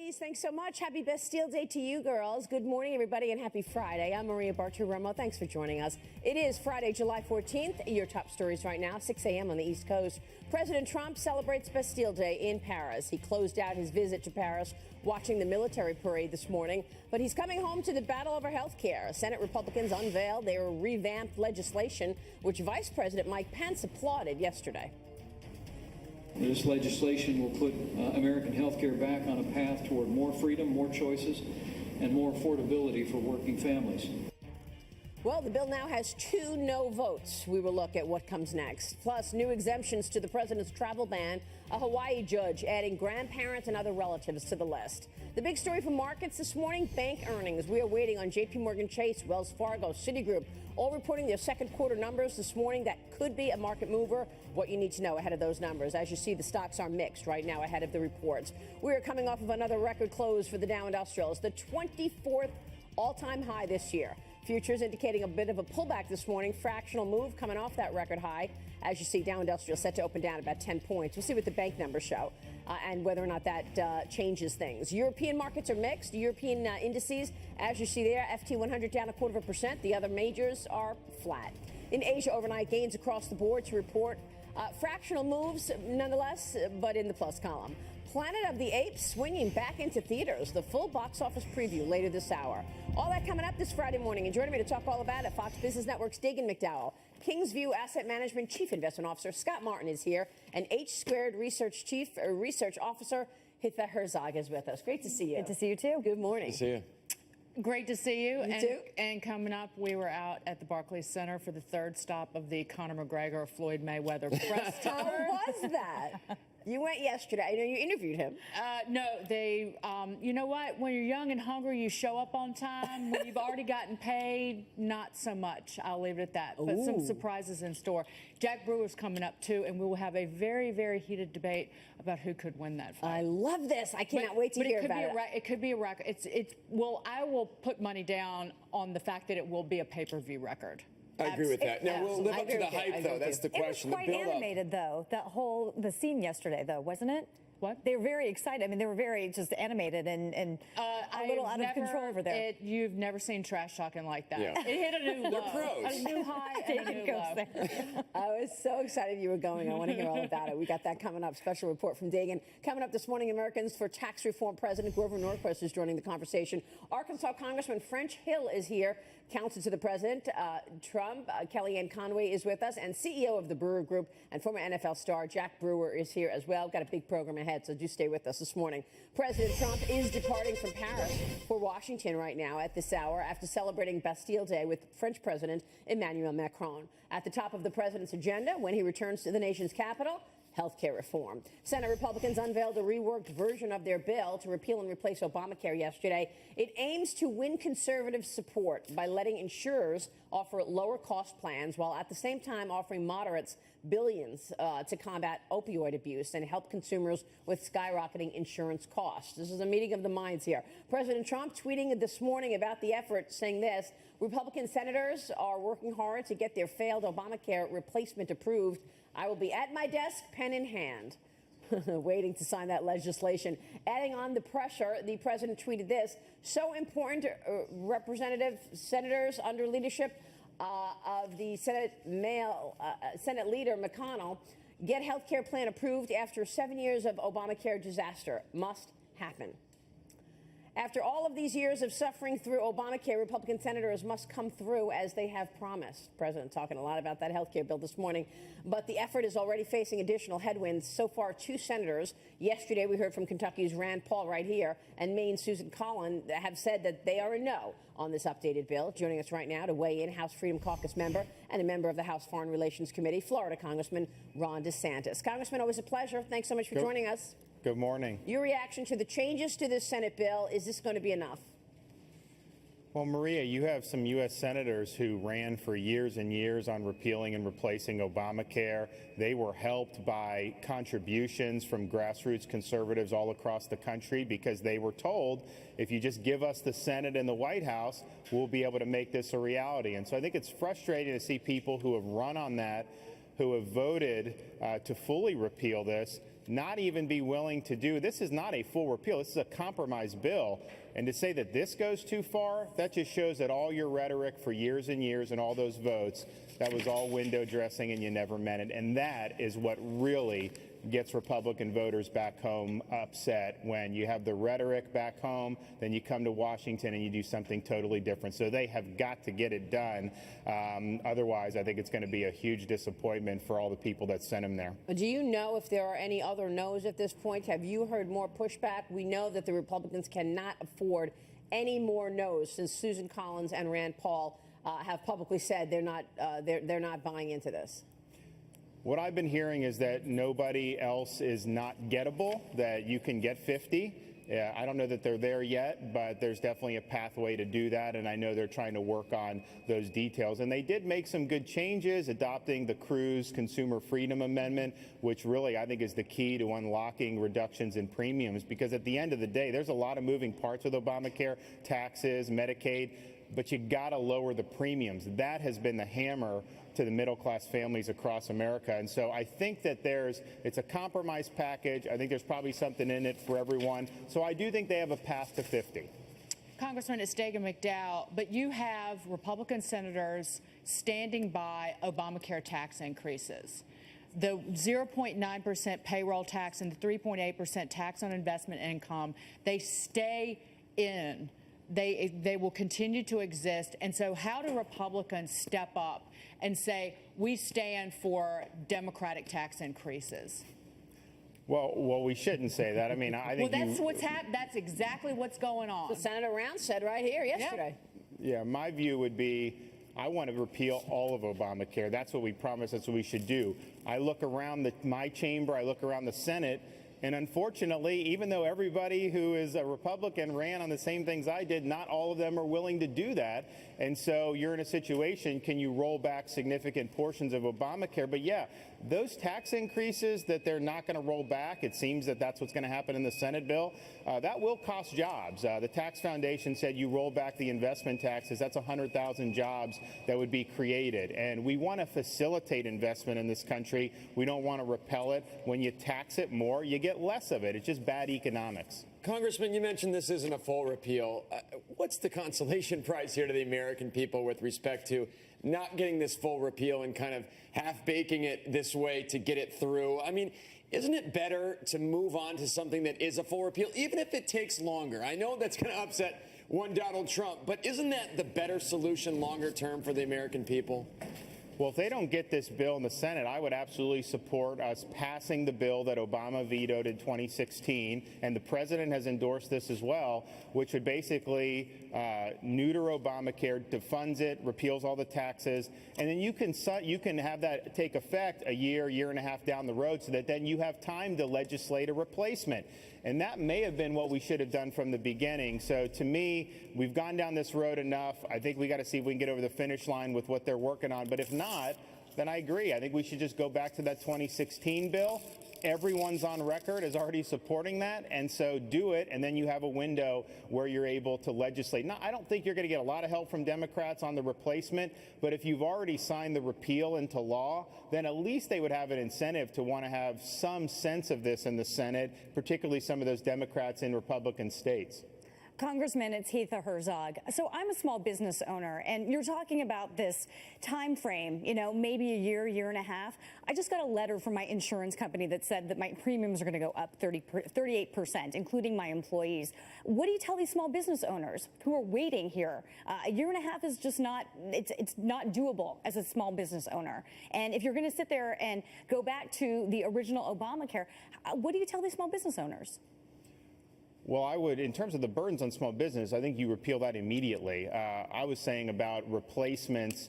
Ladies, thanks so much. Happy Bastille Day to you, girls. Good morning, everybody, and happy Friday. I'm Maria Bartiromo. Thanks for joining us. It is Friday, July 14th. Your top stories right now, 6 a.m. on the East Coast. President Trump celebrates Bastille Day in Paris. He closed out his visit to Paris watching the military parade this morning, but he's coming home to the battle over health care. Senate Republicans unveiled their revamped legislation, which Vice President Mike Pence applauded yesterday. This legislation will put American healthcare back on a path toward more freedom, more choices, and more affordability for working families. Well, the bill now has 2 no votes. We will look at what comes next. Plus, new exemptions to the president's travel ban, a Hawaii judge adding grandparents and other relatives to the list. The big story for markets this morning, bank earnings. We are waiting on JP Morgan Chase, Wells Fargo, Citigroup, all reporting their second quarter numbers this morning. That could be a market mover. What you need to know ahead of those numbers. As you see, the stocks are mixed right now ahead of the reports. We are coming off of another record close for the Dow Industrials, the 24th all-time high this year. Futures indicating a bit of a pullback this morning. Fractional move coming off that record high. As you see, Dow Industrial set to open down about 10 points. We'll see what the bank numbers show and whether or not that changes things. European markets are mixed. European indices, as you see there, FT 100 down 0.25%. The other majors are flat. In Asia, overnight gains across the board to report. Fractional moves, nonetheless, but in the plus column. Planet of the Apes swinging back into theaters. The full box office preview later this hour. All that coming up this Friday morning. And joining me to talk all about it, Fox Business Network's Dagan McDowell. Kingsview Asset Management Chief Investment Officer Scott Martin is here. And H-Squared Research Officer Hitha Herzog is with us. Great to see you. Good to see you, too. Good morning. Good to see you. Great to see you. You too. And coming up, we were out at the Barclays Center for the third stop of the Conor McGregor-Floyd Mayweather press tour. How was that? You went yesterday. I know you interviewed him. No, you know what? When you're young and hungry, you show up on time. When you've already gotten paid, not so much. I'll leave it at that. But some surprises in store. Jack Brewer's coming up, too, and we will have a very, very heated debate about who could win that fight. I love this. I cannot wait to hear about it. It could be a record. I will put money down on the fact that it will be a pay-per-view record. I agree with that. Now, we'll live up to the hype, though. That's the question. It was quite animated, though, the scene yesterday, though, wasn't it? What? They were very excited. I mean, they were very just animated and a little out of control over there. You've never seen trash talking like that. Yeah. It hit a new low. They're pros. A new high and a new low. I was so excited you were going. I want to hear all about it. We got that coming up. Special report from Dagan. Coming up this morning, Americans for Tax Reform President Grover Norquist is joining the conversation. Arkansas Congressman French Hill is here. Counsel to the president, Trump. Kellyanne Conway is with us. And CEO of the Brewer Group and former NFL star Jack Brewer is here as well. Got a big program ahead, so do stay with us this morning. President Trump is departing from Paris for Washington right now at this hour after celebrating Bastille Day with French President Emmanuel Macron. At the top of the president's agenda when he returns to the nation's capital, healthcare reform. Senate Republicans unveiled a reworked version of their bill to repeal and replace Obamacare yesterday. It aims to win conservative support by letting insurers offer lower cost plans while at the same time offering moderates billions to combat opioid abuse and help consumers with skyrocketing insurance costs. This is a meeting of the minds here. President Trump tweeting this morning about the effort, saying this: Republican senators are working hard to get their failed Obamacare replacement approved. I will be at my desk, pen in hand, waiting to sign that legislation. Adding on the pressure, the president tweeted this: so important, senators under leadership of the Senate leader McConnell get health care plan approved after 7 years of Obamacare disaster. Must happen. After all of these years of suffering through Obamacare, Republican senators must come through as they have promised. The president talking a lot about that health care bill this morning. But the effort is already facing additional headwinds. So far, 2 senators, yesterday we heard from Kentucky's Rand Paul right here, and Maine's Susan Collins, have said that they are a no on this updated bill. Joining us right now to weigh in, House Freedom Caucus member and a member of the House Foreign Relations Committee, Florida Congressman Ron DeSantis. Congressman, always a pleasure. Thanks so much for joining us. Good morning. Your reaction to the changes to this Senate bill, is this going to be enough? Well, Maria, you have some U.S. senators who ran for years and years on repealing and replacing Obamacare. They were helped by contributions from grassroots conservatives all across the country because they were told, if you just give us the Senate and the White House, we'll be able to make this a reality. And so I think it's frustrating to see people who have run on that, who have voted to fully repeal this, not even be willing to do, this is not a full repeal, this is a compromise bill. And to say that this goes too far, that just shows that all your rhetoric for years and years and all those votes, that was all window dressing and you never meant it. And that is what really gets Republican voters back home upset, when you have the rhetoric back home, then you come to Washington and you do something totally different. So they have got to get it done. Otherwise, I think it's going to be a huge disappointment for all the people that sent him there. Do you know if there are any other no's at this point? Have you heard more pushback? We know that the Republicans cannot afford any more no's, since Susan Collins and Rand Paul have publicly said they're not buying into this. What I've been hearing is that nobody else is not gettable, that you can get 50. Yeah, I don't know that they're there yet, but there's definitely a pathway to do that, and I know they're trying to work on those details. And they did make some good changes, adopting the Cruz Consumer Freedom Amendment, which really I think is the key to unlocking reductions in premiums, because at the end of the day, there's a lot of moving parts with Obamacare, taxes, Medicaid, but you got to lower the premiums. That has been the hammer to the middle-class families across America. And so I think that it's a compromise package. I think there's probably something in it for everyone. So I do think they have a path to 50. Congressman, it's Dagen McDowell, but you have Republican senators standing by Obamacare tax increases. The 0.9% payroll tax and the 3.8% tax on investment income, they stay in. They will continue to exist. And so how do Republicans step up and say, we stand for Democratic tax increases? Well, we shouldn't say that. I mean, I think that's what's happened. That's exactly what's going on. Well, Senator Rounds said right here yesterday. Yeah, my view would be, I want to repeal all of Obamacare. That's what we promised. That's what we should do. I look around my chamber, I look around the Senate, and unfortunately, even though everybody who is a Republican ran on the same things I did, not all of them are willing to do that. And so you're in a situation, can you roll back significant portions of Obamacare? But yeah, those tax increases that they're not going to roll back, it seems that that's what's going to happen in the Senate bill, that will cost jobs. The Tax Foundation said you roll back the investment taxes, that's 100,000 jobs that would be created. And we want to facilitate investment in this country. We don't want to repel it. When you tax it more, you get less of it. It's just bad economics. Congressman, you mentioned this isn't a full repeal. What's the consolation prize here to the American people with respect to not getting this full repeal and kind of half-baking it this way to get it through? I mean, isn't it better to move on to something that is a full repeal, even if it takes longer? I know that's going to upset one Donald Trump, but isn't that the better solution longer term for the American people? Well, if they don't get this bill in the Senate, I would absolutely support us passing the bill that Obama vetoed in 2016, and the president has endorsed this as well, which would basically neuter Obamacare, defunds it, repeals all the taxes, and then you can have that take effect a year and a half down the road, so that then you have time to legislate a replacement. And that may have been what we should have done from the beginning. So to me, we've gone down this road enough. I think we got to see if we can get over the finish line with what they're working on. But if not, then I agree. I think we should just go back to that 2016 bill. Everyone's on record as already supporting that, and so do it, and then you have a window where you're able to legislate. Now, I don't think you're going to get a lot of help from Democrats on the replacement, but if you've already signed the repeal into law, then at least they would have an incentive to want to have some sense of this in the Senate, particularly some of those Democrats in Republican states. Congressman, it's Heather Herzog. So I'm a small business owner, and you're talking about this time frame, maybe a year and a half. I just got a letter from my insurance company that said that my premiums are going to go up 38%, including my employees. What do you tell these small business owners who are waiting here? A year and a half is just not, it's not doable as a small business owner. And if you're going to sit there and go back to the original Obamacare, what do you tell these small business owners? Well, I would, in terms of the burdens on small business, I think you repeal that immediately. I was saying about replacements,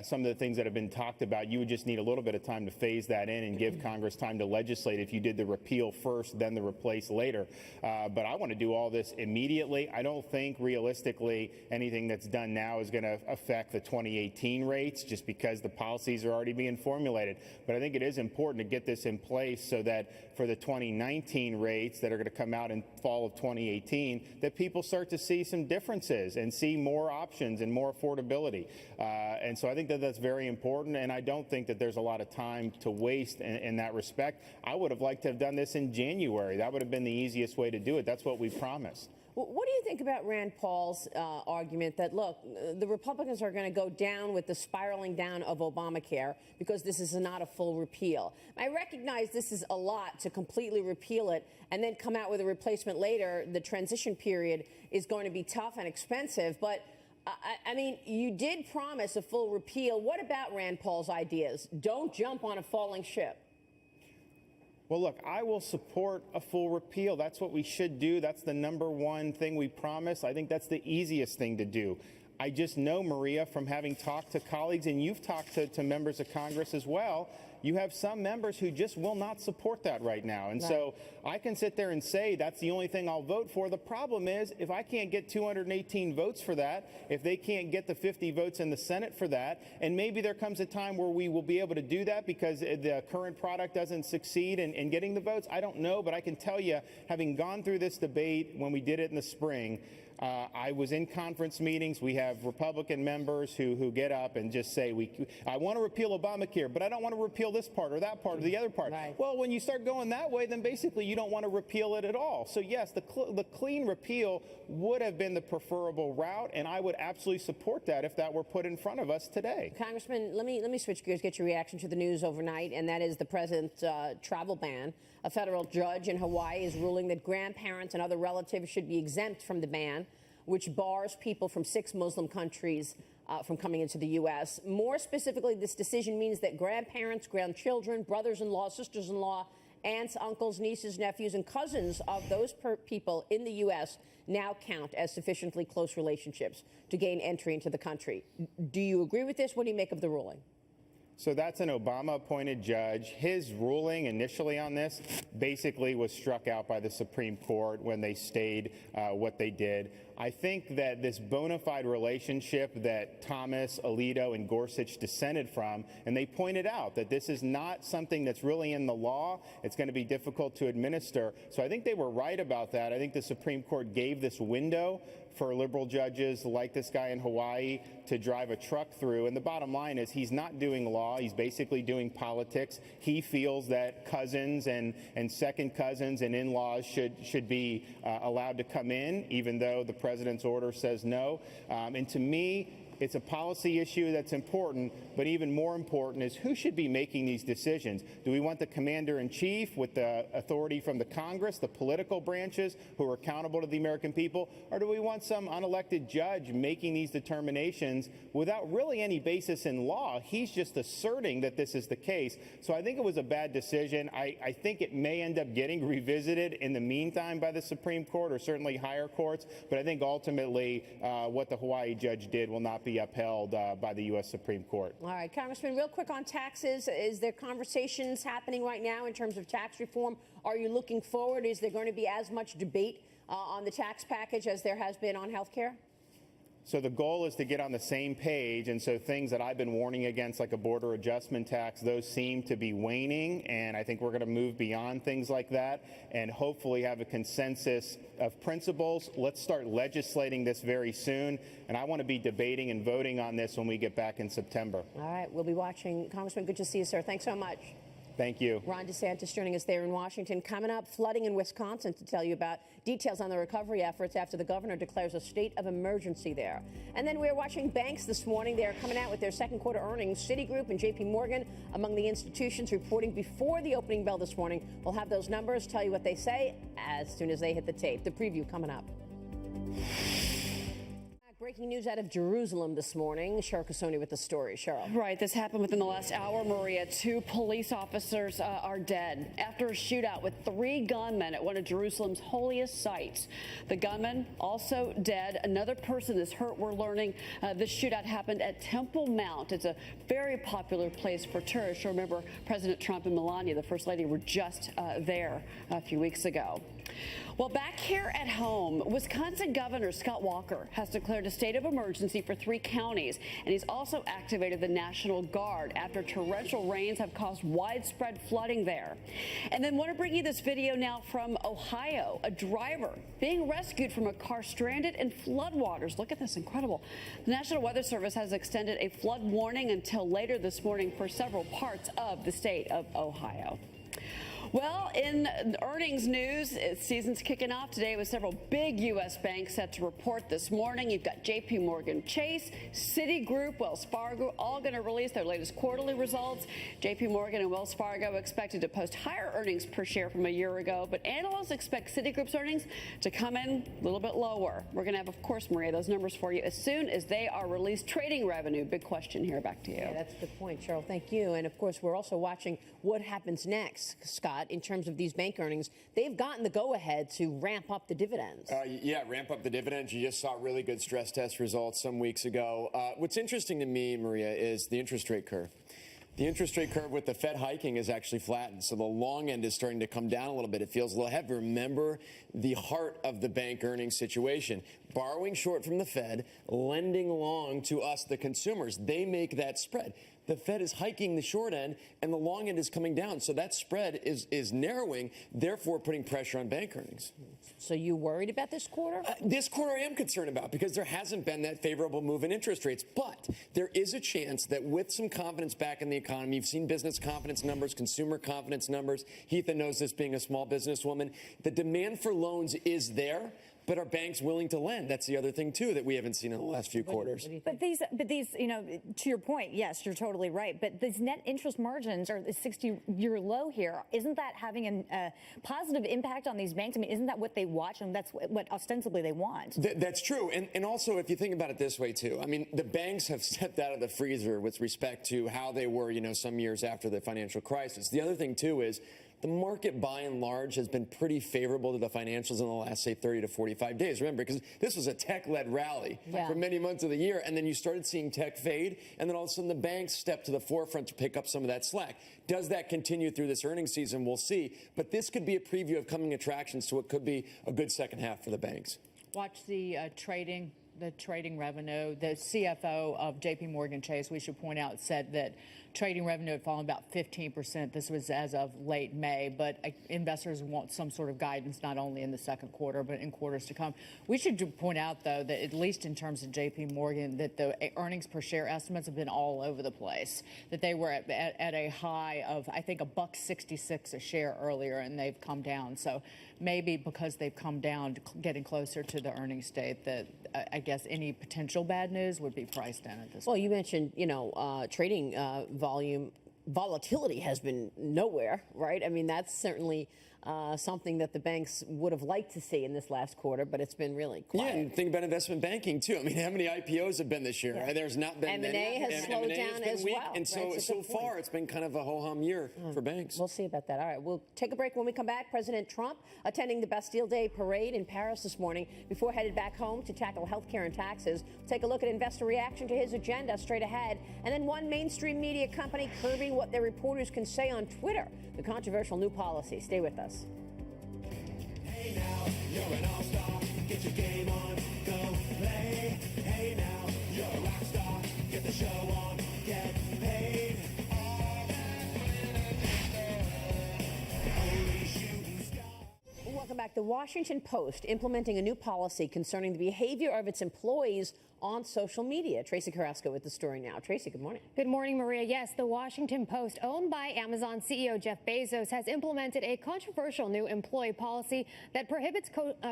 some of the things that have been talked about, you would just need a little bit of time to phase that in and give Congress time to legislate if you did the repeal first, then the replace later. But I want to do all this immediately. I don't think realistically anything that's done now is going to affect the 2018 rates just because the policies are already being formulated. But I think it is important to get this in place so that for the 2019 rates that are going to come out in fall of 2018, that people start to see some differences and see more options and more affordability. And And so I think that that's very important, and I don't think that there's a lot of time to waste in that respect. I would have liked to have done this in January. That would have been the easiest way to do it. That's what we promised. What do you think about Rand Paul's argument that, look, the Republicans are going to go down with the spiraling down of Obamacare because this is not a full repeal? I recognize this is a lot to completely repeal it and then come out with a replacement later. The transition period is going to be tough and expensive, but I mean, you did promise a full repeal. What about Rand Paul's ideas? Don't jump on a falling ship. Well, look, I will support a full repeal. That's what we should do. That's the number one thing we promise. I think that's the easiest thing to do. I just know, Maria, from having talked to colleagues, and you've talked to members of Congress as well, you have some members who just will not support that right now. And so I can sit there and say that's the only thing I'll vote for. The problem is if I can't get 218 votes for that, if they can't get the 50 votes in the Senate for that, and maybe there comes a time where we will be able to do that because the current product doesn't succeed in getting the votes, I don't know. But I can tell you, having gone through this debate when we did it in the spring, I was in conference meetings. We have Republican members who get up and just say, I want to repeal Obamacare, but I don't want to repeal this part or that part or the other part. Right. Well, when you start going that way, then basically you don't want to repeal it at all. So, yes, the clean repeal would have been the preferable route, and I would absolutely support that if that were put in front of us today. Congressman, let me switch gears, get your reaction to the news overnight, and that is the president's travel ban. A federal judge in Hawaii is ruling that grandparents and other relatives should be exempt from the ban, which bars people from 6 Muslim countries from coming into the U.S. More specifically, this decision means that grandparents, grandchildren, brothers-in-law, sisters-in-law, aunts, uncles, nieces, nephews, and cousins of those people in the U.S. now count as sufficiently close relationships to gain entry into the country. Do you agree with this? What do you make of the ruling? So that's an Obama-appointed judge. His ruling initially on this basically was struck out by the Supreme Court when they stayed what they did. I think that this bona fide relationship that Thomas, Alito, and Gorsuch descended from, and they pointed out that this is not something that's really in the law. It's going to be difficult to administer. So I think they were right about that. I think the Supreme Court gave this window for liberal judges like this guy in Hawaii to drive a truck through. And the bottom line is he's not doing law. He's basically doing politics. He feels that cousins and second cousins and in-laws should be allowed to come in, even though the president's order says no. And to me, it's a policy issue that's important, but even more important is who should be making these decisions. Do we want the commander-in-chief with the authority from the Congress, the political branches who are accountable to the American people, or do we want some unelected judge making these determinations without really any basis in law? He's just asserting that this is the case. So I think it was a bad decision. I think it may end up getting revisited in the meantime by the Supreme Court or certainly higher courts, but I think ultimately what the Hawaii judge did will not be upheld by the U.S. Supreme Court. All right, Congressman, real quick on taxes. Is there conversations happening right now in terms of tax reform? Are you looking forward? Is there going to be as much debate on the tax package as there has been on health care? So the goal is to get on the same page, and so things that I've been warning against, like a border adjustment tax, those seem to be waning, and I think we're going to move beyond things like that and hopefully have a consensus of principles. Let's start legislating this very soon, and I want to be debating and voting on this when we get back in September. All right, we'll be watching. Congressman, good to see you, sir. Thanks so much. Thank you. Ron DeSantis joining us there in Washington. Coming up, flooding in Wisconsin to tell you about details on the recovery efforts after the governor declares a state of emergency there. And then we're watching banks this morning. They are coming out with their second quarter earnings. Citigroup and JP Morgan among the institutions reporting before the opening bell this morning. We'll have those numbers, tell you what they say as soon as they hit the tape. The preview coming up. Breaking news out of Jerusalem this morning. Cheryl Casoni with the story. Cheryl. Right. This happened within the last hour, Maria. 2 police officers are dead after a shootout with 3 gunmen at one of Jerusalem's holiest sites. The gunman also dead. Another person is hurt. We're learning this shootout happened at Temple Mount. It's a very popular place for tourists. Remember, President Trump and Melania, the First Lady, were just there a few weeks ago. Well, back here at home, Wisconsin Governor Scott Walker has declared a state of emergency for 3 counties, and he's also activated the National Guard after torrential rains have caused widespread flooding there. And then want to bring you this video now from Ohio. A driver being rescued from a car stranded in floodwaters. Look at this, incredible. The National Weather Service has extended a flood warning until later this morning for several parts of the state of Ohio. Well, in earnings news, season's kicking off today with several big U.S. banks set to report this morning. You've got J.P. Morgan Chase, Citigroup, Wells Fargo, all going to release their latest quarterly results. J.P. Morgan and Wells Fargo expected to post higher earnings per share from a year ago, but analysts expect Citigroup's earnings to come in a little bit lower. We're going to have, of course, Maria, those numbers for you as soon as they are released. Trading revenue, big question here. Back to you. Yeah, that's a good point, Cheryl. Thank you. And of course, we're also watching what happens next, Scott. In terms of these bank earnings, they've gotten the go-ahead to ramp up the dividends. Yeah, ramp up the dividends. You just saw really good stress test results some weeks ago. What's interesting to me, Maria, is the interest rate curve. The interest rate curve with the Fed hiking is actually flattened, so the long end is starting to come down a little bit. It feels a little heavy. Remember the heart of the bank earnings situation. Borrowing short from the Fed, lending long to us, the consumers. They make that spread. The Fed is hiking the short end, and the long end is coming down. So that spread is narrowing, therefore putting pressure on bank earnings. So you worried about this quarter? This quarter I am concerned about because there hasn't been that favorable move in interest rates. But there is a chance that with some confidence back in the economy, you've seen business confidence numbers, consumer confidence numbers. Heatha knows this being a small businesswoman. The demand for loans is there. But are banks willing to lend? That's the other thing, too, that we haven't seen in the last few quarters. But these, you know, to your point, yes, you're totally right. But these net interest margins are the 60-year low here. Isn't that having a positive impact on these banks? I mean, isn't that what they watch? And that's what ostensibly they want. That's true. And also, if you think about it this way, too, I mean, the banks have stepped out of the freezer with respect to how they were, you know, some years after the financial crisis. The other thing, too, is the market, by and large, has been pretty favorable to the financials in the last, say, 30 to 45 days. Remember, because this was a tech-led rally for many months of the year, and then you started seeing tech fade, and then all of a sudden the banks stepped to the forefront to pick up some of that slack. Does that continue through this earnings season? We'll see. But this could be a preview of coming attractions to what could be a good second half for the banks. Watch the trading revenue. The CFO of J.P. Morgan Chase, we should point out, said that trading revenue had fallen about 15%. This was as of late May, but investors want some sort of guidance not only in the second quarter, but in quarters to come. We should point out, though, that at least in terms of J.P. Morgan, that the earnings per share estimates have been all over the place, that they were at a high of, I think, $1.66 a share earlier, and they've come down. So maybe because they've come down, getting closer to the earnings date, that I guess any potential bad news would be priced in at this point. Well, you mentioned, you know, trading volatility has been nowhere, right? I mean, that's certainly something that the banks would have liked to see in this last quarter, but it's been really quiet. Yeah, and think about investment banking, too. I mean, how many IPOs have been this year? Yeah. There's not been M&A many. has slowed down as weak, well. And so far, it's been kind of a ho-hum year for banks. We'll see about that. All right, we'll take a break. When we come back, President Trump attending the Bastille Day parade in Paris this morning before headed back home to tackle health care and taxes. We'll take a look at investor reaction to his agenda straight ahead. And then one mainstream media company curbing what their reporters can say on Twitter. The controversial new policy. Stay with us. Hey now, you're an all-star. Get your game on, go play. Hey now, you're a rock star. Get the show on, get paid. Only shooting star. Welcome back. The Washington Post implementing a new policy concerning the behavior of its employees on social media. Tracy Carrasco with the story now. Tracy, good morning. Good morning, Maria. Yes, the Washington Post, owned by Amazon CEO Jeff Bezos, has implemented a controversial new employee policy that prohibits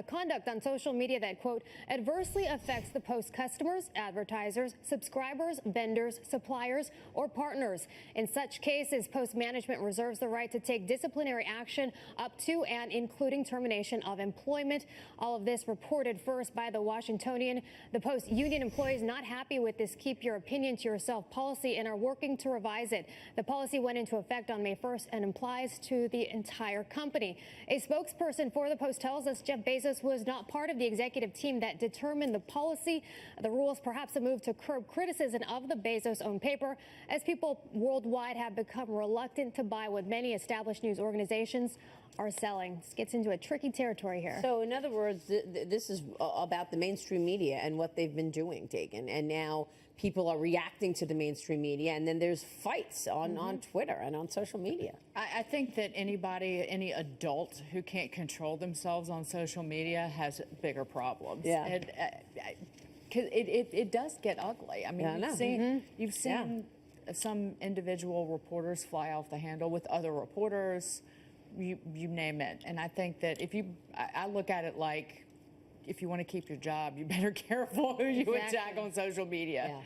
conduct on social media that, quote, adversely affects the Post customers, advertisers, subscribers, vendors, suppliers, or partners. In such cases, Post management reserves the right to take disciplinary action up to and including termination of employment. All of this reported first by the Washingtonian. The Post union employees not happy with this keep your opinion to yourself policy and are working to revise it. The policy went into effect on May 1st and applies to the entire company. A spokesperson for the Post tells us Jeff Bezos was not part of the executive team that determined the policy. The rules perhaps a move to curb criticism of the Bezos-owned paper, as people worldwide have become reluctant to buy what many established news organizations are selling. This gets into a tricky territory here. So, in other words, this is about the mainstream media and what they've been doing, Dagan. And now people are reacting to the mainstream media, and then there's fights on Twitter and on social media. I think that any adult who can't control themselves on social media has bigger problems. Yeah. Because it does get ugly. I mean, Yeah, I know. you've seen some individual reporters fly off the handle with other reporters. You name it. And I think that I look at it like, if you want to keep your job, you better careful who you attack on social media.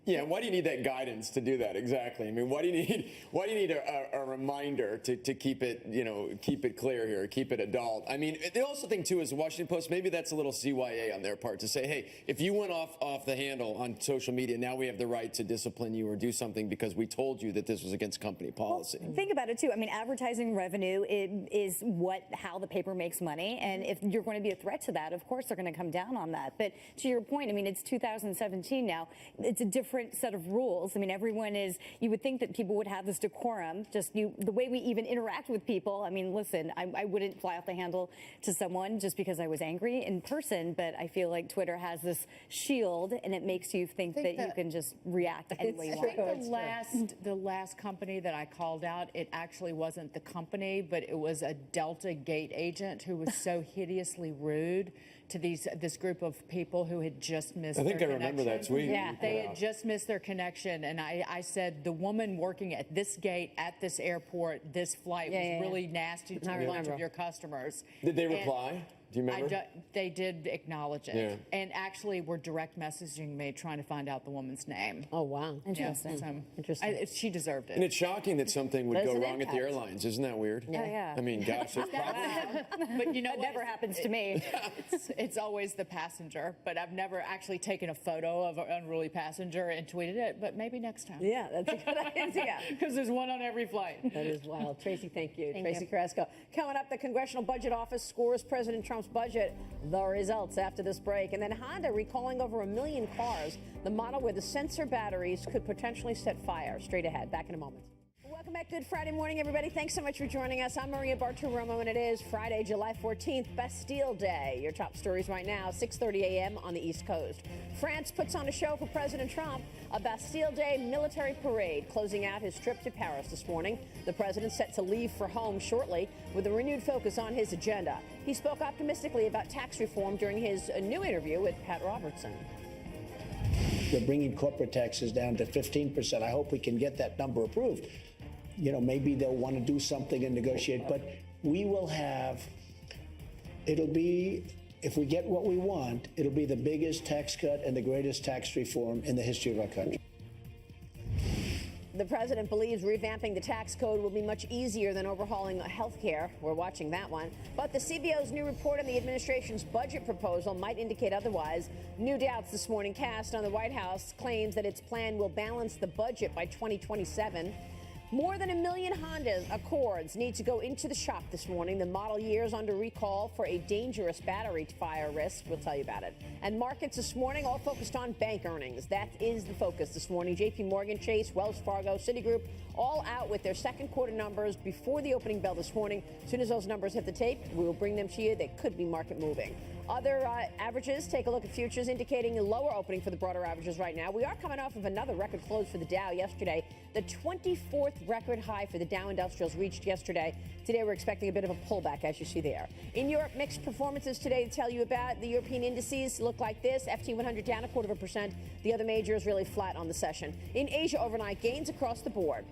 Yeah, why do you need that guidance to do that? Exactly. I mean, why do you need a reminder to keep it, keep it clear here, keep it adult? I mean, the also thing too is the Washington Post, maybe that's a little CYA on their part to say, hey, if you went off the handle on social media, now we have the right to discipline you or do something because we told you that this was against company policy. Well, think about it too. I mean, advertising revenue is how the paper makes money, and if you're going to be a threat to that, of course they're going to come down on that. But to your point, I mean, it's 2017 now. It's a different set of rules. I mean, you would think that people would have this decorum, the way we even interact with people. I mean, listen, I wouldn't fly off the handle to someone just because I was angry in person, but I feel like Twitter has this shield and it makes you think that you can just react any way you want. The last company that I called out, it actually wasn't the company, but it was a Delta Gate agent who was so hideously rude to this group of people who had just missed their connection. I remember that tweet. Yeah, they had just missed their connection. And I said, the woman working at this gate, at this airport, this flight was really nasty to a bunch of your customers. Did they reply? Do you remember? They did acknowledge it, and actually were direct messaging me trying to find out the woman's name. Oh, wow. Interesting. Interesting. She deserved it. And it's shocking that something would go wrong at the airlines. Isn't that weird? Yeah. I mean, gosh, it's probably... But you know that what? never happens to me. It's always the passenger, but I've never actually taken a photo of an unruly passenger and tweeted it, but maybe next time. Yeah, that's a good idea. Because there's one on every flight. That is wild. Tracy, thank you. Tracy Carrasco. Coming up, the Congressional Budget Office scores President Trump's budget. The results after this break. And then Honda recalling over 1 million cars, the model where the sensor batteries could potentially set fire. Straight ahead. Back in a moment. Welcome back. Good Friday morning, everybody. Thanks so much for joining us. I'm Maria Bartiromo, and it is Friday, July 14th, Bastille Day. Your top stories right now, 6:30 a.m. on the East Coast. France puts on a show for President Trump, a Bastille Day military parade, closing out his trip to Paris this morning. The president set to leave for home shortly with a renewed focus on his agenda. He spoke optimistically about tax reform during his new interview with Pat Robertson. We're bringing corporate taxes down to 15%. I hope we can get that number approved. Maybe they'll want to do something and negotiate, but we will if we get what we want, it'll be the biggest tax cut and the greatest tax reform in the history of our country. The president believes revamping the tax code will be much easier than overhauling health care. We're watching that one. But the CBO's new report on the administration's budget proposal might indicate otherwise. New doubts this morning cast on the White House claims that its plan will balance the budget by 2027. More than 1 million Honda Accords need to go into the shop this morning. The model year is under recall for a dangerous battery fire risk. We'll tell you about it. And markets this morning all focused on bank earnings. That is the focus this morning. JP Morgan Chase, Wells Fargo, Citigroup, all out with their second quarter numbers before the opening bell this morning. As soon as those numbers hit the tape, we will bring them to you. They could be market moving. Other averages, take a look at futures indicating a lower opening for the broader averages right now. We are coming off of another record close for the Dow yesterday. The 24th record high for the Dow Industrials reached yesterday. Today we're expecting a bit of a pullback, as you see there. In Europe, mixed performances today to tell you about. The European indices look like this. FT 100 down 0.25%. The other majors really flat on the session. In Asia overnight, gains across the board.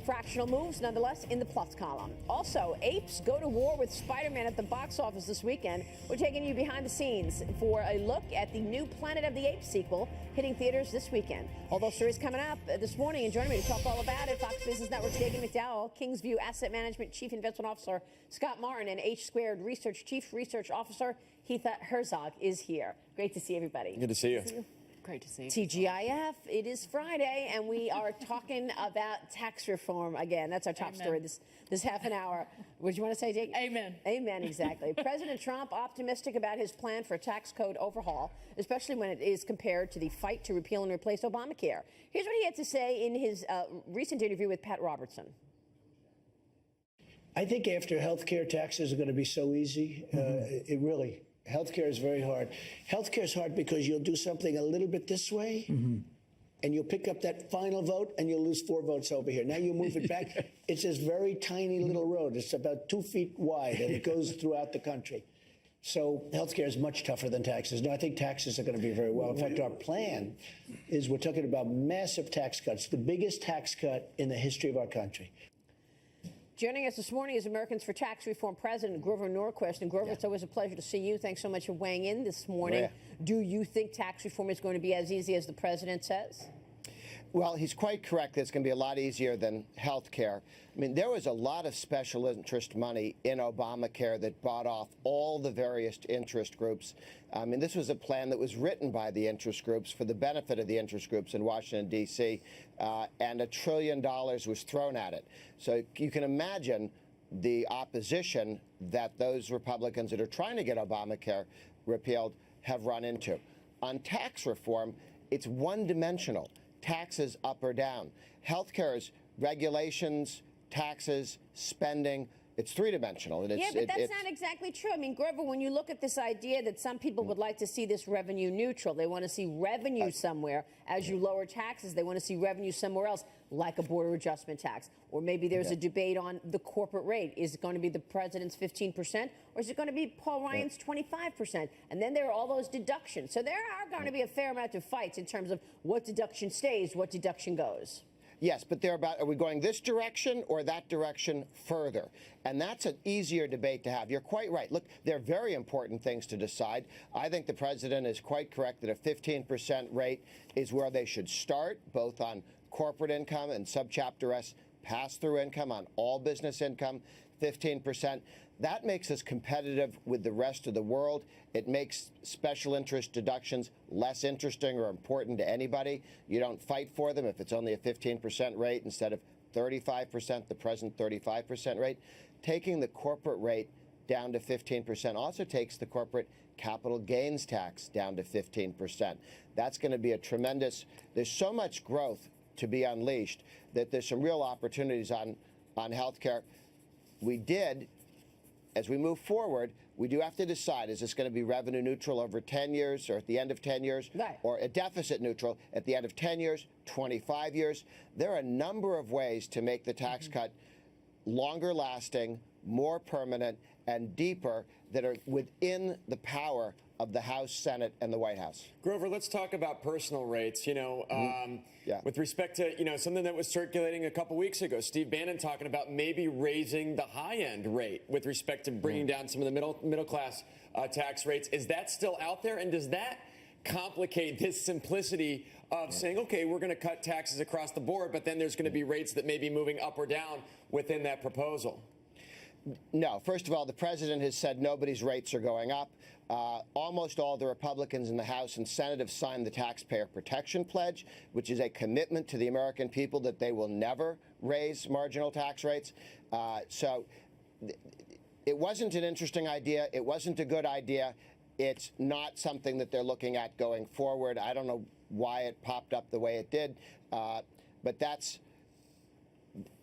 Fractional moves, nonetheless, in the plus column. Also, apes go to war with Spider-Man at the box office this weekend. We're taking you behind the scenes for a look at the new Planet of the Apes sequel hitting theaters this weekend. All those stories coming up this morning, and joining me to talk all about it, Fox Business Network's Dagan McDowell, Kingsview Asset Management Chief Investment Officer Scott Martin, and H Squared Research Chief Research Officer Heather Herzog is here. Great to see everybody. Good to see you. Great to see you. TGIF, it is Friday, and we are talking about tax reform again. That's our top story this half an hour. What did you want to say, Jake? Amen. Amen, exactly. President Trump optimistic about his plan for a tax code overhaul, especially when it is compared to the fight to repeal and replace Obamacare. Here's what he had to say in his recent interview with Pat Robertson. I think after healthcare, taxes are going to be so easy. It really, healthcare is very hard. Healthcare is hard because you'll do something a little bit this way, and you'll pick up that final vote, and you'll lose 4 votes over here. Now you move it back. It's this very tiny little road. It's about 2 feet wide, and it goes throughout the country. So healthcare is much tougher than taxes. No, I think taxes are going to be very well. In fact, our plan is we're talking about massive tax cuts, the biggest tax cut in the history of our country. Joining us this morning is Americans for Tax Reform President Grover Norquist. And Grover, it's always a pleasure to see you. Thanks so much for weighing in this morning. Do you think tax reform is going to be as easy as the president says? Well, he's quite correct that it's going to be a lot easier than health care. I mean, there was a lot of special interest money in Obamacare that bought off all the various interest groups. I mean, this was a plan that was written by the interest groups for the benefit of the interest groups in Washington, D.C., and $1 trillion was thrown at it. So you can imagine the opposition that those Republicans that are trying to get Obamacare repealed have run into. On tax reform, it's one-dimensional. Taxes up or down. Healthcare is regulations, taxes, spending. It's three-dimensional. Yeah, but that's not exactly true. I mean, Grover, when you look at this idea that some people would like to see this revenue neutral, they want to see revenue somewhere as you lower taxes. They want to see revenue somewhere else, like a border adjustment tax. Or maybe there's a debate on the corporate rate. Is it going to be the president's 15%, or is it going to be Paul Ryan's 25%? And then there are all those deductions. So there are going to be a fair amount of fights in terms of what deduction stays, what deduction goes. Yes, but they're about, are we going this direction or that direction further? And that's an easier debate to have. You're quite right. Look, they're very important things to decide. I think the president is quite correct that a 15% rate is where they should start, both on corporate income and Subchapter S pass-through income, on all business income, 15%. That makes us competitive with the rest of the world. It makes special interest deductions less interesting or important to anybody. You don't fight for them if it's only a 15% rate instead of 35%, the present 35% rate. Taking the corporate rate down to 15% also takes the corporate capital gains tax down to 15%. That's going to be a tremendous, there's so much growth to be unleashed that there's some real opportunities on healthcare. We did, as we move forward, we do have to decide, is this going to be revenue neutral over 10 years or at the end of 10 years, or a deficit neutral at the end of 10 years, 25 years? There are a number of ways to make the tax cut longer lasting, more permanent, and deeper that are within the power of the House, Senate, and the White House. Grover, let's talk about personal rates. You know, with respect to, you know, something that was circulating a couple weeks ago, Steve Bannon talking about maybe raising the high-end rate with respect to bringing down some of the middle class tax rates. Is that still out there? And does that complicate this simplicity of saying, okay, we're going to cut taxes across the board, but then there's going to be rates that may be moving up or down within that proposal? No. First of all, the president has said nobody's rates are going up. Almost all the Republicans in the House and Senate have signed the Taxpayer Protection Pledge, which is a commitment to the American people that they will never raise marginal tax rates. So it wasn't an interesting idea. It wasn't a good idea. It's not something that they're looking at going forward. I don't know why it popped up the way it did, but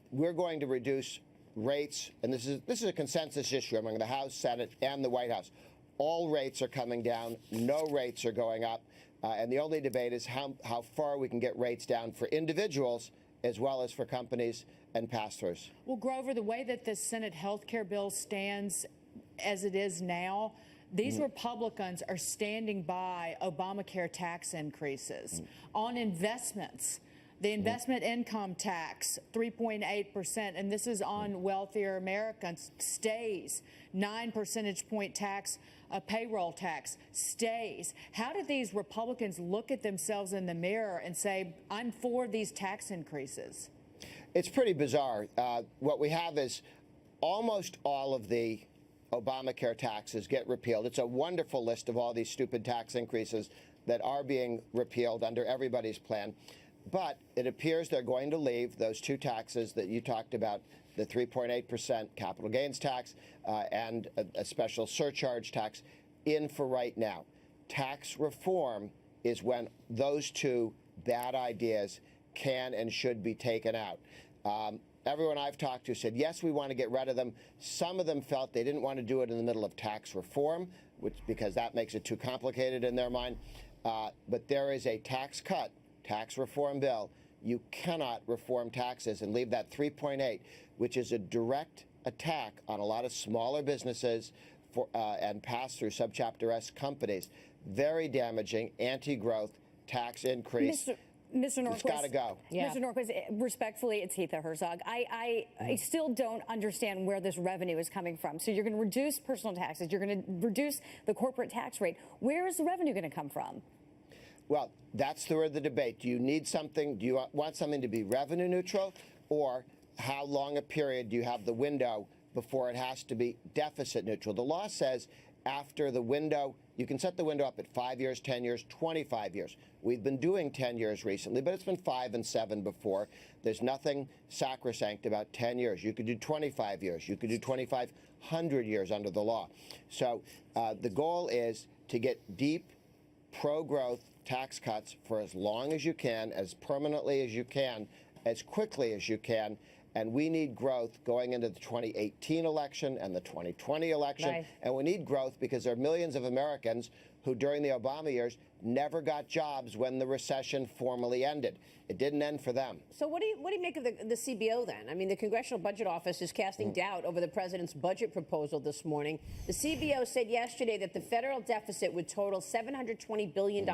we're going to reduce rates, and this is a consensus issue among the House, Senate, and the White House. All rates are coming down. No rates are going up. And the only debate is how far we can get rates down for individuals as well as for companies and pass-throughs. Well, Grover, the way that the Senate health care bill stands as it is now, these Republicans are standing by Obamacare tax increases. On investments, the investment income tax, 3.8%, and this is on wealthier Americans, stays. 9 percentage point tax, payroll tax, stays. How do these Republicans look at themselves in the mirror and say, I'm for these tax increases? It's pretty bizarre. What we have is almost all of the Obamacare taxes get repealed. It's a wonderful list of all these stupid tax increases that are being repealed under everybody's plan. But it appears they're going to leave those two taxes that you talked about, the 3.8% capital gains tax and a special surcharge tax, in for right now. Tax reform is when those two bad ideas can and should be taken out. everyone I've talked to said, yes, we want to get rid of them. Some of them felt they didn't want to do it in the middle of tax reform, because that makes it too complicated in their mind. But there is a tax cut, tax reform bill. You cannot reform taxes and leave that 3.8, which is a direct attack on a lot of smaller businesses and pass-through subchapter S companies. Very damaging, anti-growth tax increase. Mr. Norquist, it's got to go. Yeah. Mr. Norquist, respectfully, it's Heather Herzog. I still don't understand where this revenue is coming from. So you're going to reduce personal taxes. You're going to reduce the corporate tax rate. Where is the revenue going to come from? Well, that's the debate. Do you need something? Do you want something to be revenue neutral? Or how long a period do you have the window before it has to be deficit neutral? The law says after the window, you can set the window up at 5 years, 10 years, 25 years. We've been doing 10 years recently, but it's been 5 and 7 before. There's nothing sacrosanct about 10 years. You could do 25 years. You could do 2,500 years under the law. So the goal is to get deep, pro-growth tax cuts for as long as you can, as permanently as you can, as quickly as you can. And we need growth going into the 2018 election and the 2020 election. Right. And we need growth because there are millions of Americans who during the Obama years never got jobs when the recession formally ended. It didn't end for them. So what do you make of the CBO then? I mean, the Congressional Budget Office is casting doubt over the president's budget proposal this morning. The CBO said yesterday that the federal deficit would total $720 billion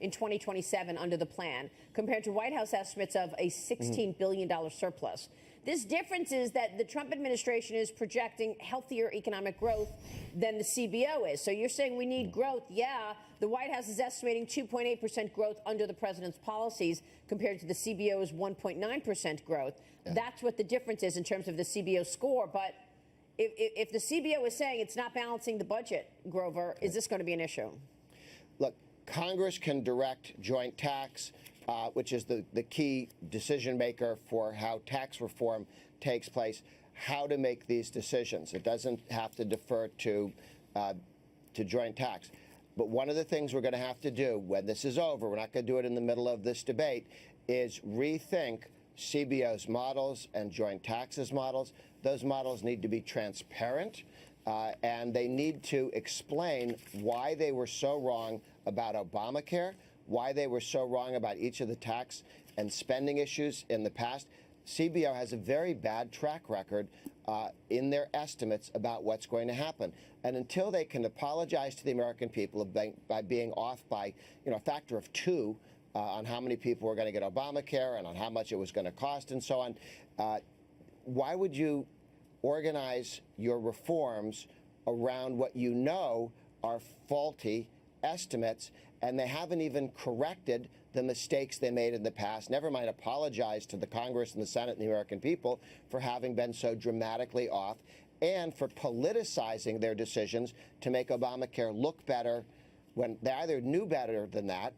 in 2027 under the plan, compared to White House estimates of a $16 billion surplus. This difference is that the Trump administration is projecting healthier economic growth than the CBO is. So you're saying we need growth. Yeah, the White House is estimating 2.8% growth under the president's policies compared to the CBO's 1.9% growth. Yeah. That's what the difference is in terms of the CBO score. But if the CBO is saying it's not balancing the budget, Grover, is this going to be an issue? Look, Congress can direct joint tax, which is the key decision maker for how tax reform takes place, how to make these decisions. It doesn't have to defer to joint tax. But one of the things we're going to have to do when this is over, we're not going to do it in the middle of this debate, is rethink CBO's models and joint taxes models. Those models need to be transparent, and they need to explain why they were so wrong about Obamacare, why they were so wrong about each of the tax and spending issues in the past. CBO has a very bad track record in their estimates about what's going to happen. And until they can apologize to the American people by being off by a factor of 2 on how many people were going to get Obamacare and on how much it was going to cost and so on, why would you organize your reforms around what you know are faulty estimates? And they haven't even corrected the mistakes they made in the past, never mind apologize to the Congress and the Senate and the American people for having been so dramatically off and for politicizing their decisions to make Obamacare look better when they either knew better than that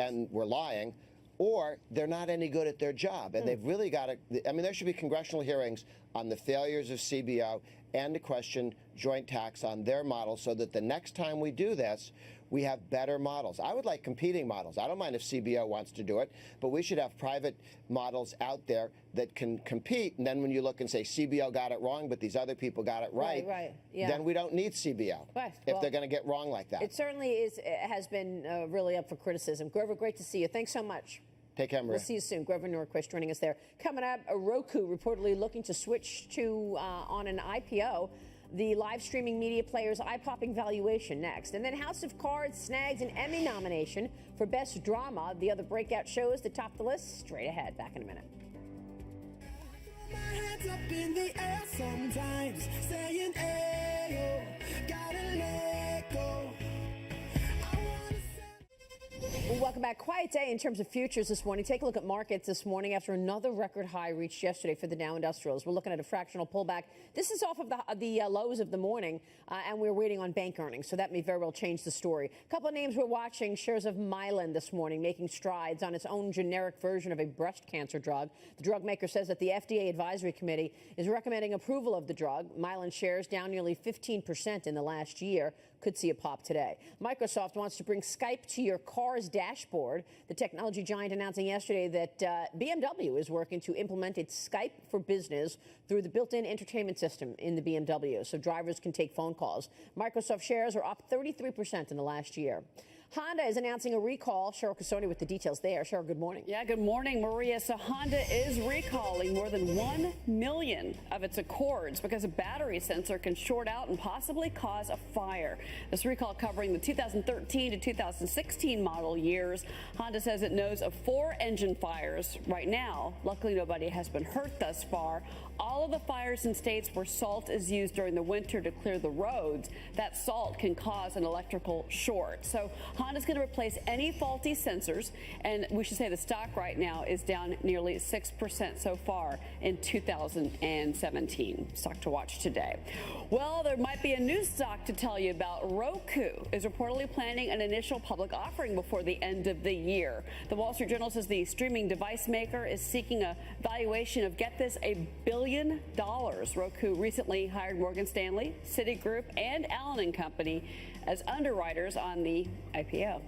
and were lying, or they're not any good at their job. And they've really got to, I mean, there should be congressional hearings on the failures of CBO and to question joint tax on their model so that the next time we do this, we have better models. I would like competing models. I don't mind if CBO wants to do it, but we should have private models out there that can compete. And then when you look and say CBO got it wrong, but these other people got it right, then we don't need CBO if they're going to get wrong like that. It certainly has been really up for criticism. Grover, great to see you. Thanks so much. Take care, Maria. We'll see you soon. Grover Norquist joining us there. Coming up, Roku reportedly looking to switch to on an IPO. The live streaming media player's eye-popping valuation next. And then House of Cards snags an Emmy nomination for Best Drama. The other breakout shows that top the list. Straight ahead. Back in a minute. My hands up in the air sometimes, saying, ayo, gotta let go. Well, welcome back. Quiet day in terms of futures this morning. Take a look at markets this morning after another record high reached yesterday for the Dow Industrials. We're looking at a fractional pullback. This is off of the lows of the morning, and we're waiting on bank earnings, so that may very well change the story. A couple of names we're watching. Shares of Mylan this morning making strides on its own generic version of a breast cancer drug. The drug maker says that the FDA Advisory Committee is recommending approval of the drug. Mylan shares down nearly 15% in the last year. could see a pop today. Microsoft wants to bring Skype to your car's dashboard. The technology giant announcing yesterday that BMW is working to implement its Skype for Business through the built-in entertainment system in the BMW, so drivers can take phone calls. Microsoft shares are up 33% in the last year. Honda is announcing a recall. Cheryl Casoni with the details there. Cheryl, good morning. Yeah, good morning, Maria. So Honda is recalling more than 1 million of its Accords because a battery sensor can short out and possibly cause a fire. This recall covering the 2013 to 2016 model years. Honda says it knows of 4 engine fires right now. Luckily, nobody has been hurt thus far. All of the fires in states where salt is used during the winter to clear the roads, that salt can cause an electrical short. So Honda's going to replace any faulty sensors, and we should say the stock right now is down nearly 6% so far in 2017. Stock to watch today. Well, there might be a new stock to tell you about. Roku is reportedly planning an initial public offering before the end of the year. The Wall Street Journal says the streaming device maker is seeking a valuation of, get this, $1 billion. Roku recently hired Morgan Stanley, Citigroup, and Allen & Company as underwriters on the IPO.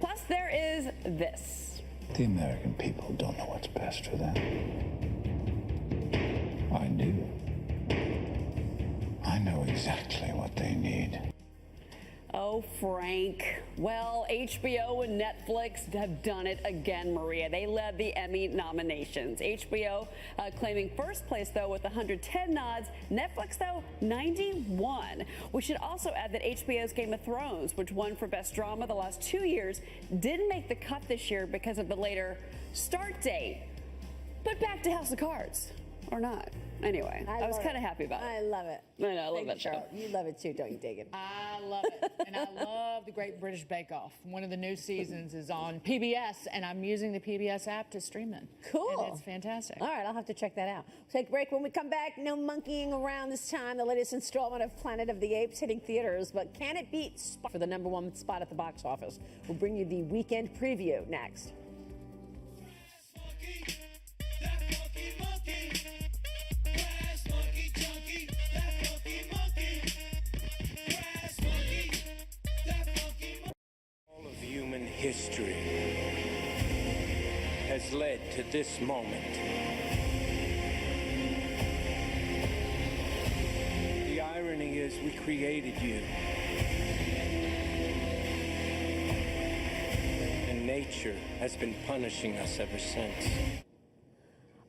Plus, there is this. The American people don't know what's best for them. I do. I know exactly what they need. Oh, Frank. Well, HBO and Netflix have done it again, Maria. They led the Emmy nominations. HBO claiming first place, though, with 110 nods. Netflix, though, 91. We should also add that HBO's Game of Thrones, which won for Best Drama the last 2 years, didn't make the cut this year because of the later start date. But back to House of Cards. Or not. Anyway, I was kind of happy about it. I love it. I know, I love that show. Cheryl. You love it too, don't you, Dagan? I love it. And I love the Great British Bake Off. One of the new seasons is on PBS, and I'm using the PBS app to stream it. Cool. And it's fantastic. All right, I'll have to check that out. We'll take a break. When we come back, no monkeying around this time. The latest installment of Planet of the Apes hitting theaters. But can it beat Spot for the #1 spot at the box office? We'll bring you the weekend preview next. History has led to this moment. The irony is we created you. And nature has been punishing us ever since.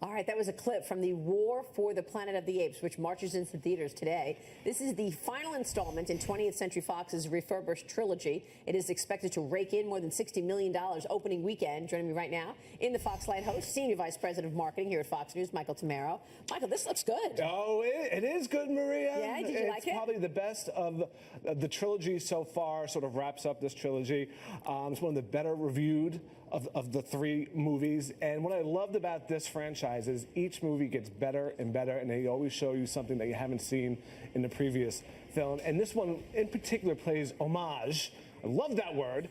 All right, that was a clip from the War for the Planet of the Apes, which marches into theaters today. This is the final installment in 20th Century Fox's refurbished trilogy. It is expected to rake in more than $60 million opening weekend. Joining me right now in the Fox Lighthouse, Senior Vice President of Marketing here at Fox News, Michael Tamaro. Michael, this looks good. Oh, it is good, Maria. Yeah, did you like it? It's probably the best of the trilogy so far, sort of wraps up this trilogy. It's one of the better reviewed of the 3 movies. And what I loved about this franchise is each movie gets better and better, and they always show you something that you haven't seen in the previous film. And this one in particular plays homage, I love that word,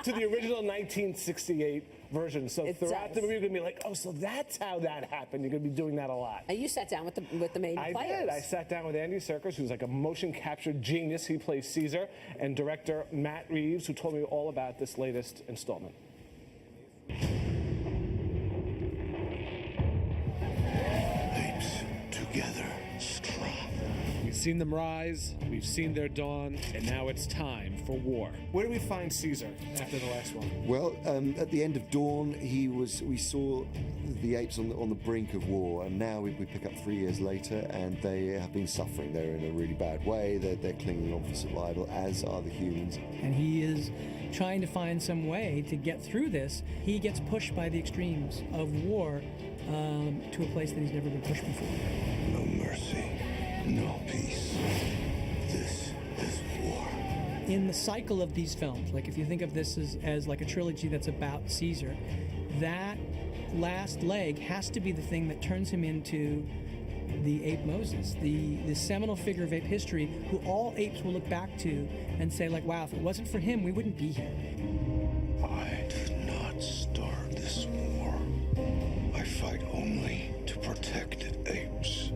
to the original 1968 version. So throughout the movie, you're going to be like, oh, so that's how that happened. You're going to be doing that a lot. And you sat down with the main players. I did. I sat down with Andy Serkis, who's like a motion capture genius. He plays Caesar, and director Matt Reeves, who told me all about this latest installment. Apes together, strong. We've seen them rise, we've seen their dawn, and now it's time for war. Where do we find Caesar after the last one? Well, at the end of Dawn, we saw the apes on the brink of war, and now we pick up 3 years later, and they have been suffering. They're in a really bad way. They're clinging on for survival, as are the humans. And he is trying to find some way to get through this. He gets pushed by the extremes of war to a place that he's never been pushed before. No mercy, no peace. This is war. In the cycle of these films, like if you think of this as like a trilogy that's about Caesar, that last leg has to be the thing that turns him into the ape Moses, the seminal figure of ape history, who all apes will look back to and say, like, wow, if it wasn't for him, we wouldn't be here. I did not start this war. I fight only to protect apes.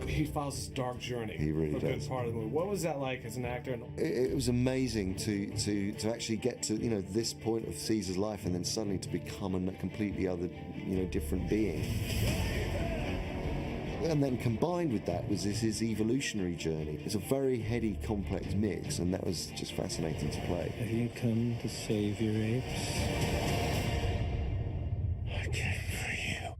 We he follows this dark journey. He really for a does. good part of the movie. What was that like as an actor? It was amazing to actually get to this point of Caesar's life and then suddenly to become a completely other different being. And then combined with that was his evolutionary journey. It's a very heady, complex mix, and that was just fascinating to play. Have you come to save your apes? I came for you.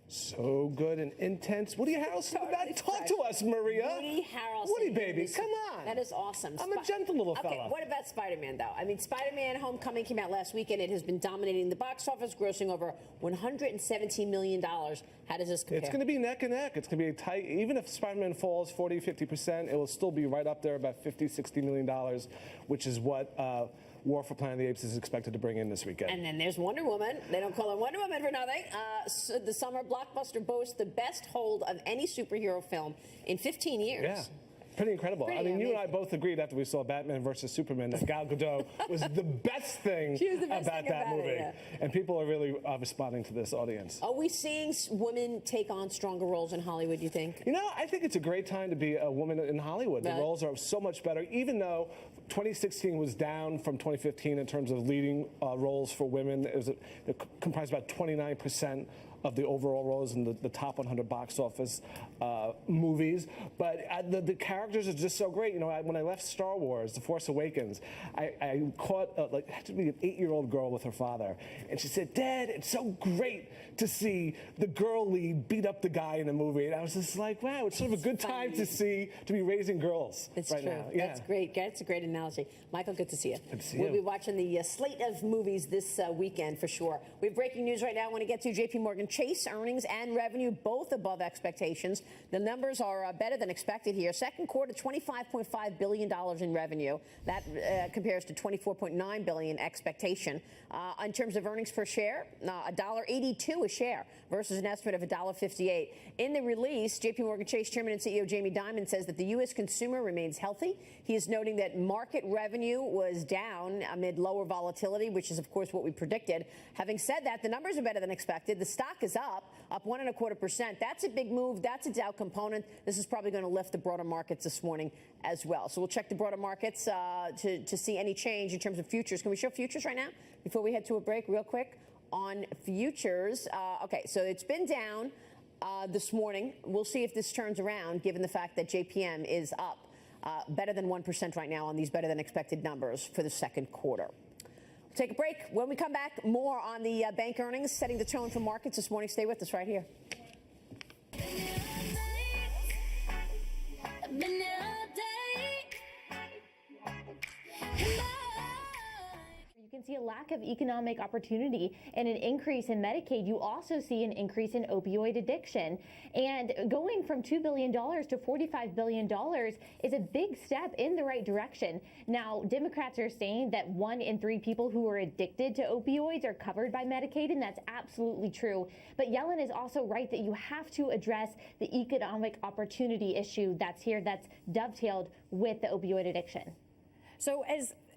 So good and intense. Woody Harrelson, talk to us, Maria. Woody Harrelson. Woody, baby, come on. That is awesome. I'm a gentle little Okay, fella. what about Spider-Man, though? I mean, Spider-Man Homecoming came out last weekend. It has been dominating the box office, grossing over $117 million. How does this compare? It's going to be neck and neck. It's going to be a tight. Even if Spider-Man falls 40, 50%, it will still be right up there, about $50, $60 million, which is what War for Planet of the Apes is expected to bring in this weekend. And then there's Wonder Woman. They don't call her Wonder Woman for nothing. So the summer blockbuster boasts the best hold of any superhero film in 15 years. Yeah. Pretty incredible. Pretty I mean, you and I amazing. both agreed after we saw Batman versus Superman that Gal Gadot was the best thing She was the best about thing that about it, movie. yeah. And people are really responding to this audience. Are we seeing women take on stronger roles in Hollywood, you think? You know, I think it's a great time to be a woman in Hollywood. The Right. roles are so much better, even though 2016 was down from 2015 in terms of leading roles for women. It comprised about 29% of the overall roles in the top 100 box office movies. But the characters are just so great. You know, when I left Star Wars, The Force Awakens, I caught, had to be an 8-year-old girl with her father. And she said, "Dad, it's so great to see the girl lead beat up the guy in a movie." And I was just like, wow, it's sort of a good time to be raising girls It's right true. now. Yeah. That's great. That's a great analogy. Michael, good to see you. Good to see We'll you. be watching the slate of movies this weekend for sure. We have breaking news right now. I want to get to JP Morgan Chase earnings and revenue, both above expectations. The numbers are better than expected here. Second quarter, $25.5 billion in revenue. That compares to $24.9 billion expectation. In terms of earnings per share, $1.82 a share versus an estimate of $1.58. In the release, JP Morgan Chase Chairman and CEO Jamie Dimon says that the U.S. consumer remains healthy. He is noting that market revenue was down amid lower volatility, which is, of course, what we predicted. Having said that, the numbers are better than expected. The stock is up 1.25%. That's a big move. That's a Dow component. This is probably going to lift the broader markets this morning as well. So we'll check the broader markets to see any change in terms of futures. Can we show futures right now before we head to a break real quick on futures? Okay, so it's been down this morning. We'll see if this turns around given the fact that JPM is up better than 1% right now on these better than expected numbers for the second quarter. We'll take a break. When we come back, more on the bank earnings, setting the tone for markets this morning. Stay with us right here. You can see a lack of economic opportunity and an increase in Medicaid. You also see an increase in opioid addiction. And going from $2 billion to $45 billion is a big step in the right direction. Now, Democrats are saying that 1 in 3 people who are addicted to opioids are covered by Medicaid, and that's absolutely true. But Yellen is also right that you have to address the economic opportunity issue that's here, that's dovetailed with the opioid addiction. So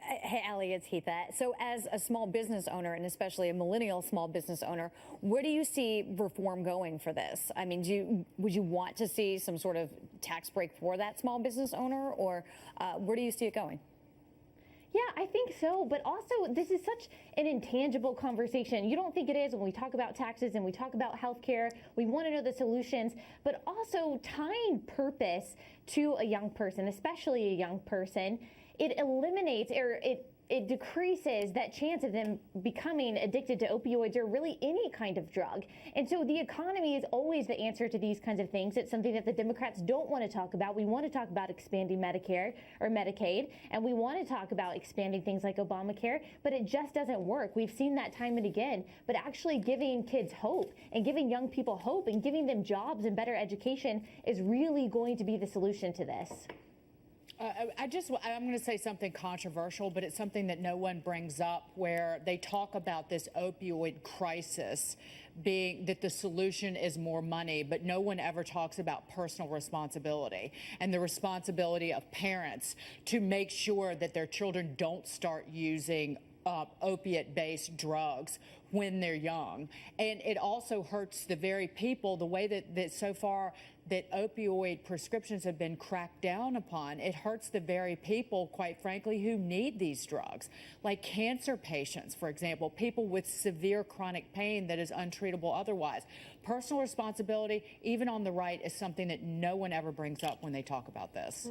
hey, Allie, it's Heatha. So as a small business owner, and especially a millennial small business owner, where do you see reform going for this? I mean, would you want to see some sort of tax break for that small business owner, or where do you see it going? Yeah, I think so. But also, this is such an intangible conversation. You don't think it is when we talk about taxes and we talk about healthcare. We want to know the solutions, but also tying purpose to a young person, especially a young person, it eliminates or it decreases that chance of them becoming addicted to opioids or really any kind of drug. And so the economy is always the answer to these kinds of things. It's something that the Democrats don't want to talk about. We want to talk about expanding Medicare or Medicaid, and we want to talk about expanding things like Obamacare, but it just doesn't work. We've seen that time and again. But actually giving kids hope and giving young people hope and giving them jobs and better education is really going to be the solution to this. I'm going to say something controversial, but it's something that no one brings up, where they talk about this opioid crisis being that the solution is more money, but no one ever talks about personal responsibility and the responsibility of parents to make sure that their children don't start using opiate-based drugs when they're young. And it also hurts the very people, the way that so far that opioid prescriptions have been cracked down upon, it hurts the very people, quite frankly, who need these drugs, like cancer patients, for example, people with severe chronic pain that is untreatable otherwise. Personal responsibility, even on the right, is something that no one ever brings up when they talk about this.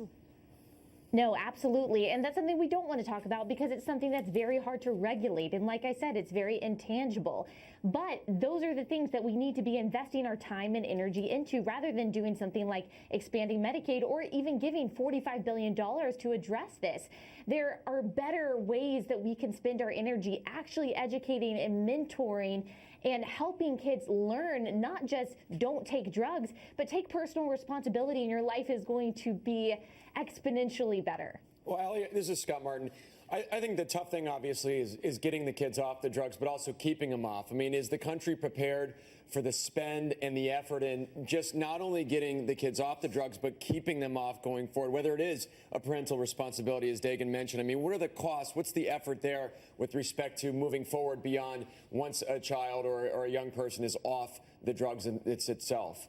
No, absolutely. And that's something we don't want to talk about because it's something that's very hard to regulate. And like I said, it's very intangible. But those are the things that we need to be investing our time and energy into rather than doing something like expanding Medicaid or even giving $45 billion to address this. There are better ways that we can spend our energy actually educating and mentoring and helping kids learn, not just don't take drugs, but take personal responsibility, and your life is going to be exponentially better. Well, Allie, this is Scott Martin. I think the tough thing, obviously, is getting the kids off the drugs, but also keeping them off. I mean, is the country prepared for the spend and the effort in just not only getting the kids off the drugs, but keeping them off going forward, whether it is a parental responsibility, as Dagan mentioned? I mean, what are the costs? What's the effort there with respect to moving forward beyond once a child or a young person is off the drugs itself?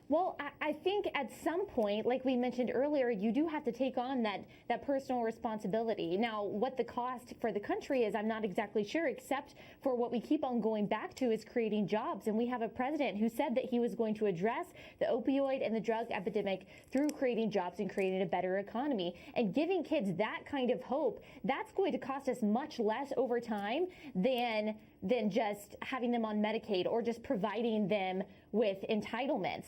Well, I think at some point, like we mentioned earlier, you do have to take on that personal responsibility. Now, what the cost for the country is, I'm not exactly sure, except for what we keep on going back to is creating jobs. And we have a president who said that he was going to address the opioid and the drug epidemic through creating jobs and creating a better economy. And giving kids that kind of hope, that's going to cost us much less over time than just having them on Medicaid or just providing them with entitlements.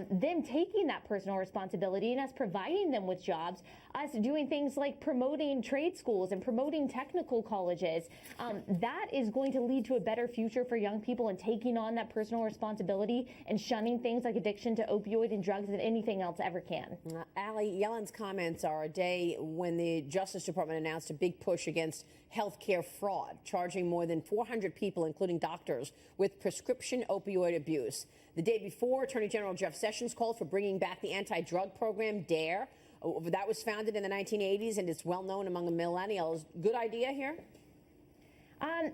Them taking that personal responsibility and us providing them with jobs, us doing things like promoting trade schools and promoting technical colleges, that is going to lead to a better future for young people and taking on that personal responsibility and shunning things like addiction to opioid and drugs than anything else ever can. Allie, Yellen's comments are a day when the Justice Department announced a big push against healthcare fraud, charging more than 400 people, including doctors, with prescription opioid abuse. The day before, Attorney General Jeff Sessions called for bringing back the anti-drug program, DARE. That was founded in the 1980s, and it's well known among the millennials. Good idea here?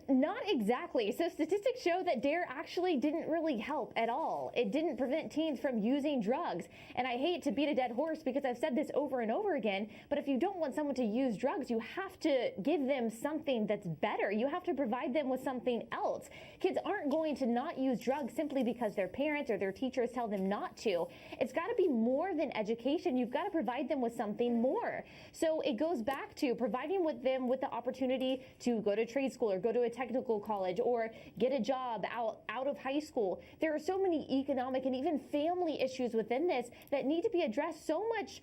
Not exactly. So statistics show that DARE actually didn't really help at all. It didn't prevent teens from using drugs. And I hate to beat a dead horse because I've said this over and over again, but if you don't want someone to use drugs, you have to give them something that's better. You have to provide them with something else. Kids aren't going to not use drugs simply because their parents or their teachers tell them not to. It's got to be more than education. You've got to provide them with something more. So it goes back to providing them with the opportunity to go to trade school or go to a technical college or get a job out of high school. There are so many economic and even family issues within this that need to be addressed so much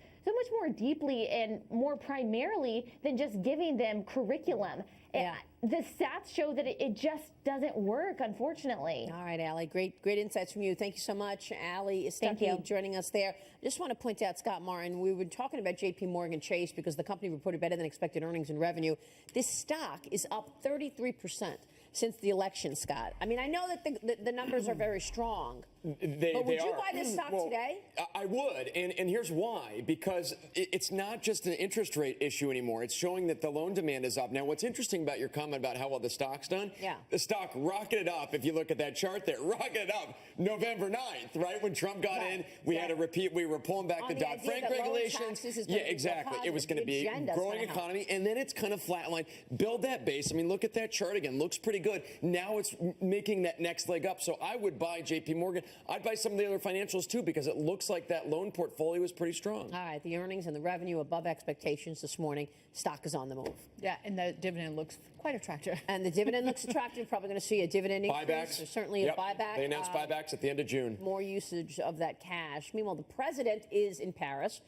more deeply and more primarily than just giving them curriculum. Yeah. The stats show that it just doesn't work, unfortunately. All right, Allie, great insights from you. Thank you so much. Allie Stuckey joining us there. I just want to point out, Scott Martin, we were talking about JP Morgan Chase because the company reported better than expected earnings and revenue. This stock is up 33% since the election, Scott. I mean, I know that the numbers are very strong. But would you buy this stock today? I would, and here's why. Because it's not just an interest rate issue anymore. It's showing that the loan demand is up. Now, what's interesting about your comment about how well the stock's done, the stock rocketed up. If you look at that chart there, rocketed up November 9th, right? When Trump got in, we had a repeat. We were pulling back the Dodd-Frank regulations. Yeah, exactly. It was going to be a growing economy, and then it's kind of flatlined. Build that base. I mean, look at that chart again. Looks pretty good. Now it's making that next leg up. So I would buy JP Morgan. I'd buy some of the other financials, too, because it looks like that loan portfolio is pretty strong. All right, the earnings and the revenue above expectations this morning. Stock is on the move. Yeah, and the dividend looks quite attractive. And the dividend looks attractive. Probably going to see a dividend increase. Buybacks. There's certainly a buyback. They announced buybacks at the end of June. More usage of that cash. Meanwhile, the president is in Paris.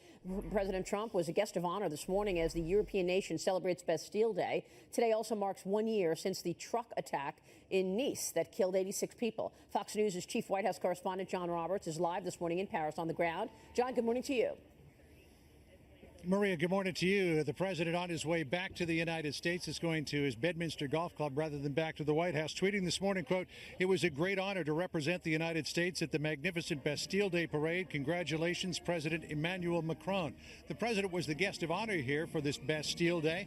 President Trump was a guest of honor this morning as the European nation celebrates Bastille Day. Today also marks 1 year since the truck attack in Nice that killed 86 people. Fox News' chief White House correspondent John Roberts is live this morning in Paris on the ground. John, good morning to you. Maria, good morning to you. The president on his way back to the United States is going to his Bedminster Golf Club rather than back to the White House, tweeting this morning, quote, "It was a great honor to represent the United States at the magnificent Bastille Day parade. Congratulations, President Emmanuel Macron." The president was the guest of honor here for this Bastille Day,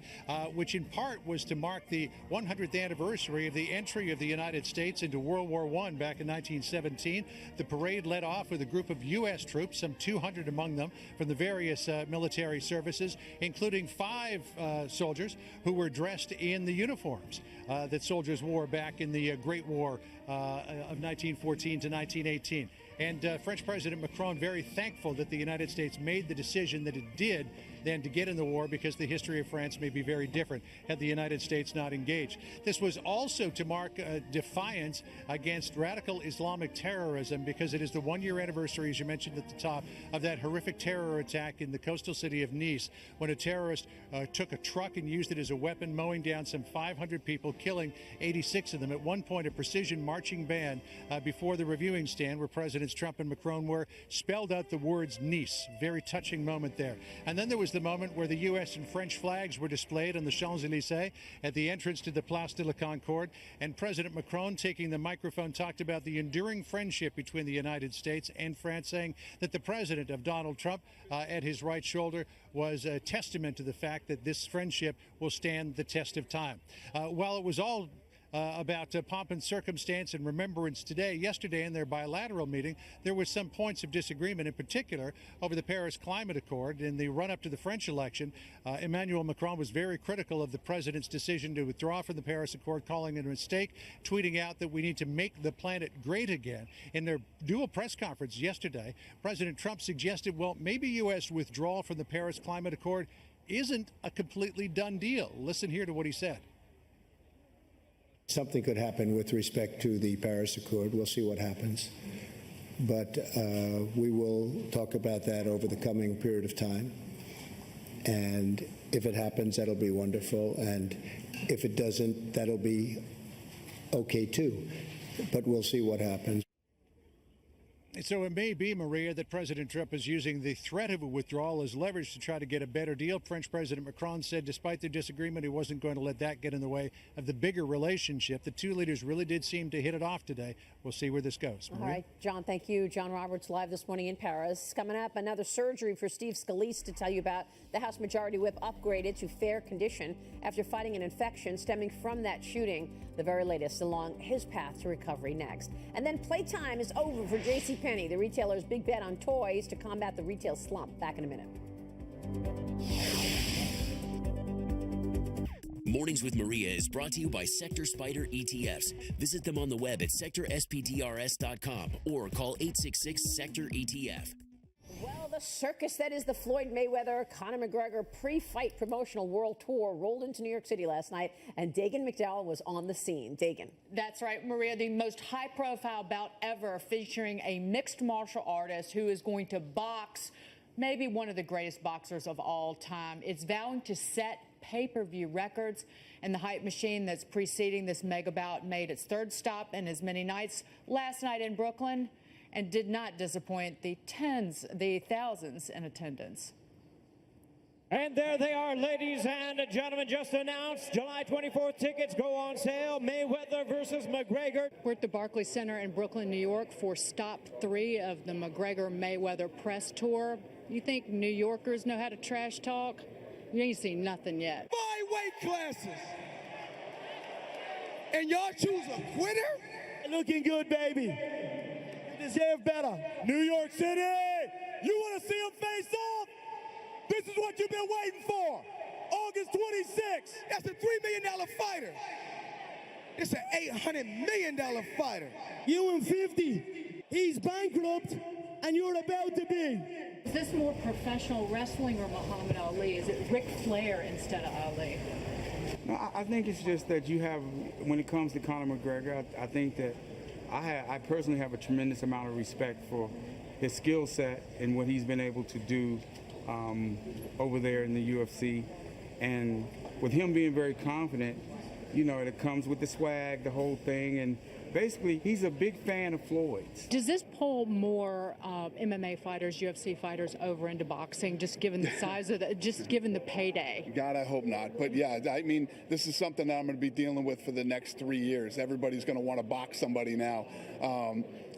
which in part was to mark the 100th anniversary of the entry of the United States into World War I back in 1917. The parade led off with a group of U.S. troops, some 200 among them, from the various military services, including 5 soldiers who were dressed in the uniforms that soldiers wore back in the Great War of 1914 to 1918. And French President Macron very thankful that the United States made the decision that it did then to get in the war, because the history of France may be very different had the United States not engaged. This was also to mark defiance against radical Islamic terrorism, because it is the 1-year anniversary, as you mentioned at the top, of that horrific terror attack in the coastal city of Nice, when a terrorist took a truck and used it as a weapon, mowing down some 500 people, killing 86 of them. At one point, a precision marching band before the reviewing stand where Presidents Trump and Macron were spelled out the words Nice. Very touching moment there. And then there was the moment where the U.S. and French flags were displayed on the Champs-Élysées at the entrance to the Place de la Concorde. And President Macron, taking the microphone, talked about the enduring friendship between the United States and France, saying that the president of Donald Trump at his right shoulder was a testament to the fact that this friendship will stand the test of time. While it was all about pomp and circumstance and remembrance today, yesterday in their bilateral meeting, there was some points of disagreement, in particular over the Paris Climate Accord. In the run-up to the French election, Emmanuel Macron was very critical of the president's decision to withdraw from the Paris Accord, calling it a mistake, tweeting out that we need to make the planet great again. In their dual press conference yesterday, President Trump suggested, well, maybe U.S. withdrawal from the Paris Climate Accord isn't a completely done deal. Listen here to what he said. Something could happen with respect to the Paris Accord. We'll see what happens. But we will talk about that over the coming period of time. And if it happens, that'll be wonderful. And if it doesn't, that'll be okay, too. But we'll see what happens. So it may be, Maria, that President Trump is using the threat of a withdrawal as leverage to try to get a better deal. French President Macron said despite their disagreement, he wasn't going to let that get in the way of the bigger relationship. The two leaders really did seem to hit it off today. We'll see where this goes. Maria? All right, John, thank you. John Roberts live this morning in Paris. Coming up, another surgery for Steve Scalise to tell you about. The House Majority Whip upgraded to fair condition after fighting an infection stemming from that shooting. The very latest along his path to recovery next. And then playtime is over for JCPenney, the retailer's big bet on toys to combat the retail slump. Back in a minute. Mornings with Maria is brought to you by Sector Spider ETFs. Visit them on the web at sectorspdrs.com or call 866-SECTOR-ETF. Well, the circus that is the Floyd Mayweather-Conor McGregor pre-fight promotional world tour rolled into New York City last night, and Dagan McDowell was on the scene. Dagan. That's right, Maria, the most high-profile bout ever, featuring a mixed martial artist who is going to box maybe one of the greatest boxers of all time. It's vowing to set pay-per-view records, and the hype machine that's preceding this mega bout made its third stop in as many nights last night in Brooklyn, and did not disappoint the thousands in attendance. And there they are, ladies and gentlemen, just announced. July 24th tickets go on sale. Mayweather versus McGregor. We're at the Barclays Center in Brooklyn, New York for stop 3 of the McGregor-Mayweather press tour. You think New Yorkers know how to trash talk? You ain't seen nothing yet. 5 weight classes. And y'all choose a quitter? Looking good, baby. Deserve better. New York City, you want to see them face off? This is what you've been waiting for. August 26th. That's a $3 million fighter. It's an $800 million fighter. You and 50. He's bankrupt, and you're about to be. Is this more professional wrestling or Muhammad Ali? Is it Ric Flair instead of Ali? No, I think it's just that you have, when it comes to Conor McGregor, I think that I personally have a tremendous amount of respect for his skill set and what he's been able to do over there in the UFC. And with him being very confident, you know, it comes with the swag, the whole thing. And basically, he's a big fan of Floyd's. Does this pull more MMA fighters, UFC fighters over into boxing, just given the size of just given the payday? God, I hope not. But yeah, I mean, this is something that I'm going to be dealing with for the next 3 years. Everybody's going to want to box somebody now.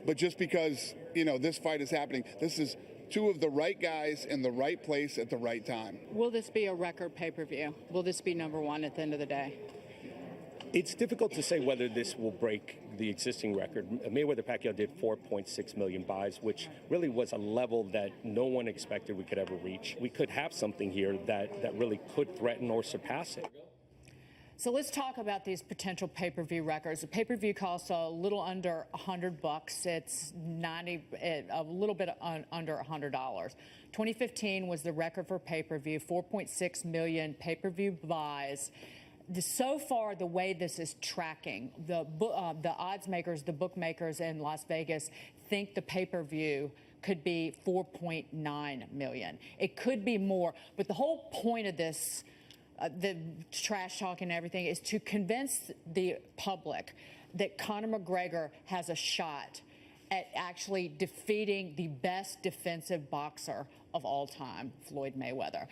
But just because, this fight is happening, this is two of the right guys in the right place at the right time. Will this be a record pay-per-view? Will this be #1 at the end of the day? It's difficult to say whether this will break the existing record. Mayweather-Pacquiao did 4.6 million buys, which really was a level that no one expected we could ever reach. We could have something here that really could threaten or surpass it. So let's talk about these potential pay-per-view records. The pay-per-view costs a little under $100. It's a little bit under $100. 2015 was the record for pay-per-view, 4.6 million pay-per-view buys. So far, the way this is tracking, the odds makers, the bookmakers in Las Vegas think the pay-per-view could be 4.9 million. It could be more, but the whole point of this, the trash talk and everything, is to convince the public that Conor McGregor has a shot at actually defeating the best defensive boxer of all time, Floyd Mayweather.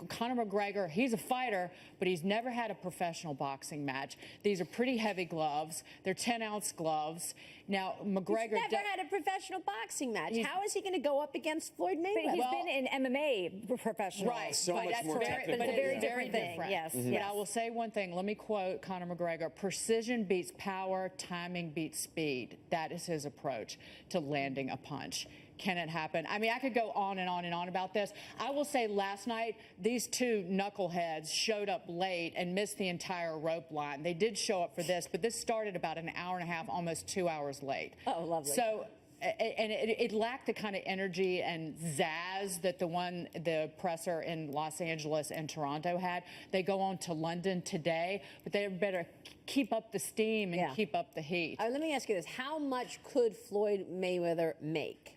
Conor McGregor, he's a fighter, but he's never had a professional boxing match. These are pretty heavy gloves. They're 10-ounce gloves. Now, McGregor... He's never had a professional boxing match. How is he going to go up against Floyd Mayweather? But he's been in MMA professional. Right. So much more technical. But it's a very different thing. Yes. But I will say one thing. Let me quote Conor McGregor. Precision beats power. Timing beats speed. That is his approach to landing a punch. Can it happen? I mean, I could go on and on and on about this. I will say last night, these two knuckleheads showed up late and missed the entire rope line. They did show up for this, but this started about an hour and a half, almost 2 hours late. Oh, lovely. So, and it lacked the kind of energy and zazz that the presser in Los Angeles and Toronto had. They go on to London today, but they better keep up the steam and keep up the heat. Let me ask you this. How much could Floyd Mayweather make?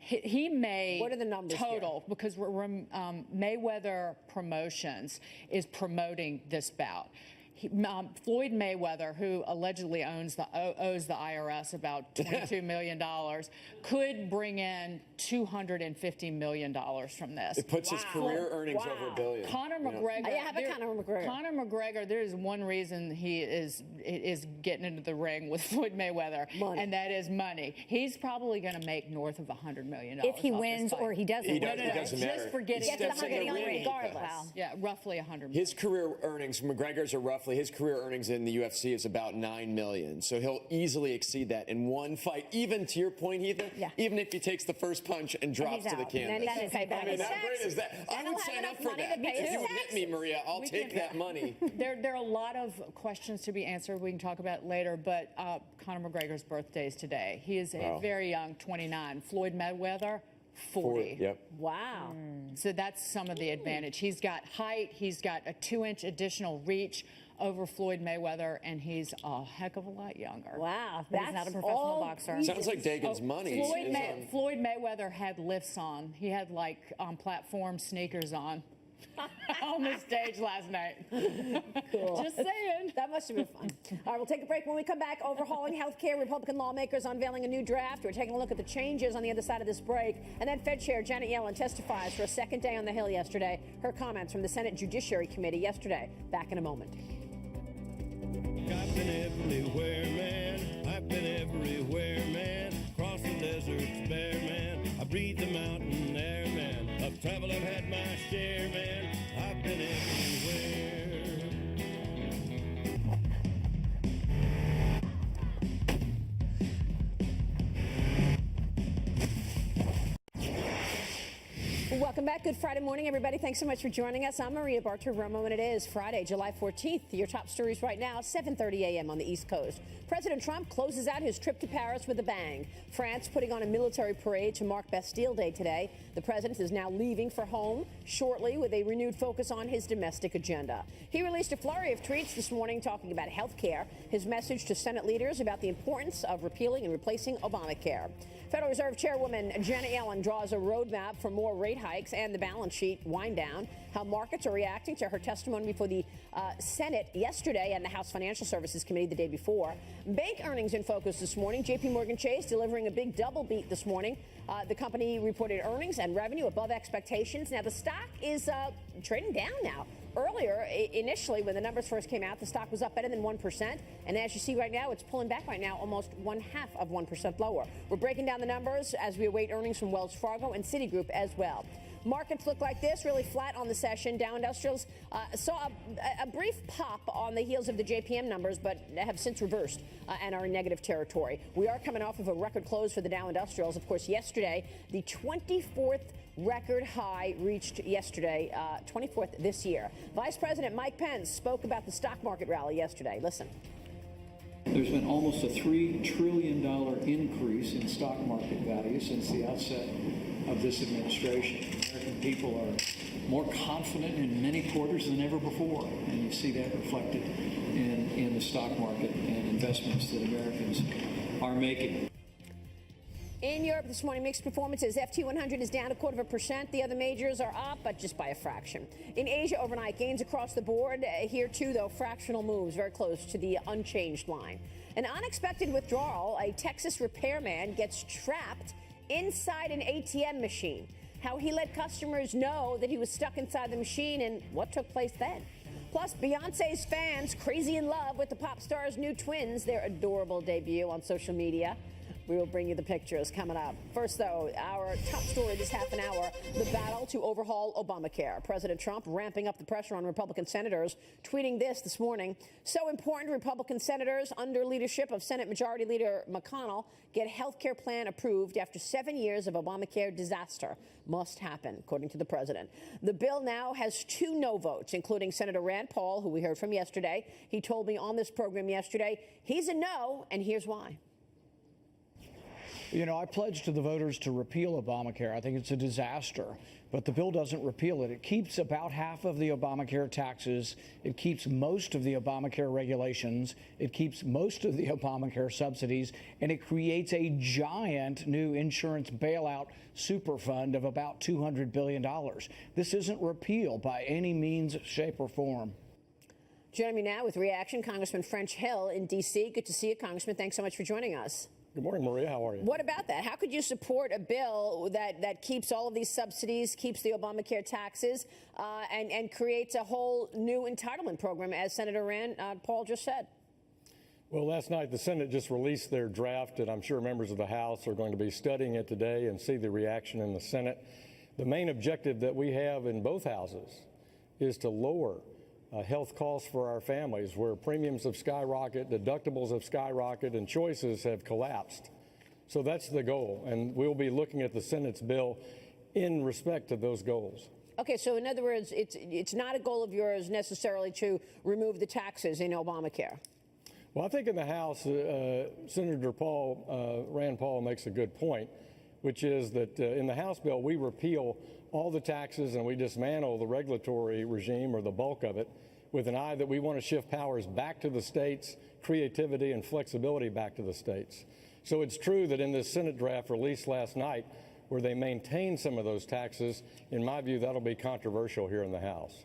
He made, what are the numbers total, here? Because Mayweather Promotions is promoting this bout. Floyd Mayweather, who allegedly owes the IRS about $22 million, could bring in $250 million from this. It puts his career earnings over $1 billion. Conor McGregor. Conor McGregor. There is one reason he is getting into the ring with Floyd Mayweather, and that is money. He's probably going to make north of $100 million if he wins or he doesn't. It doesn't matter. Just for getting to the $100 million regardless. Wow. Yeah, roughly $100 million. His career earnings, McGregor's are roughly. His career earnings in the UFC is about $9 million, so he'll easily exceed that in one fight. Even to your point, Ethan, even if he takes the first punch and drops to the canvas. That is I mean, how great is that? I would sign up for that. If you would hit me, Maria, I'll take that money. There are a lot of questions to be answered. We can talk about it later, but Conor McGregor's birthday is today. He is very young, 29. Floyd Mayweather, 40. Yep. Wow. So that's some of the advantage. He's got height. He's got a 2-inch additional reach over Floyd Mayweather, and he's a heck of a lot younger. Wow. He's not a professional boxer. Sounds like Dagan's money. Floyd Mayweather had lifts on. He had like platform sneakers on the stage last night. Cool. Just saying. That must have been fun. All right, we'll take a break. When we come back, overhauling healthcare, Republican lawmakers unveiling a new draft. We're taking a look at the changes on the other side of this break. And then Fed Chair Janet Yellen testifies for a second day on the Hill yesterday. Her comments from the Senate Judiciary Committee yesterday. Back in a moment. I've been everywhere, man. I've been everywhere, man. Across the deserts bare, man. I breathe the mountain air, man. I've traveled, I've had my share, man. I've been everywhere. Welcome back. Good Friday morning, everybody. Thanks so much for joining us. I'm Maria Bartiromo, and it is Friday, July 14th. Your top stories right now, 7:30 a.m. on the East Coast. President Trump closes out his trip to Paris with a bang. France putting on a military parade to mark Bastille Day today. The president is now leaving for home shortly with a renewed focus on his domestic agenda. He released a flurry of tweets this morning talking about health care, his message to Senate leaders about the importance of repealing and replacing Obamacare. Federal Reserve Chairwoman Janet Yellen draws a roadmap for more rate hikes and the balance sheet wind down, how markets are reacting to her testimony before the Senate yesterday and the House Financial Services Committee the day before. Bank earnings in focus this morning. JPMorgan Chase delivering a big double beat this morning. The company reported earnings and revenue above expectations. Now, the stock is trading down now. Earlier, initially, when the numbers first came out, the stock was up better than 1%. And as you see right now, it's pulling back right now, almost 0.5% lower. We're breaking down the numbers as we await earnings from Wells Fargo and Citigroup as well. Markets look like this, really flat on the session. Dow Industrials saw a brief pop on the heels of the JPM numbers, but have since reversed and are in negative territory. We are coming off of a record close for the Dow Industrials. Of course, yesterday, the 24th record high reached yesterday, 24th this year. Vice President Mike Pence spoke about the stock market rally yesterday. Listen. There's been almost a $3 trillion increase in stock market value since the outset of this administration. American people are more confident in many quarters than ever before, and you see that reflected in the stock market and investments that Americans are making. In Europe this morning, mixed performances. FT100 is down 0.25%. The other majors are up, but just by a fraction. In Asia overnight, gains across the board. Here, too, though, fractional moves very close to the unchanged line. An unexpected withdrawal. A Texas repairman gets trapped inside an ATM machine. How he let customers know that he was stuck inside the machine and what took place then. Plus, Beyonce's fans crazy in love with the pop star's new twins, their adorable debut on social media. We will bring you the pictures coming up. First, though, our top story this half an hour, the battle to overhaul Obamacare. President Trump ramping up the pressure on Republican senators, tweeting this morning. So important, Republican senators under leadership of Senate Majority Leader McConnell get health care plan approved after 7 years of Obamacare disaster. Must happen, according to the president. The bill now has 2 no votes, including Senator Rand Paul, who we heard from yesterday. He told me on this program yesterday he's a no, and here's why. You know, I pledged to the voters to repeal Obamacare. I think it's a disaster, but the bill doesn't repeal it. It keeps about half of the Obamacare taxes. It keeps most of the Obamacare regulations. It keeps most of the Obamacare subsidies, and it creates a giant new insurance bailout super fund of about $200 billion. This isn't repeal by any means, shape, or form. Joining me now with reaction, Congressman French Hill in D.C. Good to see you, Congressman. Thanks so much for joining us. Good morning, Maria. How are you? What about that? How could you support a bill that keeps all of these subsidies, keeps the Obamacare taxes, and creates a whole new entitlement program, as Senator Rand Paul just said? Well, last night the Senate just released their draft, and I'm sure members of the House are going to be studying it today and see the reaction in the Senate. The main objective that we have in both houses is to lower health costs for our families, where premiums have skyrocketed, deductibles have skyrocketed, and choices have collapsed. So that's the goal, and we'll be looking at the Senate's bill in respect to those goals. Okay, so in other words, it's not a goal of yours necessarily to remove the taxes in Obamacare. Well, I think in the House, Senator Rand Paul makes a good point, which is that in the House bill, we repeal all the taxes and we dismantle the regulatory regime, or the bulk of it, with an eye that we want to shift powers back to the states, creativity and flexibility back to the states. So it's true that in this Senate draft released last night, where they maintain some of those taxes, in my view, that'll be controversial here in the House.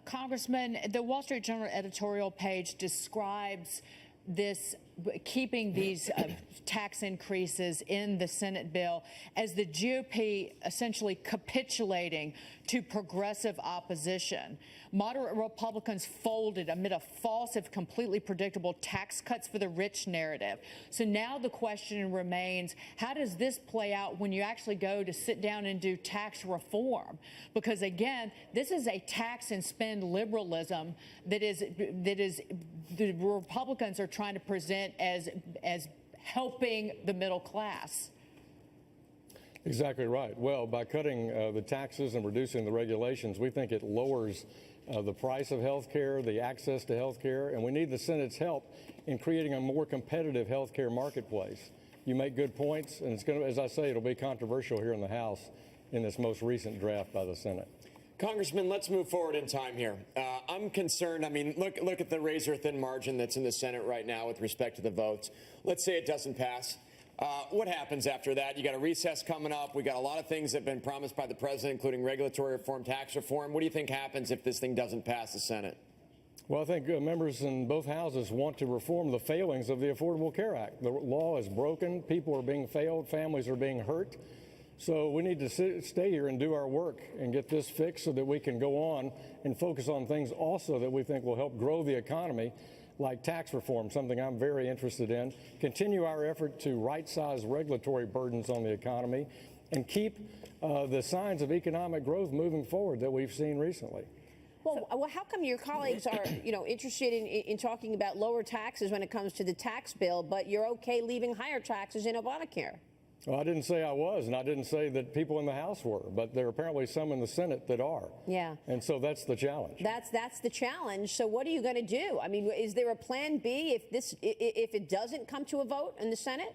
Congressman, the Wall Street Journal editorial page describes this, keeping these tax increases in the Senate bill as the GOP essentially capitulating to progressive opposition. Moderate Republicans folded amid a false, if completely predictable, tax cuts for the rich narrative. So now the question remains, how does this play out when you actually go to sit down and do tax reform? Because again, this is a tax and spend liberalism that is the Republicans are trying to present as helping the middle class. Exactly right. Well, by cutting the taxes and reducing the regulations, we think it lowers the price of health care, the access to health care, and we need the Senate's help in creating a more competitive health care marketplace. You make good points, and it's going to, as I say, it'll be controversial here in the House in this most recent draft by the Senate. Congressman, let's move forward in time here. I'm concerned. I mean, look at the razor-thin margin that's in the Senate right now with respect to the votes. Let's say it doesn't pass. What happens after that? You got a recess coming up. We got a lot of things that have been promised by the president, including regulatory reform, tax reform. What do you think happens if this thing doesn't pass the Senate? Well, I think members in both houses want to reform the failings of the Affordable Care Act. The law is broken. People are being failed. Families are being hurt. So we need to stay here and do our work and get this fixed so that we can go on and focus on things also that we think will help grow the economy, like tax reform, something I'm very interested in, continue our effort to right-size regulatory burdens on the economy, and keep the signs of economic growth moving forward that we've seen recently. Well, how come your colleagues are, interested in talking about lower taxes when it comes to the tax bill, but you're okay leaving higher taxes in Obamacare? Well, I didn't say I was, and I didn't say that people in the House were, but there are apparently some in the Senate that are. Yeah. And so that's the challenge. That's the challenge. So what are you going to do? I mean, is there a plan B if it doesn't come to a vote in the Senate?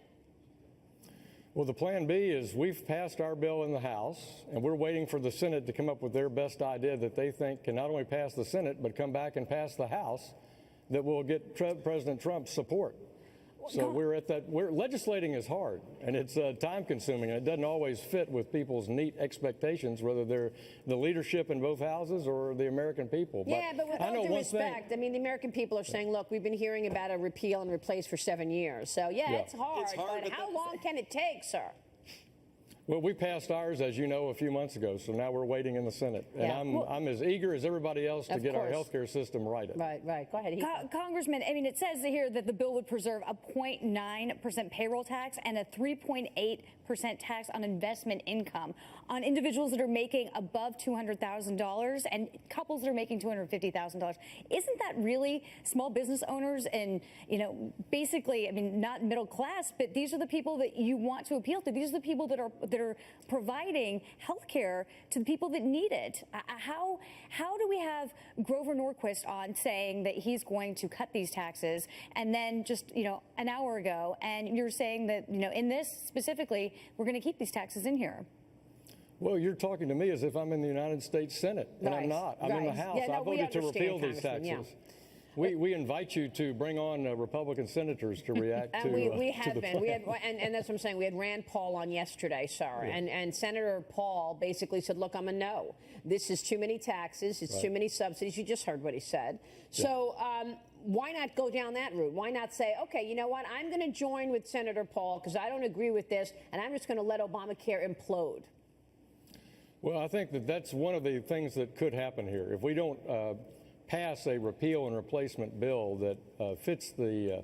Well, the plan B is we've passed our bill in the House, and we're waiting for the Senate to come up with their best idea that they think can not only pass the Senate, but come back and pass the House that will get President Trump's support. So we're legislating is hard, and it's time consuming, and it doesn't always fit with people's neat expectations, whether they're the leadership in both houses or the American people. Yeah, but with all due respect, I mean, the American people are saying, look, we've been hearing about a repeal and replace for 7 years. So, it's hard, but how long can it take, sir? Well, we passed ours, as you know, a few months ago, so now we're waiting in the Senate. And I'm as eager as everybody else to get our health care system righted. Right. Go ahead. Congressman, I mean, it says here that the bill would preserve a 0.9% payroll tax and a 3.8% tax on investment income on individuals that are making above $200,000 and couples that are making $250,000. Isn't that really small business owners and, basically, I mean, not middle class, but these are the people that you want to appeal to. These are the people that are providing health care to the people that need it. How do we have Grover Norquist on saying that he's going to cut these taxes, and then just, an hour ago, and you're saying that, in this specifically, we're going to keep these taxes in here? Well, you're talking to me as if I'm in the United States Senate, and I'm not. I'm in the House. I voted to repeal these taxes. Yeah. We invite you to bring on Republican senators to react to we have to the been. We plan. had, and that's what I'm saying. We had Rand Paul on yesterday, sir, Yeah. and Senator Paul basically said, look, I'm a no. This is too many taxes. It's too many subsidies. You just heard what he said. So why not go down that route? Why not say, okay, you know what? I'm going to join with Senator Paul because I don't agree with this, and I'm just going to let Obamacare implode. Well, I think that's one of the things that could happen here. If we don't pass a repeal and replacement bill that fits the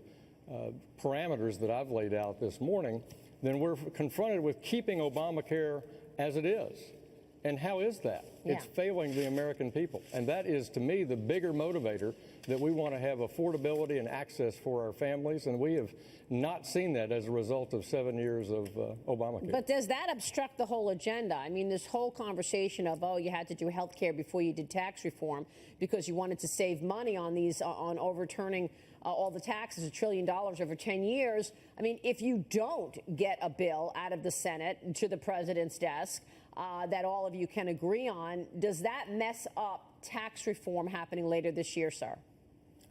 parameters that I've laid out this morning, then we're confronted with keeping Obamacare as it is. And how is that? Yeah. It's failing the American people. And that is, to me, the bigger motivator, that we want to have affordability and access for our families. And we have not seen that as a result of 7 years of Obamacare. But does that obstruct the whole agenda? I mean, this whole conversation of, you had to do health care before you did tax reform because you wanted to save money on these, on overturning all the taxes, $1 trillion over 10 years. I mean, if you don't get a bill out of the Senate to the president's desk that all of you can agree on, does that mess up tax reform happening later this year, sir?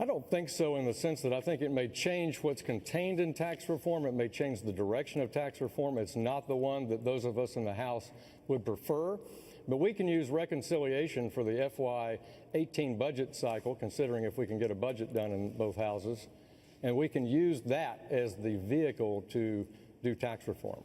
I don't think so, in the sense that I think it may change what's contained in tax reform. It may change the direction of tax reform. It's not the one that those of us in the House would prefer. But we can use reconciliation for the FY18 budget cycle, considering if we can get a budget done in both houses. And we can use that as the vehicle to do tax reform.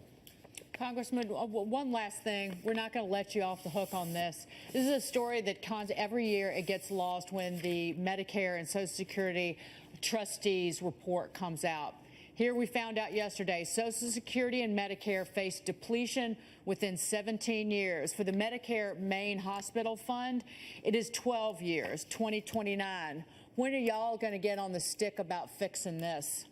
Congressman, one last thing. We're not going to let you off the hook on this. This is a story that every year it gets lost when the Medicare and Social Security trustees report comes out. Here we found out yesterday, Social Security and Medicare face depletion within 17 years. For the Medicare Main Hospital Fund, it is 12 years, 2029. When are y'all going to get on the stick about fixing this?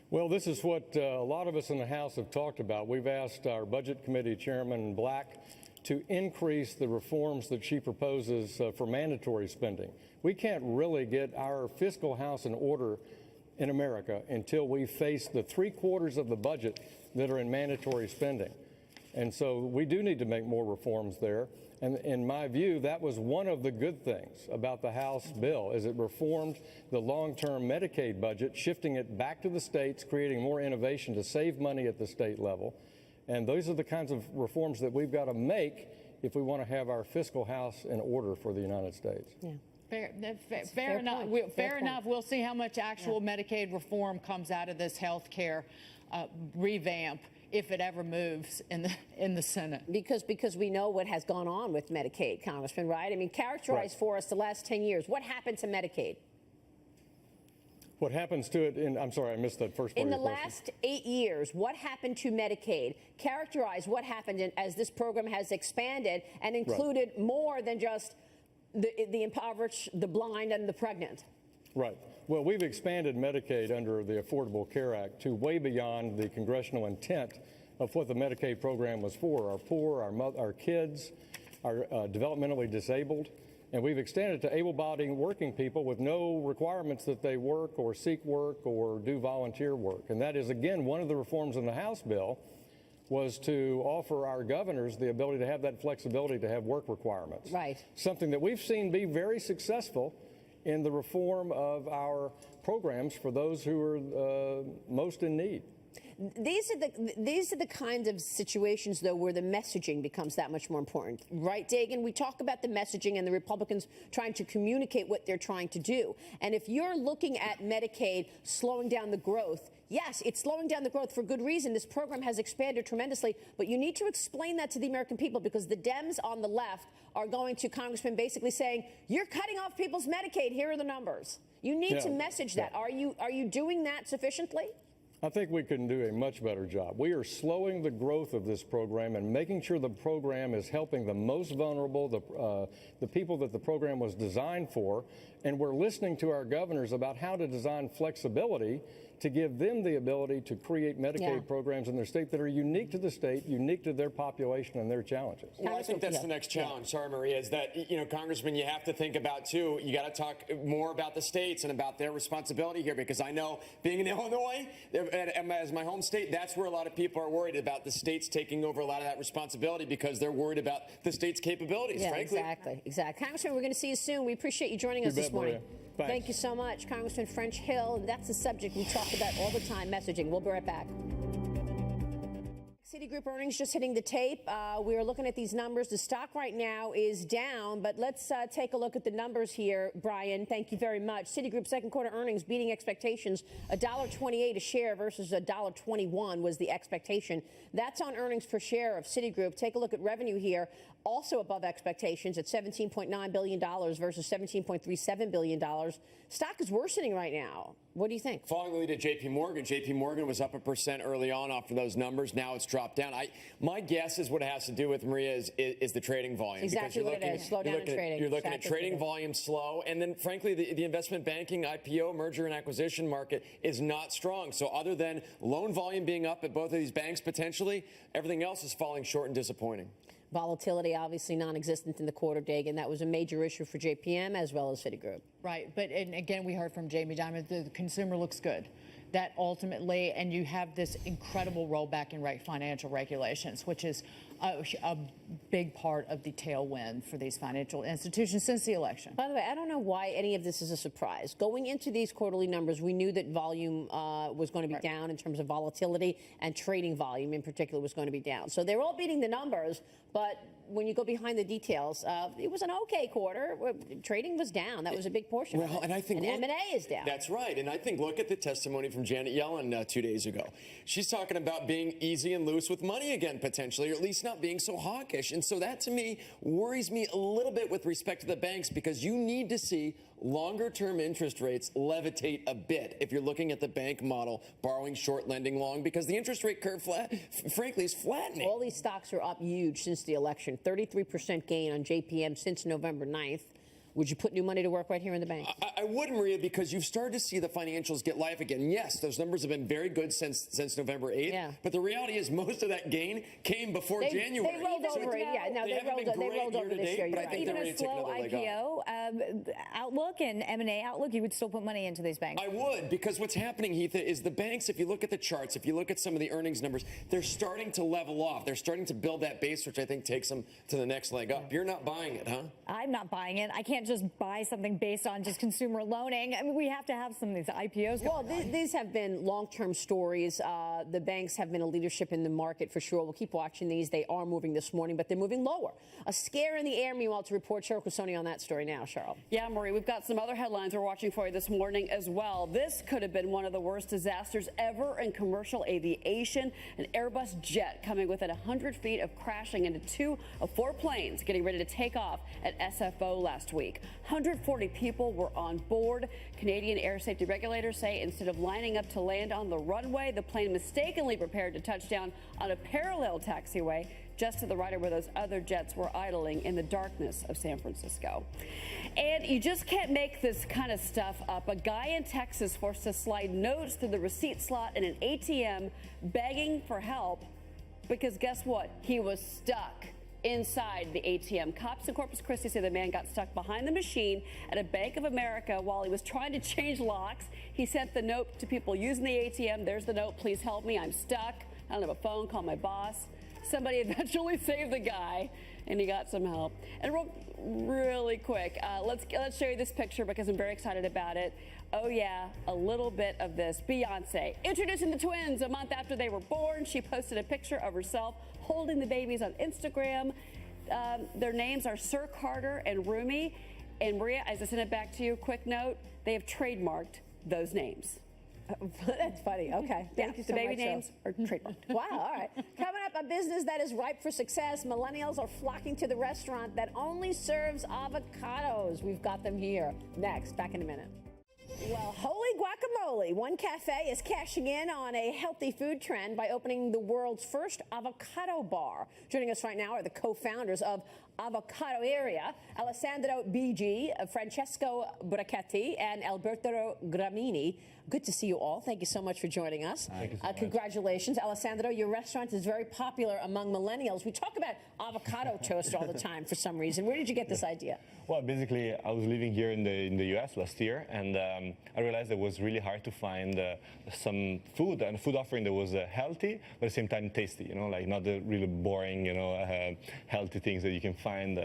Well, this is what a lot of us in the House have talked about. We've asked our Budget Committee Chairman Black to increase the reforms that she proposes for mandatory spending. We can't really get our fiscal house in order in America until we face the 3/4 of the budget that are in mandatory spending. And so we do need to make more reforms there. And in my view, that was one of the good things about the House bill, is it reformed the long-term Medicaid budget, shifting it back to the states, creating more innovation to save money at the state level. And those are the kinds of reforms that we've got to make if we want to have our fiscal house in order for the United States. Yeah. Fair enough. Fair enough. We'll see how much actual Medicaid reform comes out of this health care revamp, if it ever moves in the Senate. Because we know what has gone on with Medicaid, Congressman, right? I mean, characterize for us the last 10 years. What happened to Medicaid? What happens to it I'm sorry, I missed that first part In of the your question. last 8 years, what happened to Medicaid? Characterize what happened as this program has expanded and included more than just the impoverished, the blind, and the pregnant. Right. Well, we've expanded Medicaid under the Affordable Care Act to way beyond the congressional intent of what the Medicaid program was for, our poor, our kids, our developmentally disabled. And we've extended it to able-bodied working people with no requirements that they work or seek work or do volunteer work. And that is, again, one of the reforms in the House bill was to offer our governors the ability to have that flexibility to have work requirements. Right. Something that we've seen be very successful in the reform of our programs for those who are most in need. These are the kinds of situations, though, where the messaging becomes that much more important. Right, Dagan? We talk about the messaging and the Republicans trying to communicate what they're trying to do. And if you're looking at Medicaid slowing down the growth, yes, it's slowing down the growth for good reason. This program has expanded tremendously, but you need to explain that to the American people, because the Dems on the left are going to Congressman basically saying, you're cutting off people's Medicaid. Here are the numbers. You need to message that. Are you doing that sufficiently? I think we can do a much better job. We are slowing the growth of this program and making sure the program is helping the most vulnerable, the people that the program was designed for. And we're listening to our governors about how to design flexibility to give them the ability to create Medicaid programs in their state that are unique to the state, unique to their population and their challenges. Well, I think that's the next challenge. Sorry, Maria, is that, Congressman, you have to think about, too, you got to talk more about the states and about their responsibility here, because I know being in Illinois, as my home state, that's where a lot of people are worried about the states taking over a lot of that responsibility because they're worried about the state's capabilities, frankly. Exactly. Congressman, we're going to see you soon. We appreciate you joining us this morning. Thank you so much, Congressman French Hill. That's the subject we talk about all the time, messaging. We'll be right back. Citigroup earnings just hitting the tape. We are looking at these numbers. The stock right now is down, but let's take a look at the numbers here. Brian, thank you very much. Citigroup second quarter earnings beating expectations. $1.28 a share versus $1.21 was the expectation. That's on earnings per share of Citigroup. Take a look at revenue here. Also above expectations at $17.9 billion versus $17.37 billion. Stock is worsening right now. What do you think? Following the lead at J.P. Morgan. J.P. Morgan was up 1% early on after those numbers. Now it's dropped down. My guess is what it has to do with, Maria, is the trading volume. Exactly what it is. Slow down in trading. You're looking at trading volume slow. And then, frankly, the investment banking, IPO, merger and acquisition market is not strong. So other than loan volume being up at both of these banks potentially, everything else is falling short and disappointing. Volatility obviously non-existent in the quarter, Dagan. That was a major issue for JPM as well as Citigroup. Right, and again, we heard from Jamie Dimon, the consumer looks good. That ultimately, and you have this incredible rollback in financial regulations, which is a big part of the tailwind for these financial institutions since the election. By the way, I don't know why any of this is a surprise. Going into these quarterly numbers, we knew that volume was going to be down in terms of volatility, and trading volume in particular was going to be down. So they're all beating the numbers, but when you go behind the details, it was an okay quarter. Trading was down. That was a big portion of it. And I think M&A is down. That's right. And I think look at the testimony from Janet Yellen 2 days ago. She's talking about being easy and loose with money again, potentially, or at least not being so hawkish. And so that, to me, worries me a little bit with respect to the banks, because you need to see longer-term interest rates levitate a bit if you're looking at the bank model, borrowing short, lending long, because the interest rate curve, frankly, is flattening. All these stocks are up huge since the election. 33% gain on JPM since November 9th. Would you put new money to work right here in the bank? I would, Maria, because you've started to see the financials get life again. Yes, those numbers have been very good since November 8th. Yeah. But the reality is most of that gain came before January. They rolled over. Yeah, no, they rolled over this year. But I think Even they're ready a to take slow another leg up. IPO outlook and M&A outlook, you would still put money into these banks. I would, because what's happening, Heath, is the banks, if you look at the charts, if you look at some of the earnings numbers, they're starting to level off. They're starting to build that base, which I think takes them to the next leg up. You're not buying it, huh? I'm not buying it. I can't just buy something based on just consumer loaning. I mean, we have to have some of these IPOs. Well, these have been long-term stories. The banks have been a leadership in the market for sure. We'll keep watching these. They are moving this morning, but they're moving lower. A scare in the air, meanwhile, to report. Cheryl Cusoni on that story now. Cheryl. Yeah, Marie, we've got some other headlines we're watching for you this morning as well. This could have been one of the worst disasters ever in commercial aviation. An Airbus jet coming within 100 feet of crashing into 2 of 4 planes getting ready to take off at SFO last week. 140 people were on board. Canadian air safety regulators say instead of lining up to land on the runway, the plane mistakenly prepared to touch down on a parallel taxiway just to the right of where those other jets were idling in the darkness of San Francisco. And you just can't make this kind of stuff up. A guy in Texas forced to slide notes through the receipt slot in an ATM begging for help because guess what? He was stuck inside the ATM. Cops in Corpus Christi say the man got stuck behind the machine at a Bank of America while he was trying to change locks. He sent the note to people using the ATM. There's the note. Please help me. I'm stuck. I don't have a phone. Call my boss. Somebody eventually saved the guy, and he got some help. And really quick, let's show you this picture because I'm very excited about it. Oh yeah, a little bit of this. Beyonce introducing the twins a month after they were born. She posted a picture of herself holding the babies on Instagram. Their names are Sir Carter and Rumi. And Maria, as I send it back to you, quick note, they have trademarked those names. That's funny. Okay. Thank you so the baby much, names are trademarked. Wow. All right. Coming up, a business that is ripe for success. Millennials are flocking to the restaurant that only serves avocados. We've got them here. Next. Back in a minute. Well, holy guacamole. One cafe is cashing in on a healthy food trend by opening the world's first avocado bar. Joining us right now are the co-founders of Avocado Area, Alessandro BG, Francesco Brachetti, and Alberto Gramini. Good to see you all. Thank you so much for joining us. Thank you so much. Congratulations, Alessandro. Your restaurant is very popular among millennials. We talk about avocado toast all the time for some reason. Where did you get this idea? Well, basically, I was living here in the U.S. last year, and I realized it was really hard to find some food and food offering that was healthy, but at the same time tasty. You know, like not the really boring, healthy things that you can find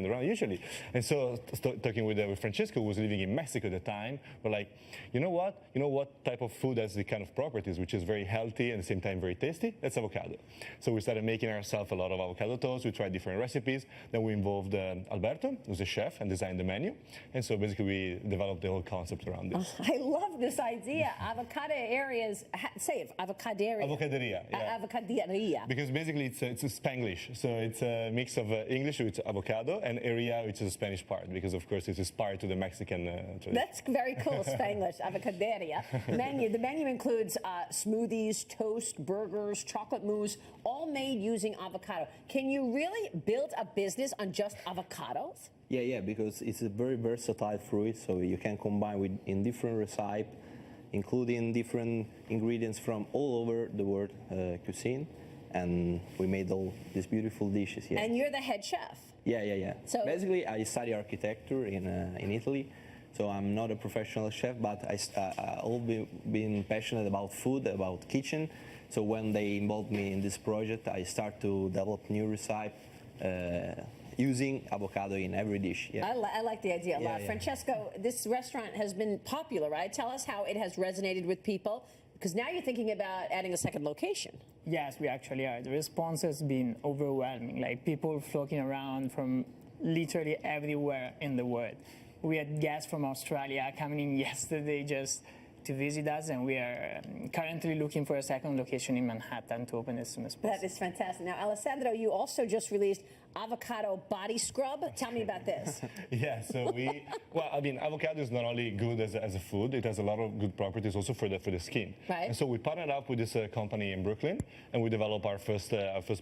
around usually. And so, talking with Francesco, who was living in Mexico at the time, we're like, you know what type of food has the kind of properties which is very healthy and at the same time very tasty? That's avocado. So we started making ourselves a lot of avocado toast. We tried different recipes. Then we involved Alberto, who's a chef, and designed the menu. And so basically we developed the whole concept around this. I love this idea. Avocado areas, say it, avocaderia. Avocaderia, yeah. Avocaderia. Because basically it's a Spanglish. So it's a mix of English, which is avocado, and area, which is the Spanish part, because of course it's inspired to the Mexican tradition. That's very cool, Spanglish, avocaderia. The menu includes smoothies, toast, burgers, chocolate mousse, all made using avocado. Can you really build a business on just avocados? Yeah, because it's a very versatile fruit, so you can combine in different recipes, including different ingredients from all over the world cuisine, and we made all these beautiful dishes. Yeah. And you're the head chef. Yeah. So basically, I study architecture in Italy. So I'm not a professional chef, but I've always been passionate about food, about kitchen. So when they involved me in this project, I start to develop new recipe using avocado in every dish. Yeah. I like the idea a lot. Yeah. Francesco, this restaurant has been popular, right? Tell us how it has resonated with people, because now you're thinking about adding a second location. Yes, we actually are. The response has been overwhelming, like people flocking around from literally everywhere in the world. We had guests from Australia coming in yesterday just to visit us, and we are currently looking for a second location in Manhattan to open as soon as possible. That is fantastic. Now, Alessandro, you also just released avocado body scrub. Tell me about this. Yeah, so avocado is not only good as a food, it has a lot of good properties also for the skin. Right. And so we partnered up with this company in Brooklyn, and we developed our first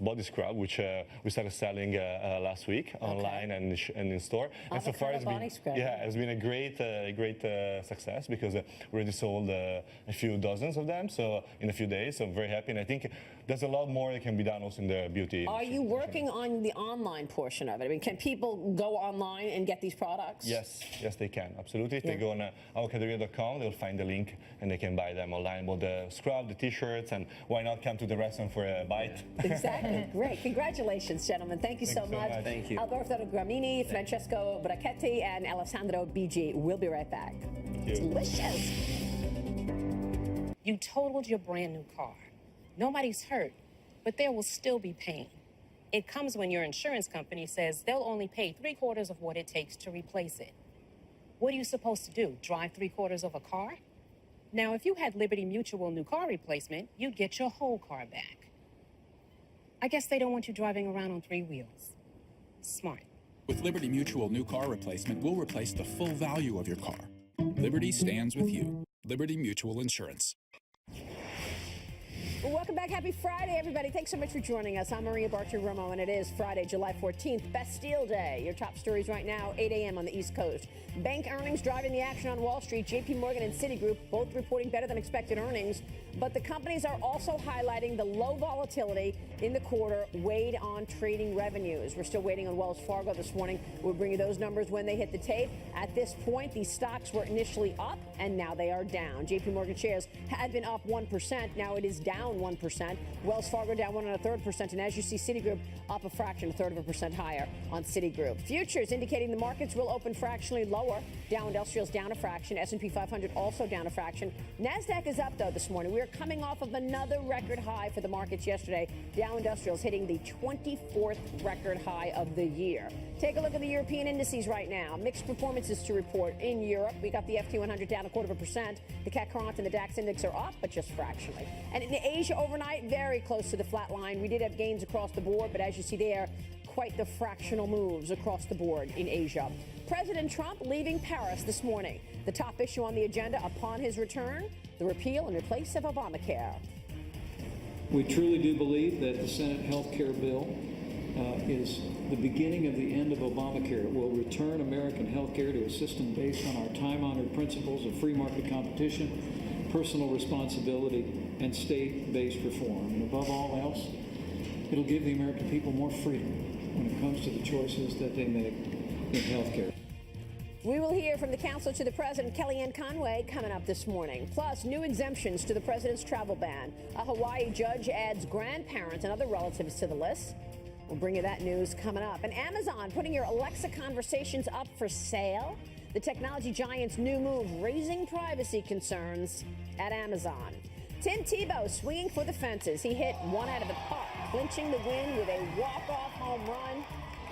body scrub, which we started selling last week online and in store. And so far, it's been a great success because we already sold a few dozens of them. So in a few days, so I'm very happy, and I think there's a lot more that can be done also in the beauty. Are you working on the online portion of it? I mean, can people go online and get these products? Yes, they can, absolutely. If they go on avocadoria.com, they'll find the link and they can buy them online. Both the scrub, the t-shirts, and why not come to the restaurant for a bite? Exactly. Great. Congratulations, gentlemen. Thank you so much. Thank you. Alberto Gramini, Francesco Brachetti, and Alessandro BG. We'll be right back. Delicious. You totaled your brand new car. Nobody's hurt, but there will still be pain. It comes when your insurance company says they'll only pay 3/4 of what it takes to replace it. What are you supposed to do? Drive 3/4 of a car? Now, if you had Liberty Mutual new car replacement, you'd get your whole car back. I guess they don't want you driving around on 3 wheels. Smart. With Liberty Mutual new car replacement, we'll replace the full value of your car. Liberty stands with you. Liberty Mutual Insurance. Well, welcome back. Happy Friday, everybody. Thanks so much for joining us. I'm Maria Bartiromo, and it is Friday, July 14th, Bastille Day. Your top stories right now, 8 a.m. on the East Coast. Bank earnings driving the action on Wall Street. JP Morgan and Citigroup both reporting better than expected earnings, but the companies are also highlighting the low volatility in the quarter weighed on trading revenues. We're still waiting on Wells Fargo this morning. We'll bring you those numbers when they hit the tape. At this point, these stocks were initially up, and now they are down. JP Morgan shares had been up 1%. Now it is down 1%. Wells Fargo down 1 1/3%. And as you see, Citigroup up a fraction, 1/3% higher on Citigroup. Futures indicating the markets will open fractionally lower. Dow Industrials down a fraction. S&P 500 also down a fraction. NASDAQ is up, though, this morning. We are coming off of another record high for the markets yesterday. Dow Industrials hitting the 24th record high of the year. Take a look at the European indices right now. Mixed performances to report in Europe. We got the FT 100 down 1/4%. The CAC 40 and the DAX index are up, but just fractionally. And in Asia overnight, very close to the flat line. We did have gains across the board, but as you see there, quite the fractional moves across the board in Asia. President Trump leaving Paris this morning. The top issue on the agenda upon his return, the repeal and replace of Obamacare. We truly do believe that the Senate health care bill is the beginning of the end of Obamacare. It will return American health care to a system based on our time-honored principles of free market competition, personal responsibility, and state-based reform. And above all else, it'll give the American people more freedom when it comes to the choices that they make in health care. We will hear from the counselor to the president, Kellyanne Conway, coming up this morning. Plus, new exemptions to the president's travel ban. A Hawaii judge adds grandparents and other relatives to the list. We'll bring you that news coming up. And Amazon putting your Alexa conversations up for sale. The technology giant's new move raising privacy concerns at Amazon. Tim Tebow swinging for the fences. He hit one out of the park, clinching the win with a walk-off home run.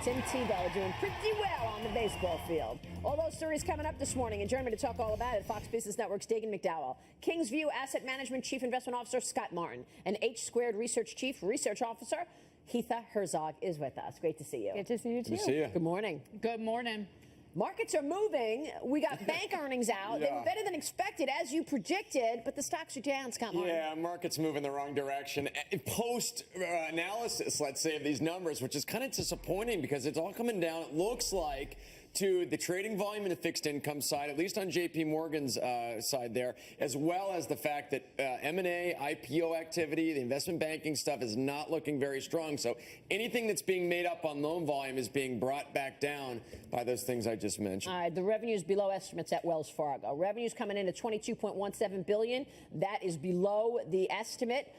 Tim Tebow doing pretty well on the baseball field. All those stories coming up this morning. And joining me to talk all about it, Fox Business Network's Dagan McDowell, Kingsview Asset Management Chief Investment Officer Scott Martin, and H2 Research Chief Research Officer Heather Herzog is with us. Great to see you. Good to see you, too. Good to see you. Good morning. Good morning. Markets are moving. We got bank earnings out. They were better than expected, as you predicted, but the stocks are down, Scott Martin. Yeah, markets move in the wrong direction. Post-analysis, let's say, of these numbers, which is kind of disappointing because it's all coming down, it looks like, to the trading volume in the fixed income side, at least on JP Morgan's side there, as well as the fact that M&A, IPO activity, the investment banking stuff is not looking very strong. So anything that's being made up on loan volume is being brought back down by those things I just mentioned. The revenue is below estimates at Wells Fargo. Revenue's coming in at $22.17 billion. That is below the estimate,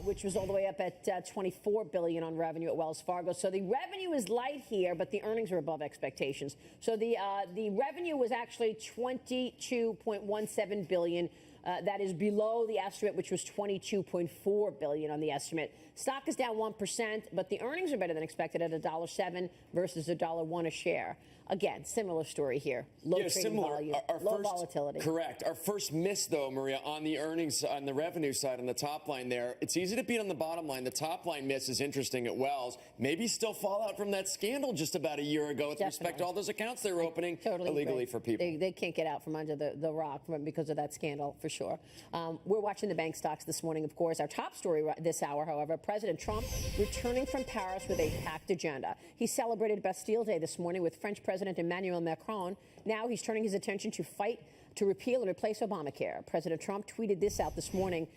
which was all the way up at $24 billion on revenue at Wells Fargo. So the revenue is light here, but the earnings are above expectations. So the revenue was actually $22.17 billion. That is below the estimate, which was $22.4 billion on the estimate. Stock is down 1%, but the earnings are better than expected at $1.07 versus $1.01 a share. Again, similar story here. Low trading volume, low volatility. Correct. Our first miss, though, Maria, on the earnings, on the revenue side, on the top line there. It's easy to beat on the bottom line. The top line miss is interesting at Wells. Maybe still fallout from that scandal just about a year ago with respect to all those accounts they were opening illegally for people. They can't get out from under the rock because of that scandal, for sure. We're watching the bank stocks this morning, of course. Our top story this hour, however, President Trump returning from Paris with a packed agenda. He celebrated Bastille Day this morning with French President Emmanuel Macron. Now he's turning his attention to fight to repeal and replace Obamacare. President Trump tweeted this out this morning,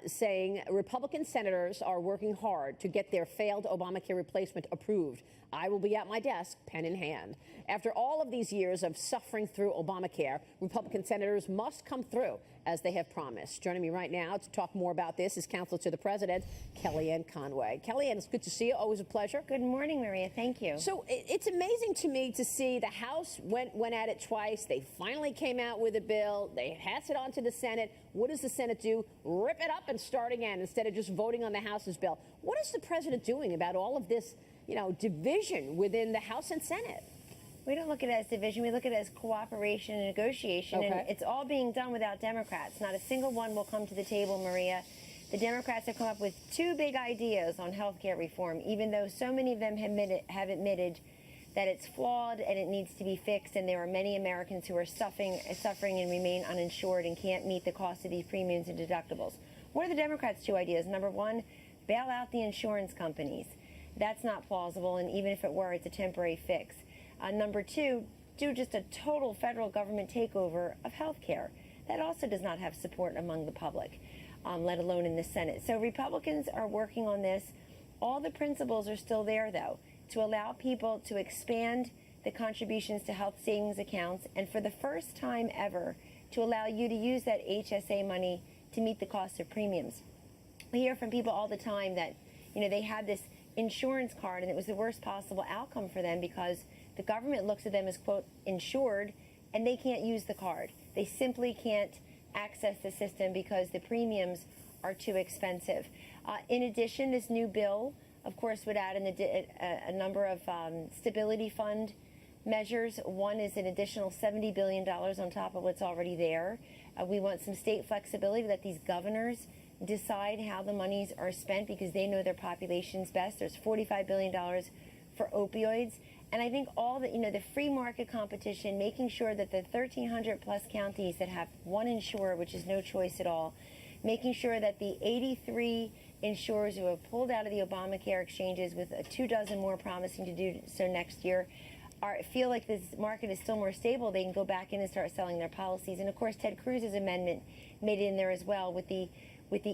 saying Republican senators are working hard to get their failed Obamacare replacement approved. I will be at my desk, pen in hand. After all of these years of suffering through Obamacare, Republican senators must come through, as they have promised. Joining me right now to talk more about this is Counsel to the President, Kellyanne Conway. Kellyanne, it's good to see you. Always a pleasure. Good morning, Maria. Thank you. So it's amazing to me to see the House went at it twice. They finally came out with a bill. They passed it on to the Senate. What does the Senate do? Rip it up and start again instead of just voting on the House's bill. What is the president doing about all of this, division within the House and Senate? We don't look at it as division. We look at it as cooperation and negotiation. Okay. And it's all being done without Democrats. Not a single one will come to the table, Maria. The Democrats have come up with two big ideas on health care reform, even though so many of them have admitted that it's flawed and it needs to be fixed. And there are many Americans who are suffering and remain uninsured and can't meet the cost of these premiums and deductibles. What are the Democrats' two ideas? Number one, bail out the insurance companies. That's not plausible, and even if it were, it's a temporary fix. Number two, do just a total federal government takeover of health care. That also does not have support among the public, let alone in the Senate. So Republicans are working on this. All the principles are still there, though, to allow people to expand the contributions to health savings accounts, and for the first time ever, to allow you to use that HSA money to meet the cost of premiums. We hear from people all the time that, they had this insurance card and it was the worst possible outcome for them because the government looks at them as, quote, insured, and they can't use the card. They simply can't access the system because the premiums are too expensive. In addition, this new bill, of course, would add a number of stability fund measures. One is an additional $70 billion on top of what's already there. We want some state flexibility, let these governors decide how the monies are spent because they know their populations best. There's $45 billion for opioids. And I think all the free market competition, making sure that the 1,300 plus counties that have one insurer, which is no choice at all, making sure that the 83 insurers who have pulled out of the Obamacare exchanges with 24 more promising to do so next year feel like this market is still more stable. They can go back in and start selling their policies. And of course, Ted Cruz's amendment made it in there as well with the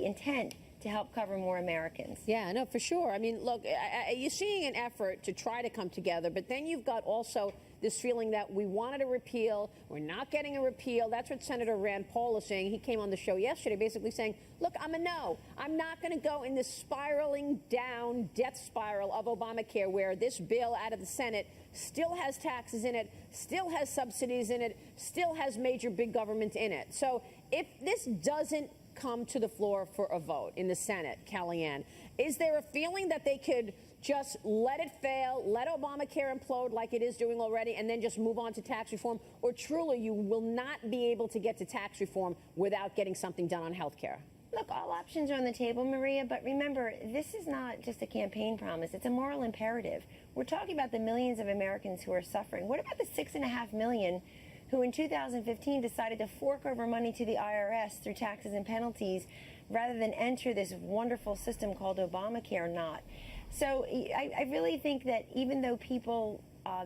intent to help cover more Americans. Yeah, no, for sure. I mean, look, you're seeing an effort to try to come together, but then you've got also this feeling that we wanted a repeal, we're not getting a repeal. That's what Senator Rand Paul is saying. He came on the show yesterday basically saying, look, I'm a no. I'm not going to go in this spiraling down death spiral of Obamacare where this bill out of the Senate still has taxes in it, still has subsidies in it, still has major big government in it. So if this doesn't come to the floor for a vote in the Senate, Kellyanne, is there a feeling that they could just let it fail, let Obamacare implode like it is doing already, and then just move on to tax reform? Or truly, you will not be able to get to tax reform without getting something done on health care? Look, all options are on the table, Maria, but remember, this is not just a campaign promise. It's a moral imperative. We're talking about the millions of Americans who are suffering. What about the 6.5 million who in 2015 decided to fork over money to the IRS through taxes and penalties rather than enter this wonderful system called Obamacare not? So I really think that even though people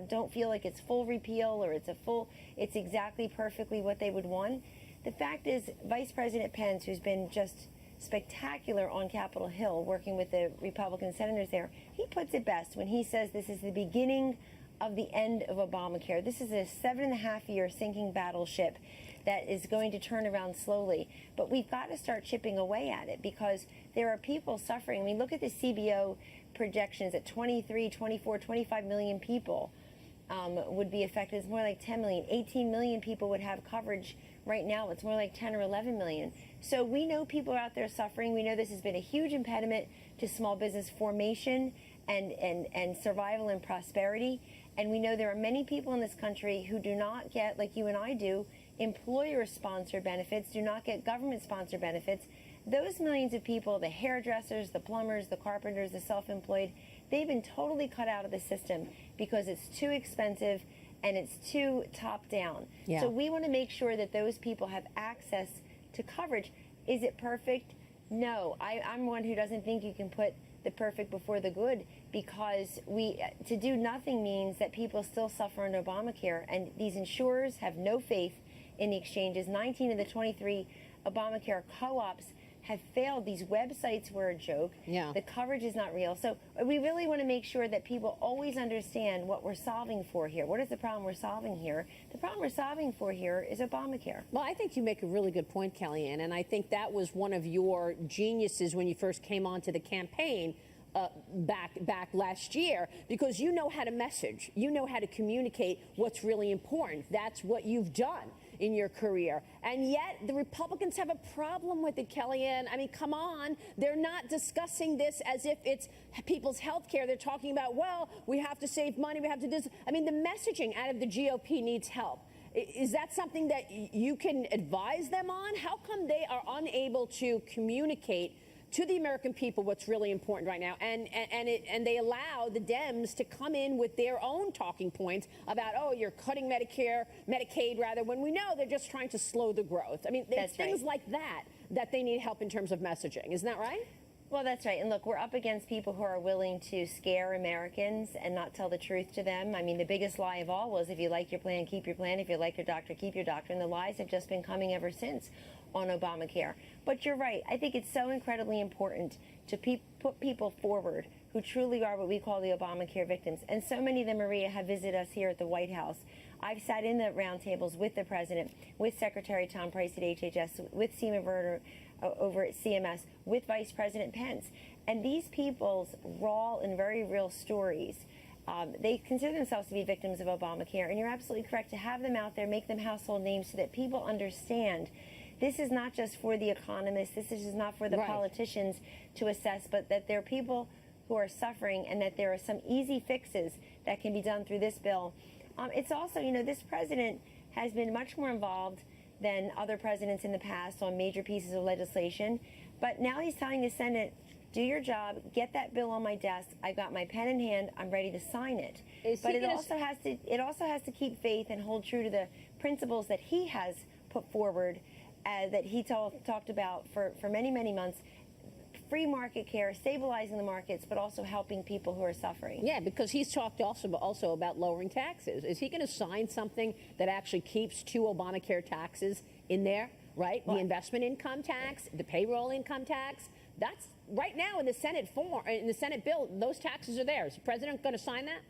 don't feel like it's full repeal or it's exactly perfectly what they would want, the fact is Vice President Pence, who's been just spectacular on Capitol Hill working with the Republican senators there, he puts it best when he says this is the beginning of the end of Obamacare. This is a 7.5-year sinking battleship that is going to turn around slowly. But we've got to start chipping away at it because there are people suffering. I mean, look at the CBO projections that 23, 24, 25 million people would be affected. It's more like 10 million. 18 million people would have coverage Right now, it's more like 10 or 11 million. So we know people are out there suffering. We know this has been a huge impediment to small business formation and survival and prosperity. And we know there are many people in this country who do not get, like you and I do, employer-sponsored benefits, do not get government-sponsored benefits. Those millions of people, the hairdressers, the plumbers, the carpenters, the self-employed, they've been totally cut out of the system because it's too expensive and it's too top-down. Yeah. So we want to make sure that those people have access to coverage. Is it perfect? No. I'm one who doesn't think you can put the perfect before the good, because to do nothing means that people still suffer under Obamacare, and these insurers have no faith in the exchanges. 19 of the 23 Obamacare co-ops have failed. These websites were a joke. Yeah. The coverage is not real. So we really want to make sure that people always understand what we're solving for here. What is the problem we're solving here? The problem we're solving for here is Obamacare. Well, I think you make a really good point, Kellyanne, and I think that was one of your geniuses when you first came onto the campaign back last year, because you know how to message, you know how to communicate what's really important. That's what you've done in your career. And yet the Republicans have a problem with it, Kellyanne. I mean, come on. They're not discussing this as if it's people's health care. They're talking about, well, we have to save money, we have to do this. I mean, the messaging out of the GOP needs help. Is that something that you can advise them on? How come they are unable to communicate to the American people what's really important right now, and they allow the Dems to come in with their own talking points about, oh, you're cutting Medicaid, rather, when we know they're just trying to slow the growth. I mean, there's things like that they need help in terms of messaging. Isn't that right? Well, that's right. And look, we're up against people who are willing to scare Americans and not tell the truth to them. I mean, the biggest lie of all was, if you like your plan, keep your plan. If you like your doctor, keep your doctor. And the lies have just been coming ever since on Obamacare. But you're right. I think it's so incredibly important to put people forward who truly are what we call the Obamacare victims. And so many of them, Maria, have visited us here at the White House. I've sat in the roundtables with the president, with Secretary Tom Price at HHS, with Seema Verner over at CMS, with Vice President Pence. And these people's raw and very real stories, they consider themselves to be victims of Obamacare. And you're absolutely correct to have them out there, make them household names so that people understand this is not just for the economists, this is just not for the politicians to assess, but that there are people who are suffering and that there are some easy fixes that can be done through this bill. It's also, you know, this president has been much more involved than other presidents in the past on major pieces of legislation. But now he's telling the Senate, do your job, get that bill on my desk. I've got my pen in hand. I'm ready to sign it. But it also has to keep faith and hold true to the principles that he has put forward, that he talked about for many, many months. Free market care, stabilizing the markets, but also helping people who are suffering. Yeah, because he's talked also about lowering taxes. Is he going to sign something that actually keeps two Obamacare taxes in there, right? The investment income tax, the payroll income tax. That's right now in the Senate bill, those taxes are there. Is the president going to sign that?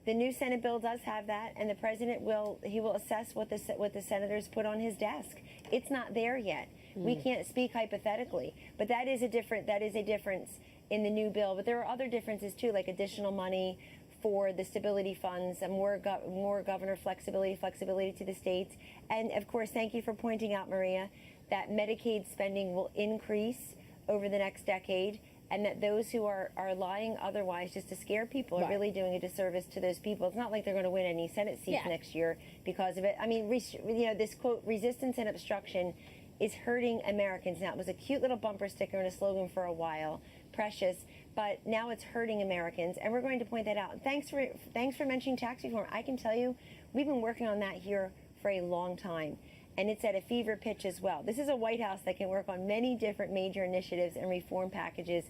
The new Senate bill does have that, and the president will assess what the senators put on his desk. It's not there yet. We can't speak hypothetically, but that is a difference in the new bill. But there are other differences too, like additional money for the stability funds, and more governor flexibility to the states. And of course, thank you for pointing out, Maria, that Medicaid spending will increase over the next decade, and that those who are lying otherwise just to scare people are really doing a disservice to those people. It's not like they're going to win any Senate seats next year because of it. I mean, you know, this quote, resistance and obstruction is hurting Americans. Now, it was a cute little bumper sticker and a slogan for a while, precious, but now it's hurting Americans, and we're going to point that out. Thanks for mentioning tax reform. I can tell you, we've been working on that here for a long time, and it's at a fever pitch as well. This is a White House that can work on many different major initiatives and reform packages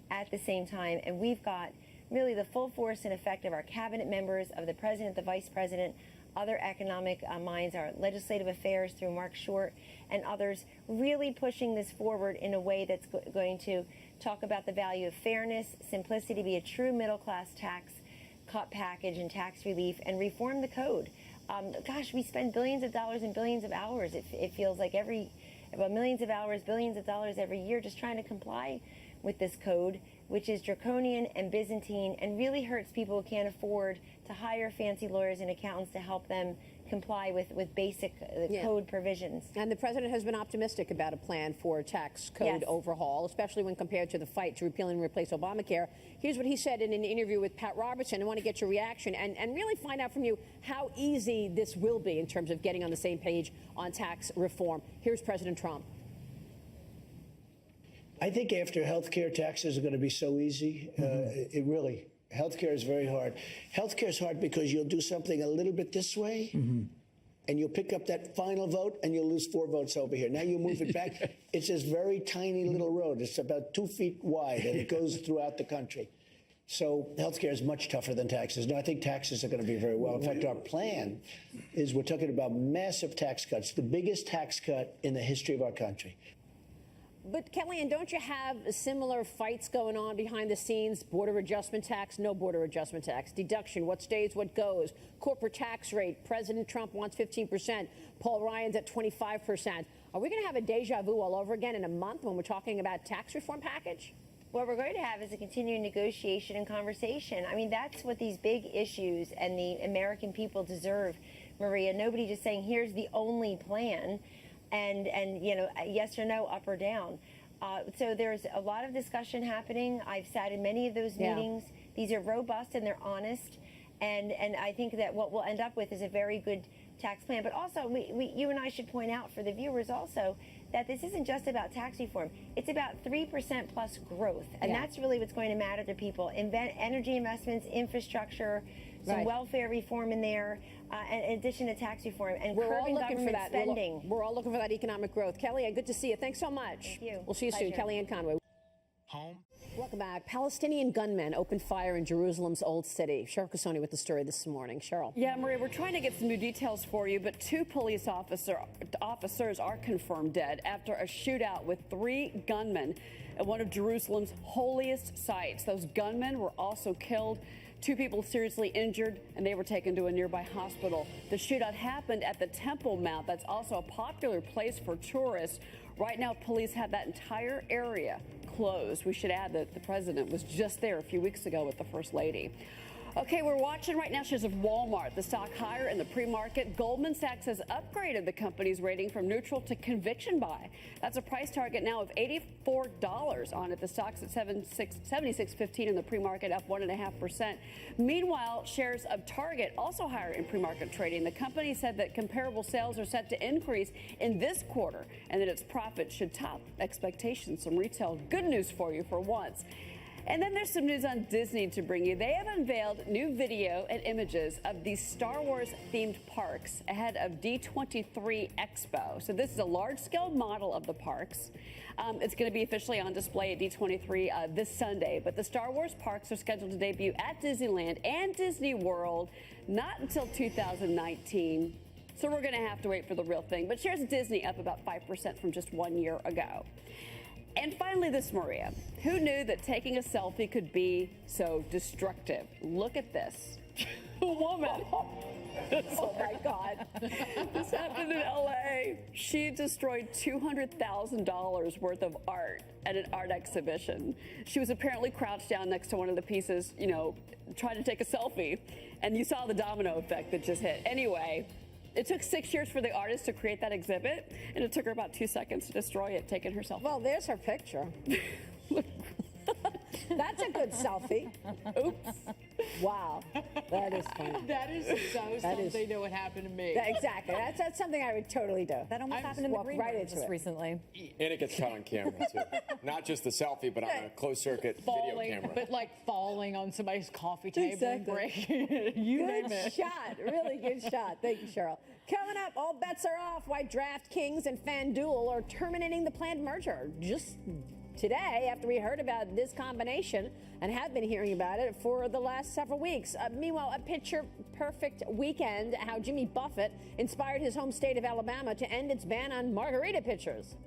at the same time, and we've got really the full force and effect of our cabinet members, of the president, the vice president, other economic minds, our legislative affairs through Mark Short and others, really pushing this forward in a way that's going to talk about the value of fairness, simplicity, be a true middle-class tax cut package and tax relief, and reform the code. Gosh, we spend billions of dollars and billions of hours. It feels like millions of hours, billions of dollars every year just trying to comply with this code, which is draconian and Byzantine and really hurts people who can't afford to hire fancy lawyers and accountants to help them comply with basic Yeah. code provisions. And the president has been optimistic about a plan for a tax code Yes. overhaul, especially when compared to the fight to repeal and replace Obamacare. Here's what he said in an interview with Pat Robertson. I want to get your reaction and really find out from you how easy this will be in terms of getting on the same page on tax reform. Here's President Trump. I think after healthcare, taxes are going to be so easy. Healthcare is very hard. Healthcare is hard because you'll do something a little bit this way, and you'll pick up that final vote, and you'll lose 4 votes over here. Now you move it back. It's this very tiny little road. It's about 2 feet wide, and it goes throughout the country. So healthcare is much tougher than taxes. No, I think taxes are going to be very well. In fact, our plan is we're talking about massive tax cuts, the biggest tax cut in the history of our country. But Kellyanne, don't you have similar fights going on behind the scenes? Border adjustment tax, no border adjustment tax. Deduction, what stays, what goes. Corporate tax rate, President Trump wants 15%. Paul Ryan's at 25%. Are we going to have a deja vu all over again in a month when we're talking about tax reform package? What we're going to have is a continuing negotiation and conversation. I mean, that's what these big issues and the American people deserve, Maria. Nobody just saying, here's the only plan. And you know, yes or no, up or down. So there's a lot of discussion happening. I've sat in many of those meetings. These are robust and they're honest. And I think that what we'll end up with is a very good tax plan. But also, you and I should point out for the viewers also that this isn't just about tax reform. It's about 3% plus growth. And that's really what's going to matter to people. Energy investments, infrastructure, some welfare reform in there, in addition to tax reform, and curbing government spending. We're all looking for that economic growth. Kellyanne, good to see you. Thanks so much. Thank you. We'll see you soon. Pleasure. Kellyanne Conway. Home. Welcome back. Palestinian gunmen opened fire in Jerusalem's Old City. Cheryl Casoni with the story this morning. Cheryl. Yeah, Maria, we're trying to get some new details for you, but 2 police officers are confirmed dead after a shootout with 3 gunmen at one of Jerusalem's holiest sites. Those gunmen were also killed. 2 people seriously injured, and they were taken to a nearby hospital. The shootout happened at the Temple Mount. That's also a popular place for tourists. Right now, police have that entire area closed. We should add that the president was just there a few weeks ago with the First Lady. Okay, we're watching right now shares of Walmart, the stock higher in the pre-market. Goldman Sachs has upgraded the company's rating from neutral to conviction buy. That's a price target now of $84 on it. The stock's at $76.15 in the pre-market, up 1.5%. Meanwhile, shares of Target also higher in pre-market trading. The company said that comparable sales are set to increase in this quarter and that its profit should top expectations. Some retail good news for you for once. And then there's some news on Disney to bring you. They have unveiled new video and images of these Star Wars themed parks ahead of D23 Expo. So this is a large-scale model of the parks. It's going to be officially on display at D23 this Sunday. But the Star Wars parks are scheduled to debut at Disneyland and Disney World not until 2019. So we're going to have to wait for the real thing. But shares of Disney up about 5% from just 1 year ago. And finally this, Maria. Who knew that taking a selfie could be so destructive? Look at this. A woman. Oh, my God. This happened in L.A. She destroyed $200,000 worth of art at an art exhibition. She was apparently crouched down next to one of the pieces, you know, trying to take a selfie. And you saw the domino effect that just hit. Anyway, it took 6 years for the artist to create that exhibit, and it took her about 2 seconds to destroy it, taking herself. Well, there's her picture. That's a good selfie. Oops. Wow. That is funny. That is so something that would happen to me. Exactly. That's something I would totally do. That almost happened in the green room just recently. And it gets caught on camera, too. Not just the selfie, but on a closed-circuit video camera. But like falling on somebody's coffee table and breaking it. You name Good it. shot. Really good shot. Thank you, Cheryl. Coming up, all bets are off. Why DraftKings and FanDuel are terminating the planned merger. Just today, after we heard about this combination and have been hearing about it for the last several weeks. Meanwhile, a picture-perfect weekend, how Jimmy Buffett inspired his home state of Alabama to end its ban on margarita pitchers.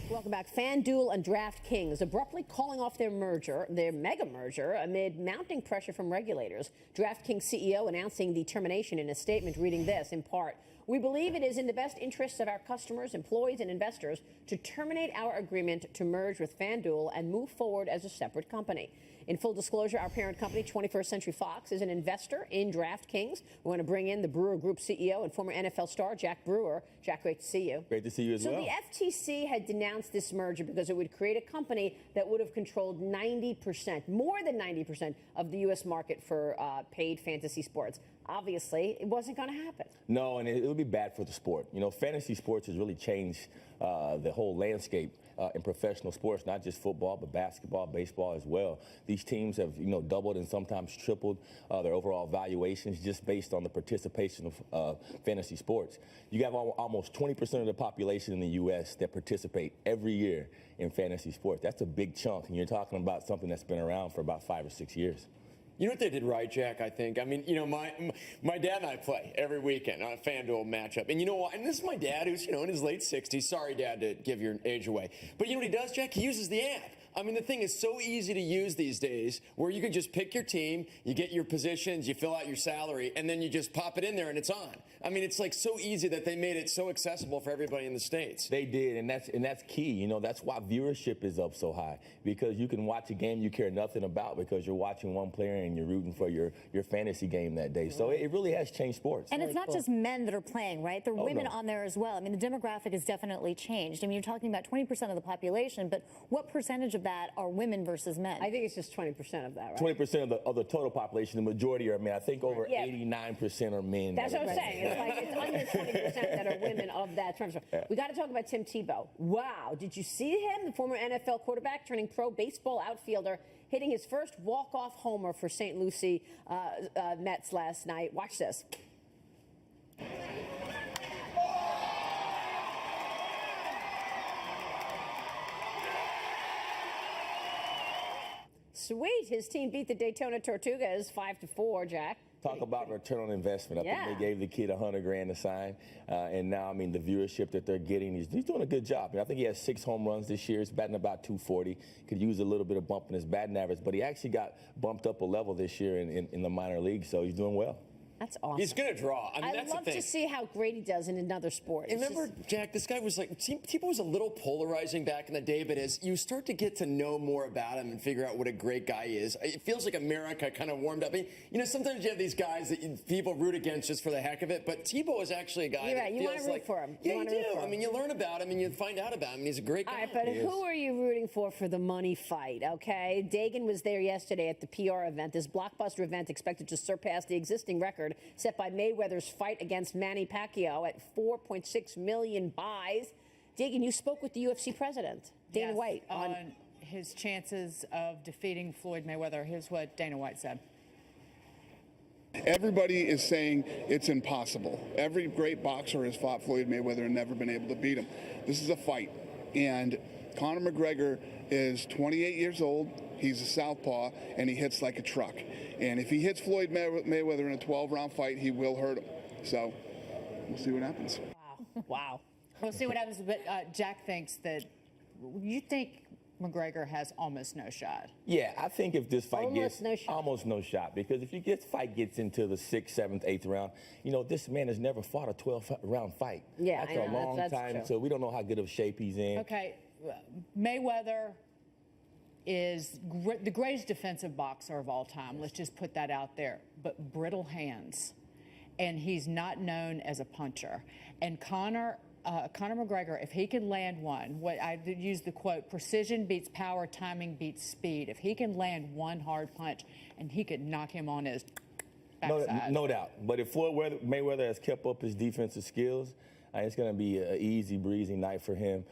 Welcome back. FanDuel and DraftKings abruptly calling off their mega merger, amid mounting pressure from regulators. DraftKings CEO announcing the termination in a statement reading this, in part, We believe it is in the best interests of our customers, employees, and investors to terminate our agreement to merge with FanDuel and move forward as a separate company. In full disclosure, our parent company, 21st Century Fox, is an investor in DraftKings. We want to bring in the Brewer Group CEO and former NFL star, Jack Brewer. Jack, great to see you. Great to see you as well. So the FTC had denounced this merger because it would create a company that would have controlled 90%, more than 90% of the U.S. market for paid fantasy sports. Obviously, it wasn't going to happen. No, and it would be bad for the sport. You know, fantasy sports has really changed the whole landscape in professional sports, not just football, but basketball, baseball as well. These teams have, you know, doubled and sometimes tripled their overall valuations just based on the participation of fantasy sports. You have almost 20% of the population in the U.S. that participate every year in fantasy sports. That's a big chunk, and you're talking about something that's been around for about 5 or 6 years. You know what they did right, Jack, I think? I mean, you know, my dad and I play every weekend on a FanDuel matchup. And you know what? And this is my dad who's, you know, in his late 60s. Sorry, Dad, to give your age away. But you know what he does, Jack? He uses the app. I mean, the thing is so easy to use these days where you can just pick your team, you get your positions, you fill out your salary, and then you just pop it in there and it's on. I mean, it's like so easy that they made it so accessible for everybody in the States. They did, and that's key. You know, that's why viewership is up so high, because you can watch a game you care nothing about because you're watching one player and you're rooting for your fantasy game that day. So it really has changed sports. And it's not just men that are playing, right? There are women on there as well. I mean, the demographic has definitely changed. I mean, you're talking about 20% of the population, but what percentage of that are women versus men? I think it's just 20% of that, right? 20% of the total population. The majority are men. I think over 89% are men. That's what I'm saying. It's like it's under 20% that are women of that 20%. We got to talk about Tim Tebow. Wow. Did you see him? The former NFL quarterback turning pro baseball outfielder, hitting his first walk-off homer for St. Lucie Mets last night. Watch this. Sweet. His team beat the Daytona Tortugas 5-4, Jack. Talk about return on investment. I think they gave the kid $100,000 to sign, and now, I mean, the viewership that they're getting, he's doing a good job. And I think he has 6 home runs this year. He's batting about 240. Could use a little bit of bump in his batting average, but he actually got bumped up a level this year in the minor league, so he's doing well. That's awesome. He's going to draw. I mean, I'd that's love the thing. to see how great he does in another sport. And remember, Jack, this guy was like, Tebow was a little polarizing back in the day, but as you start to get to know more about him and figure out what a great guy is, it feels like America kind of warmed up. I mean, you know, sometimes you have these guys that people root against just for the heck of it, but Tebow is actually a guy You're that right. You feels want to root like, for him. Yeah, you do. I mean, you learn about him and you find out about him, and he's a great guy. All right, but who are you rooting for the money fight, okay? Dagan was there yesterday at the PR event. This blockbuster event expected to surpass the existing record set by Mayweather's fight against Manny Pacquiao at 4.6 million buys. Dagan, you spoke with the UFC president, Dana White, on his chances of defeating Floyd Mayweather. Here's what Dana White said. Everybody is saying it's impossible. Every great boxer has fought Floyd Mayweather and never been able to beat him. This is a fight. And Conor McGregor is 28 years old. He's a southpaw, and he hits like a truck. And if he hits Floyd Mayweather in a 12-round fight, he will hurt him. So we'll see what happens. Wow. We'll see what happens. But Jack thinks that you think McGregor has almost no shot. Yeah, I think if this fight Almost no shot. almost no shot, because if this fight gets into the 6th, 7th, 8th round, you know, this man has never fought a 12-round fight. Yeah, after I know. a long That's time, true. so we don't know how good of shape he's in. Okay, Mayweather is the greatest defensive boxer of all time. Let's just put that out there. But brittle hands. And he's not known as a puncher. And Conor McGregor, if he can land one, what I use the quote, precision beats power, timing beats speed. If he can land one hard punch, and he could knock him on his backside. No doubt. But if Floyd Mayweather has kept up his defensive skills, it's going to be an easy breezy night for him.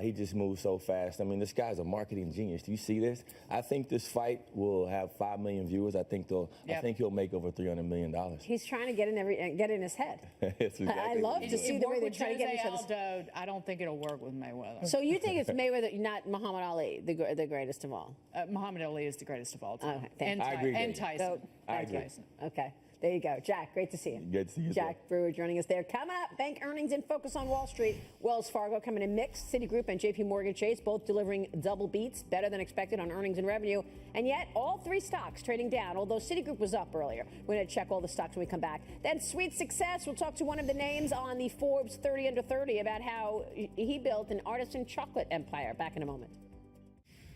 He just moves so fast. I mean, this guy's a marketing genius. Do you see this? I think this fight will have 5 million viewers. I think he'll make over $300 million. He's trying to get in his head. Exactly I love to see the way they're trying to get in each other's. Aldo, I don't think it'll work with Mayweather. So you think it's Mayweather, not Muhammad Ali, the greatest of all? Muhammad Ali is the greatest of all time. Okay, and I agree. and Tyson. I agree. Okay. There you go. Jack, great to see you. Good to see you. Jack Brewer joining us there. Coming up, bank earnings in focus on Wall Street. Wells Fargo coming in mixed. Citigroup and JP Morgan Chase both delivering double beats, better than expected on earnings and revenue. And yet, all three stocks trading down, although Citigroup was up earlier. We're going to check all the stocks when we come back. Then Sweet Success. We'll talk to one of the names on the Forbes 30 Under 30 about how he built an artisan chocolate empire. Back in a moment.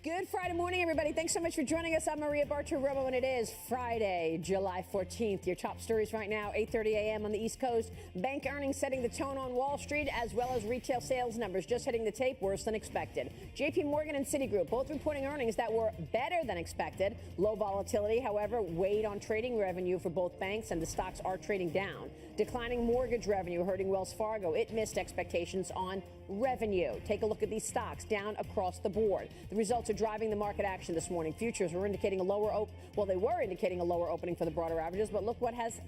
Good Friday morning, everybody. Thanks so much for joining us. I'm Maria Bartiromo, and it is Friday, July 14th. Your top stories right now, 8:30 a.m. on the East Coast. Bank earnings setting the tone on Wall Street, as well as retail sales numbers just hitting the tape, worse than expected. JP Morgan and Citigroup both reporting earnings that were better than expected. Low volatility, however, weighed on trading revenue for both banks, and the stocks are trading down. Declining mortgage revenue hurting Wells Fargo. It missed expectations on revenue. Take a look at these stocks down across the board. The results are driving the market action this morning. Futures were indicating a lower they were indicating a lower opening for the broader averages, but look what has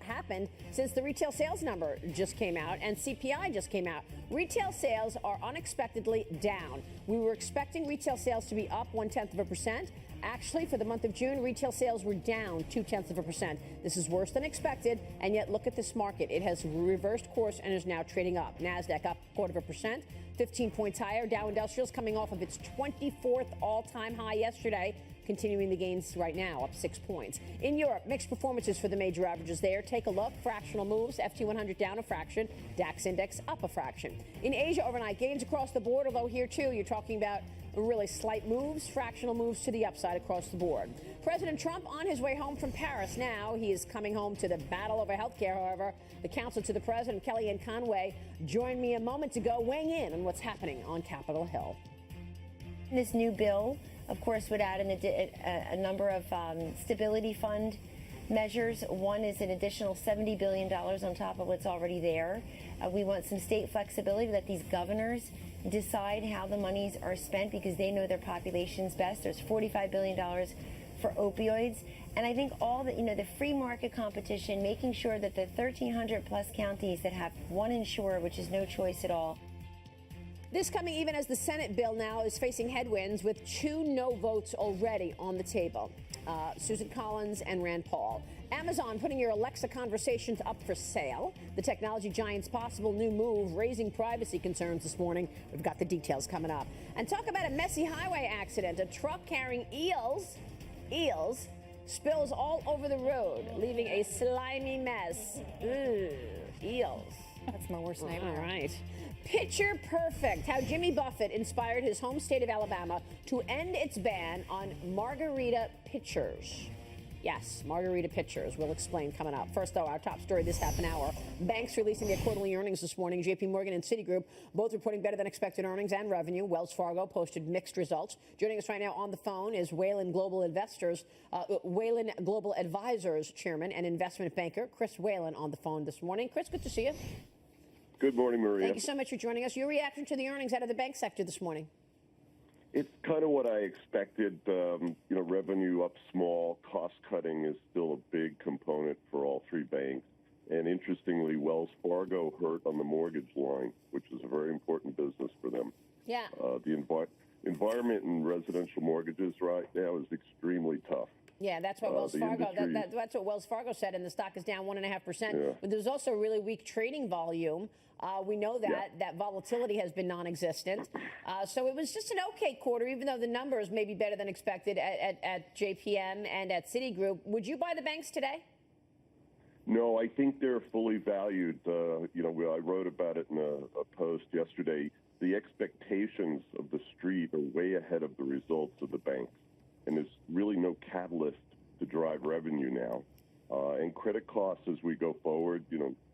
happened since the retail sales number just came out and CPI just came out. Retail sales are unexpectedly down. We were expecting retail sales to be up 0.1%. Actually, for the month of June, retail sales were down 0.2%. This is worse than expected, and yet look at this market. It has reversed course and is now trading up. NASDAQ up 0.25%, 15 points higher. Dow Industrials coming off of its 24th all-time high yesterday, continuing the gains right now, up 6 points. In Europe, mixed performances for the major averages there. Take a look. Fractional moves. FT 100 down a fraction. DAX index up a fraction. In Asia overnight, gains across the board, although here too you're talking about really slight moves, fractional moves to the upside across the board. President Trump on his way home from Paris now. He is coming home to the battle over health care, however. The counsel to the president, Kellyanne Conway, joined me a moment ago weighing in on what's happening on Capitol Hill. This new bill, of course, would add a number of stability fund measures. One is an additional $70 billion on top of what's already there. We want some state flexibility to let these governors decide how the monies are spent because they know their populations best. There's $45 billion for opioids. And I think all the free market competition, making sure that the 1,300 plus counties that have one insurer, which is no choice at all. This coming even as the Senate bill now is facing headwinds with 2 no votes already on the table. Susan Collins and Rand Paul. Amazon putting your Alexa conversations up for sale. The technology giant's possible new move raising privacy concerns this morning. We've got the details coming up. And talk about a messy highway accident. A truck carrying eels spills all over the road, leaving a slimy mess. Ooh, eels. That's my worst nightmare. All right. Picture perfect. How Jimmy Buffett inspired his home state of Alabama to end its ban on margarita pitchers. Yes, margarita pitchers. We'll explain coming up. First, though, our top story this half an hour. Banks releasing their quarterly earnings this morning. JP Morgan and Citigroup both reporting better than expected earnings and revenue. Wells Fargo posted mixed results. Joining us right now on the phone is Wayland Global Advisors Chairman and investment banker Chris Whalen on the phone this morning. Chris, good to see you. Good morning, Maria. Thank you so much for joining us. Your reaction to the earnings out of the bank sector this morning? It's kind of what I expected. Revenue up small. Cost cutting is still a big component for all three banks. And interestingly, Wells Fargo hurt on the mortgage line, which is a very important business for them. Yeah. The environment in residential mortgages right now is extremely tough. Yeah, that's what Wells Fargo. That's what Wells Fargo said, and the stock is down 1.5%. Yeah. But there's also really weak trading volume. We know that volatility has been non-existent. So it was just an okay quarter, even though the numbers may be better than expected at JPM and at Citigroup. Would you buy the banks today? No, I think they're fully valued. I wrote about it in a post yesterday. The expectations of the street are way ahead of the results of the banks. And there's really no catalyst to drive revenue now. And credit costs as we go forward,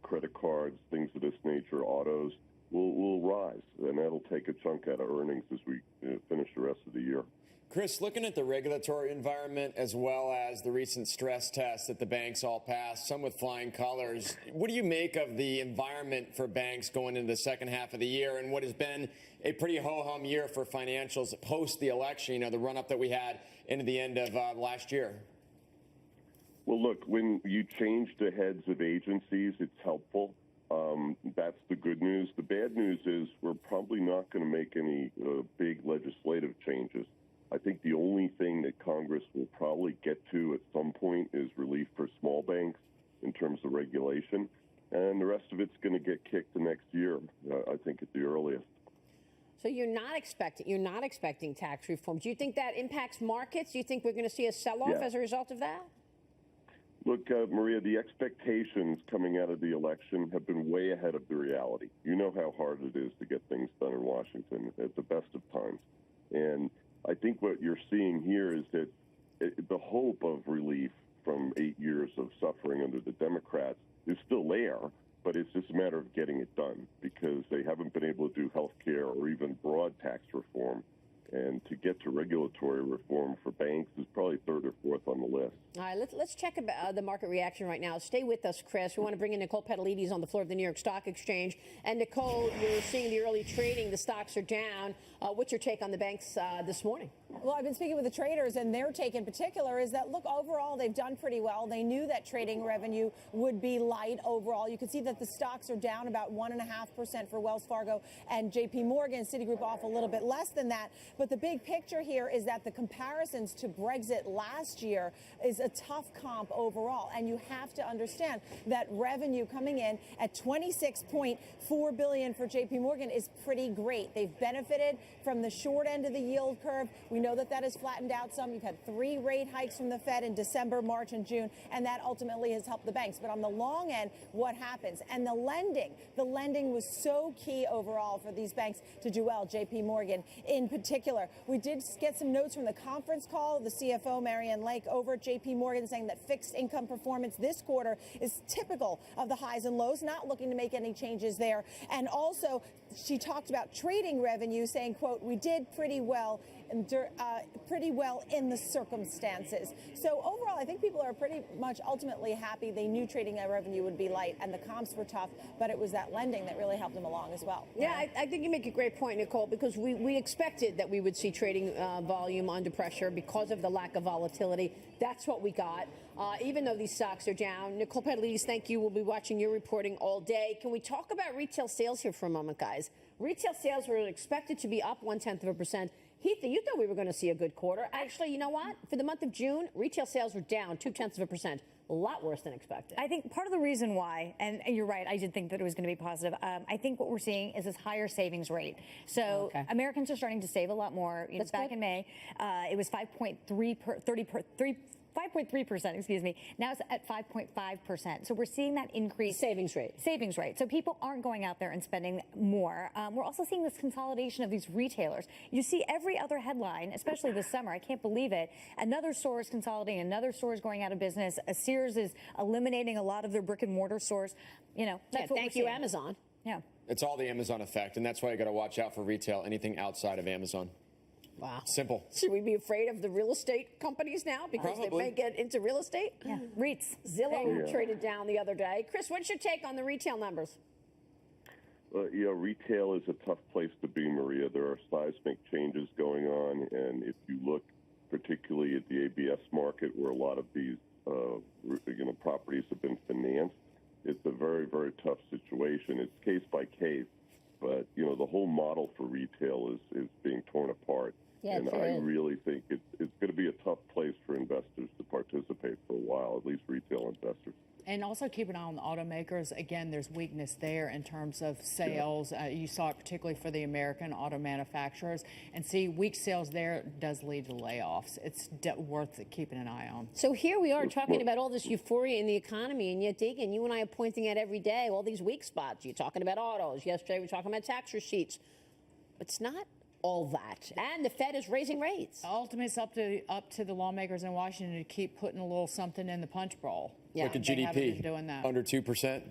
credit cards, things of this nature, autos, will rise. And that'll take a chunk out of earnings as we finish the rest of the year. Chris, looking at the regulatory environment as well as the recent stress tests that the banks all passed, some with flying colors, what do you make of the environment for banks going into the second half of the year and what has been a pretty ho-hum year for financials post the election, the run-up that we had into the end of last year? Well, look, when you change the heads of agencies, it's helpful. That's the good news. The bad news is we're probably not going to make any big legislative changes. I think the only thing that Congress will probably get to at some point is relief for small banks. rest of it's going to get kicked the next year, I think at the earliest. So you're not expecting tax reform. Do you think that impacts markets? Do you think we're going to see a sell-off as a result of that? Look, Maria, the expectations coming out of the election have been way ahead of the reality. You know how hard it is to get things done in Washington at the best of times. And I think what you're seeing here is that the hope of relief from 8 years of suffering under the Democrats is still there, but it's just a matter of getting it done because they haven't been able to do health care or even broad tax reform. And to get to regulatory reform for banks is probably third or fourth on the list. All right, let's check the market reaction right now. Stay with us, Chris. We want to bring in Nicole Petalides on the floor of the New York Stock Exchange. And Nicole, you're seeing the early trading. The stocks are down. What's your take on the banks this morning? Well, I've been speaking with the traders, and their take in particular is that, look, overall, they've done pretty well. They knew that trading revenue would be light overall. You can see that the stocks are down about 1.5% for Wells Fargo and JP Morgan. Citigroup off a little bit less than that. But the big picture here is that the comparisons to Brexit last year is a tough comp overall. And you have to understand that revenue coming in at $26.4 billion for JP Morgan is pretty great. They've benefited from the short end of the yield curve. We know that has flattened out some. You've had 3 rate hikes from the Fed in December, March, and June, and that ultimately has helped the banks. But on the long end, what happens? And the lending was so key overall for these banks to do well, JP Morgan in particular. We did get some notes from the conference call, the CFO, Marianne Lake, over at JP Morgan, saying that fixed income performance this quarter is typical of the highs and lows, not looking to make any changes there. And also, she talked about trading revenue, saying, quote, we did pretty well in the circumstances. So overall, I think people are pretty much ultimately happy. They knew trading revenue would be light and the comps were tough, but it was that lending that really helped them along as well. Yeah, I think you make a great point, Nicole, because we expected that we would see trading volume under pressure because of the lack of volatility. That's what we got, even though these stocks are down. Nicole Petalides, thank you. We'll be watching your reporting all day. Can we talk about retail sales here for a moment, guys? Retail sales were expected to be up 0.1%. Heath, you thought we were going to see a good quarter. Actually, you know what? For the month of June, retail sales were down 0.2%. A lot worse than expected. I think part of the reason why, and you're right, I did think that it was going to be positive. I think what we're seeing is this higher savings rate. So Americans are starting to save a lot more. You know, back in May, it was 5.3%, excuse me. Now it's at 5.5%. So we're seeing that increase. Savings rate. So people aren't going out there and spending more. We're also seeing this consolidation of these retailers. You see every other headline, especially this summer. I can't believe it. Another store is consolidating. Another store is going out of business. Sears is eliminating a lot of their brick and mortar stores. You know, that's what thank you, Amazon. Yeah. It's all the Amazon effect, and that's why you got to watch out for retail, anything outside of Amazon. Wow. Simple. Should we be afraid of the real estate companies now because they may get into real estate? Yeah. REITs. Zillow traded down the other day. Chris, what's your take on the retail numbers? Retail is a tough place to be, Maria. There are seismic changes going on, and if you look particularly at the ABS market where a lot of these properties have been financed, it's a very, very tough situation. It's case by case, but the whole model for retail is being torn apart. Yeah, and I really think it's going to be a tough place for investors to participate for a while, at least retail investors. And also keep an eye on the automakers. Again, there's weakness there in terms of sales. You saw it particularly for the American auto manufacturers. And see, weak sales there does lead to layoffs. It's worth keeping an eye on. So here we are talking about all this euphoria in the economy, and yet, Dagan, you and I are pointing at every day all these weak spots. You're talking about autos. Yesterday we were talking about tax receipts. It's not all that. And the Fed is raising rates. Ultimately, it's up to the lawmakers in Washington to keep putting a little something in the punch bowl. Yeah. Look at They haven't been GDP, doing that. under 2%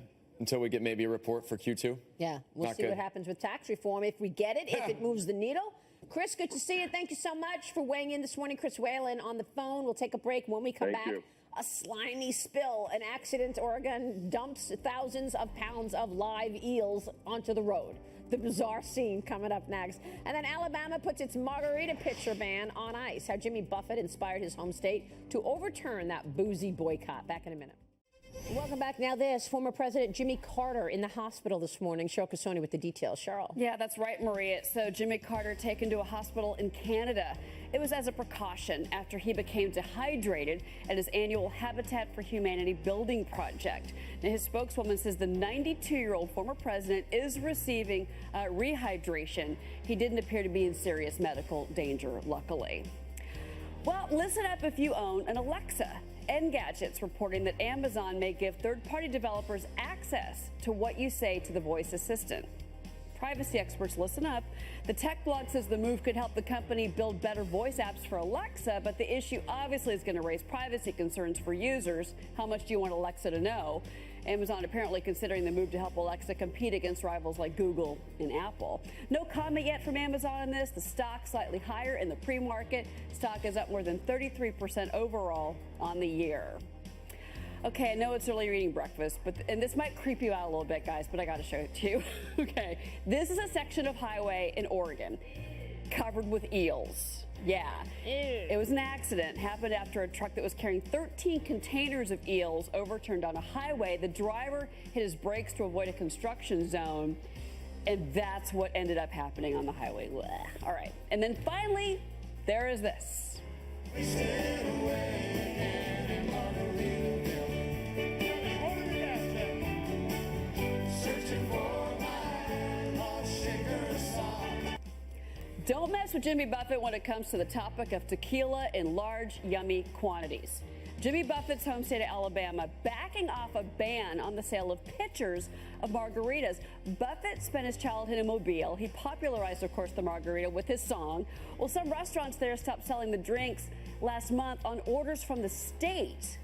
until we get maybe a report for Q2. Yeah, we'll see what happens with tax reform. If we get it, if it moves the needle. Chris, good to see you. Thank you so much for weighing in this morning. Chris Whalen on the phone. We'll take a break. When we come back, a slimy spill. An accident. Oregon dumps thousands of pounds of live eels onto the road. The bizarre scene coming up next. And then Alabama puts its margarita pitcher ban on ice. How Jimmy Buffett inspired his home state to overturn that boozy boycott. Back in a minute. Welcome back. Now this, former President Jimmy Carter in the hospital this morning. Cheryl Casoni with the details. Cheryl. Yeah, that's right, Maria. So Jimmy Carter taken to a hospital in Canada. It was as a precaution after he became dehydrated at his annual Habitat for Humanity building project. Now, his spokeswoman says the 92-year-old former president is receiving rehydration. He didn't appear to be in serious medical danger, luckily. Well, listen up if you own an Alexa. Engadget's reporting that Amazon may give third-party developers access to what you say to the voice assistant. Privacy experts, listen up. The tech blog says the move could help the company build better voice apps for Alexa, but the issue obviously is going to raise privacy concerns for users. How much do you want Alexa to know? Amazon apparently considering the move to help Alexa compete against rivals like Google and Apple. No comment yet from Amazon on this. The stock slightly higher in the pre-market. Stock is up more than 33% overall on the year. Okay, I know it's early, you're eating breakfast, and this might creep you out a little bit, guys, but I got to show it to you. Okay, this is a section of highway in Oregon covered with eels. Yeah, it was an accident. Happened after a truck that was carrying 13 containers of eels overturned on a highway. The driver hit his brakes to avoid a construction zone, and that's what ended up happening on the highway. Blech. All right, and then finally, there is this. Don't mess with Jimmy Buffett when it comes to the topic of tequila in large, yummy quantities. Jimmy Buffett's home state of Alabama backing off a ban on the sale of pitchers of margaritas. Buffett spent his childhood in Mobile. He popularized, of course, the margarita with his song. Well, some restaurants there stopped selling the drinks last month on orders from the state.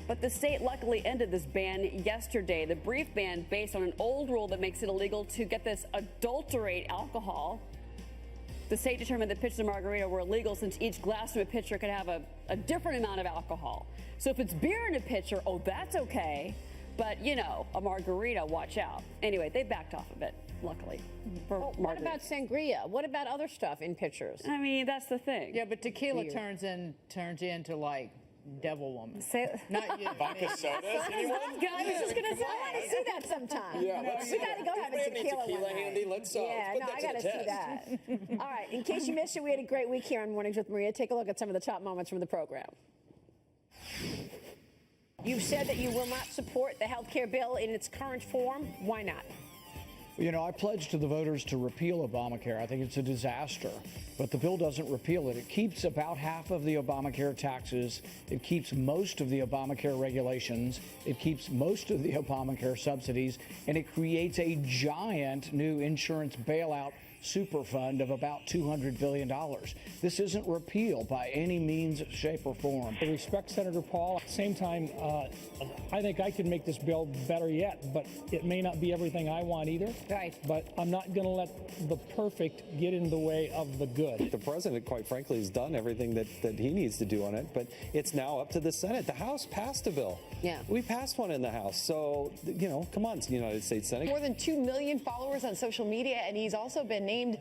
But the state luckily ended this ban yesterday. The brief ban based on an old rule that makes it illegal to get this adulterate alcohol. The state determined that pitchers of margarita were illegal since each glass of a pitcher could have a different amount of alcohol. So if it's beer in a pitcher, oh, that's okay. But, you know, a margarita, watch out. Anyway, they backed off of it, luckily. What about sangria? What about other stuff in pitchers? I mean, that's the thing. Yeah, but tequila turns into like devil woman. Not you. Vodka sodas? Anyone? I was just gonna say, I want to see that sometime. Yeah, we gotta go have a tequila one night. handy. Let's yeah, put no, that I to the gotta see test. that. All right, in case you missed it, we had a great week here on Mornings with Maria. Take a look at some of the top moments from the program. You've said that you will not support the health care bill in its current form. Why not? You know, I pledged to the voters to repeal Obamacare. I think it's a disaster. But the bill doesn't repeal it. It keeps about half of the Obamacare taxes. It keeps most of the Obamacare regulations. It keeps most of the Obamacare subsidies. And it creates a giant new insurance bailout super fund of about $200 billion. This isn't repeal by any means, shape, or form. I respect Senator Paul. At the same time, I think I can make this bill better yet, but it may not be everything I want either. Right. But I'm not going to let the perfect get in the way of the good. The president, quite frankly, has done everything that he needs to do on it, but it's now up to the Senate. The House passed a bill. Yeah. We passed one in the House. So, you know, come on, United States Senate. More than 2 million followers on social media, and he's also been named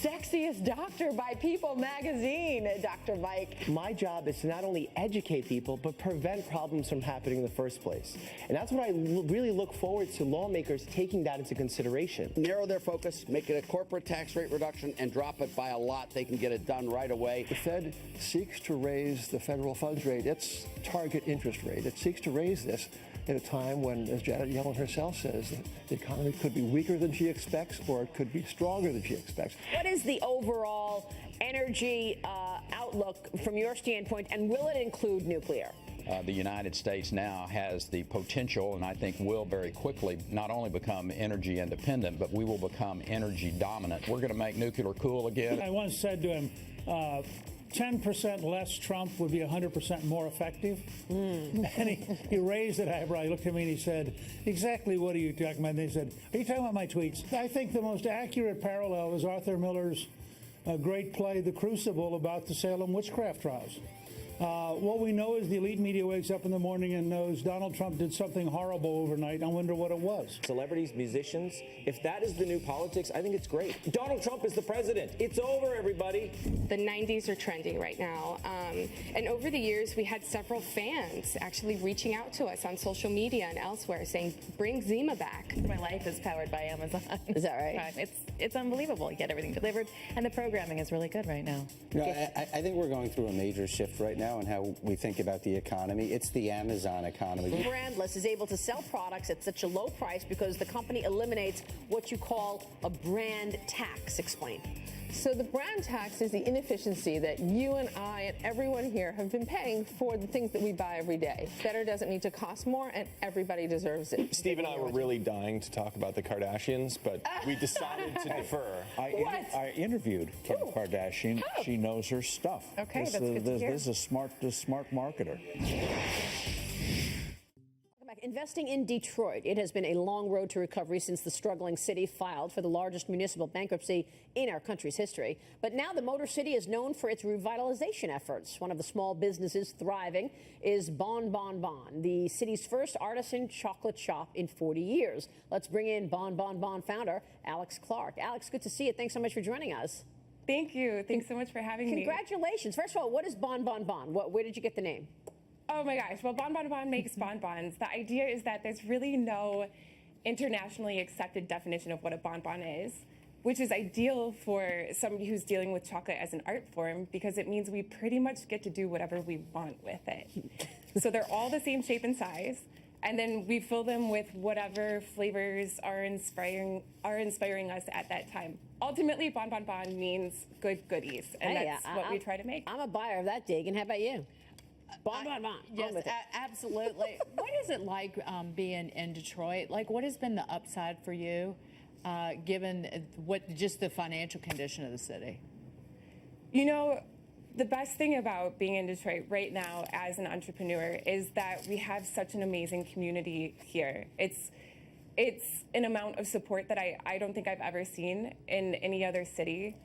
sexiest doctor by People magazine, Dr. Mike. My job is to not only educate people, but prevent problems from happening in the first place. And that's what I really look forward to lawmakers taking that into consideration. Narrow their focus, make it a corporate tax rate reduction, and drop it by a lot. They can get it done right away. The Fed seeks to raise the federal funds rate, its target interest rate. It seeks to raise this at a time when, as Janet Yellen herself says, the economy could be weaker than she expects, or it could be stronger than she expects. What is the overall energy outlook from your standpoint, and will it include nuclear? The United States now has the potential, and I think will very quickly, not only become energy independent, but we will become energy dominant. We're going to make nuclear cool again. I once said to him, 10% less Trump would be 100% more effective. And he raised an eyebrow. He looked at me and he said, exactly what are you talking about? And he said, are you talking about my tweets? I think the most accurate parallel is Arthur Miller's great play, The Crucible, about the Salem witchcraft trials. What we know is the elite media wakes up in the morning and knows Donald Trump did something horrible overnight. I wonder what it was. Celebrities, musicians, if that is the new politics, I think it's great. Donald Trump is the president. It's over, everybody. The 90s are trending right now. And over the years, we had several fans actually reaching out to us on social media and elsewhere saying, bring Zima back. My life is powered by Amazon. Is that right? It's unbelievable. You get everything delivered, and the programming is really good right now. I think we're going through a major shift right now in how we think about the economy. It's the Amazon economy. Brandless is able to sell products at such a low price because the company eliminates what you call a brand tax. Explain. So the brand tax is the inefficiency that you and I and everyone here have been paying for the things that we buy every day. Better doesn't need to cost more, and everybody deserves it. Steve and I were really dying to talk about the Kardashians, but we decided to defer. I interviewed Kim Kardashian. She knows her stuff. Okay, that's good to hear. This is a smart marketer. Investing in Detroit. It has been a long road to recovery since the struggling city filed for the largest municipal bankruptcy in our country's history. But now the Motor City is known for its revitalization efforts. One of the small businesses thriving is Bon Bon Bon, the city's first artisan chocolate shop in 40 years. Let's bring in Bon Bon Bon founder Alex Clark. Alex, good to see you. Thanks so much for joining us. Thank you. Thanks so much for having me. Congratulations. First of all, what is Bon Bon Bon? Where did you get the name? Oh my gosh. Well, Bon Bon Bon makes bonbons. The idea is that there's really no internationally accepted definition of what a bonbon is, which is ideal for somebody who's dealing with chocolate as an art form because it means we pretty much get to do whatever we want with it. So they're all the same shape and size, and then we fill them with whatever flavors are inspiring us at that time. Ultimately, Bon Bon Bon means good goodies, and that's what we try to make. I'm a buyer of that, Dagan. How about you? Bon Bon Bon. Yes, absolutely. What is it like being in Detroit? Like, what has been the upside for you, given just the financial condition of the city? You know, the best thing about being in Detroit right now as an entrepreneur is that we have such an amazing community here. It's an amount of support that I don't think I've ever seen in any other city.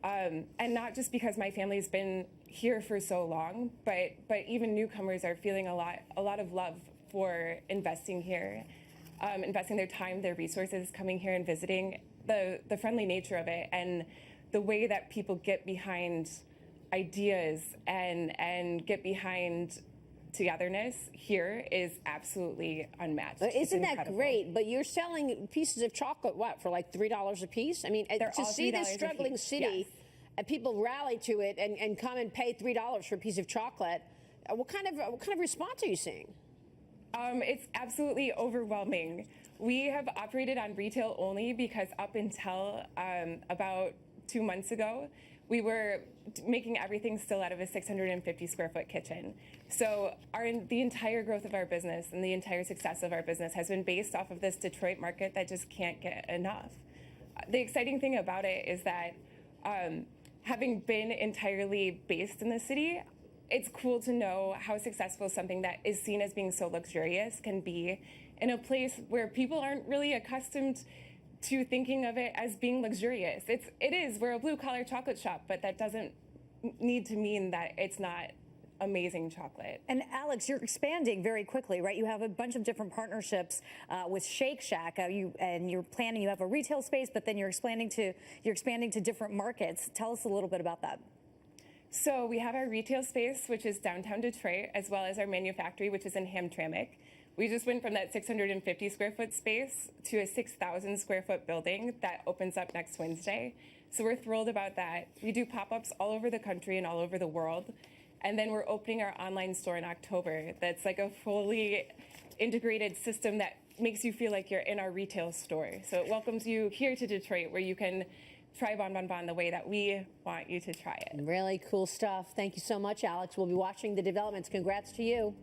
And not just because my family's been here for so long, but even newcomers are feeling a lot of love for investing here, investing their time, their resources, coming here and visiting. The friendly nature of it and the way that people get behind ideas and get behind togetherness here is absolutely unmatched. Isn't that great? But you're selling pieces of chocolate, what, for like $3 a piece? I mean, to see this struggling city, and people rally to it and come and pay $3 for a piece of chocolate, what kind of response are you seeing? It's absolutely overwhelming. We have operated on retail only because up until about 2 months ago, we were making everything still out of a 650 square foot kitchen. So the entire growth of our business and the entire success of our business has been based off of this Detroit market that just can't get enough. The exciting thing about it is that having been entirely based in the city, it's cool to know how successful something that is seen as being so luxurious can be in a place where people aren't really accustomed to thinking of it as being luxurious. It is. We're a blue-collar chocolate shop, but that doesn't need to mean that it's not amazing chocolate. And Alex, you're expanding very quickly, right? You have a bunch of different partnerships with Shake Shack. You have a retail space, but then you're expanding to different markets. Tell us a little bit about that. So we have our retail space, which is downtown Detroit, as well as our manufactory, which is in Hamtramck. We just went from that 650 square foot space to a 6,000 square foot building that opens up next Wednesday. So we're thrilled about that. We do pop-ups all over the country and all over the world. And then we're opening our online store in October. That's like a fully integrated system that makes you feel like you're in our retail store. So it welcomes you here to Detroit, where you can try Bon Bon Bon the way that we want you to try it. Really cool stuff. Thank you so much, Alex. We'll be watching the developments. Congrats to you.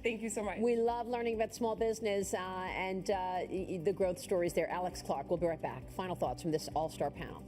Thank you so much. We love learning about small business and the growth stories there. Alex Clark, we'll be right back. Final thoughts from this all-star panel.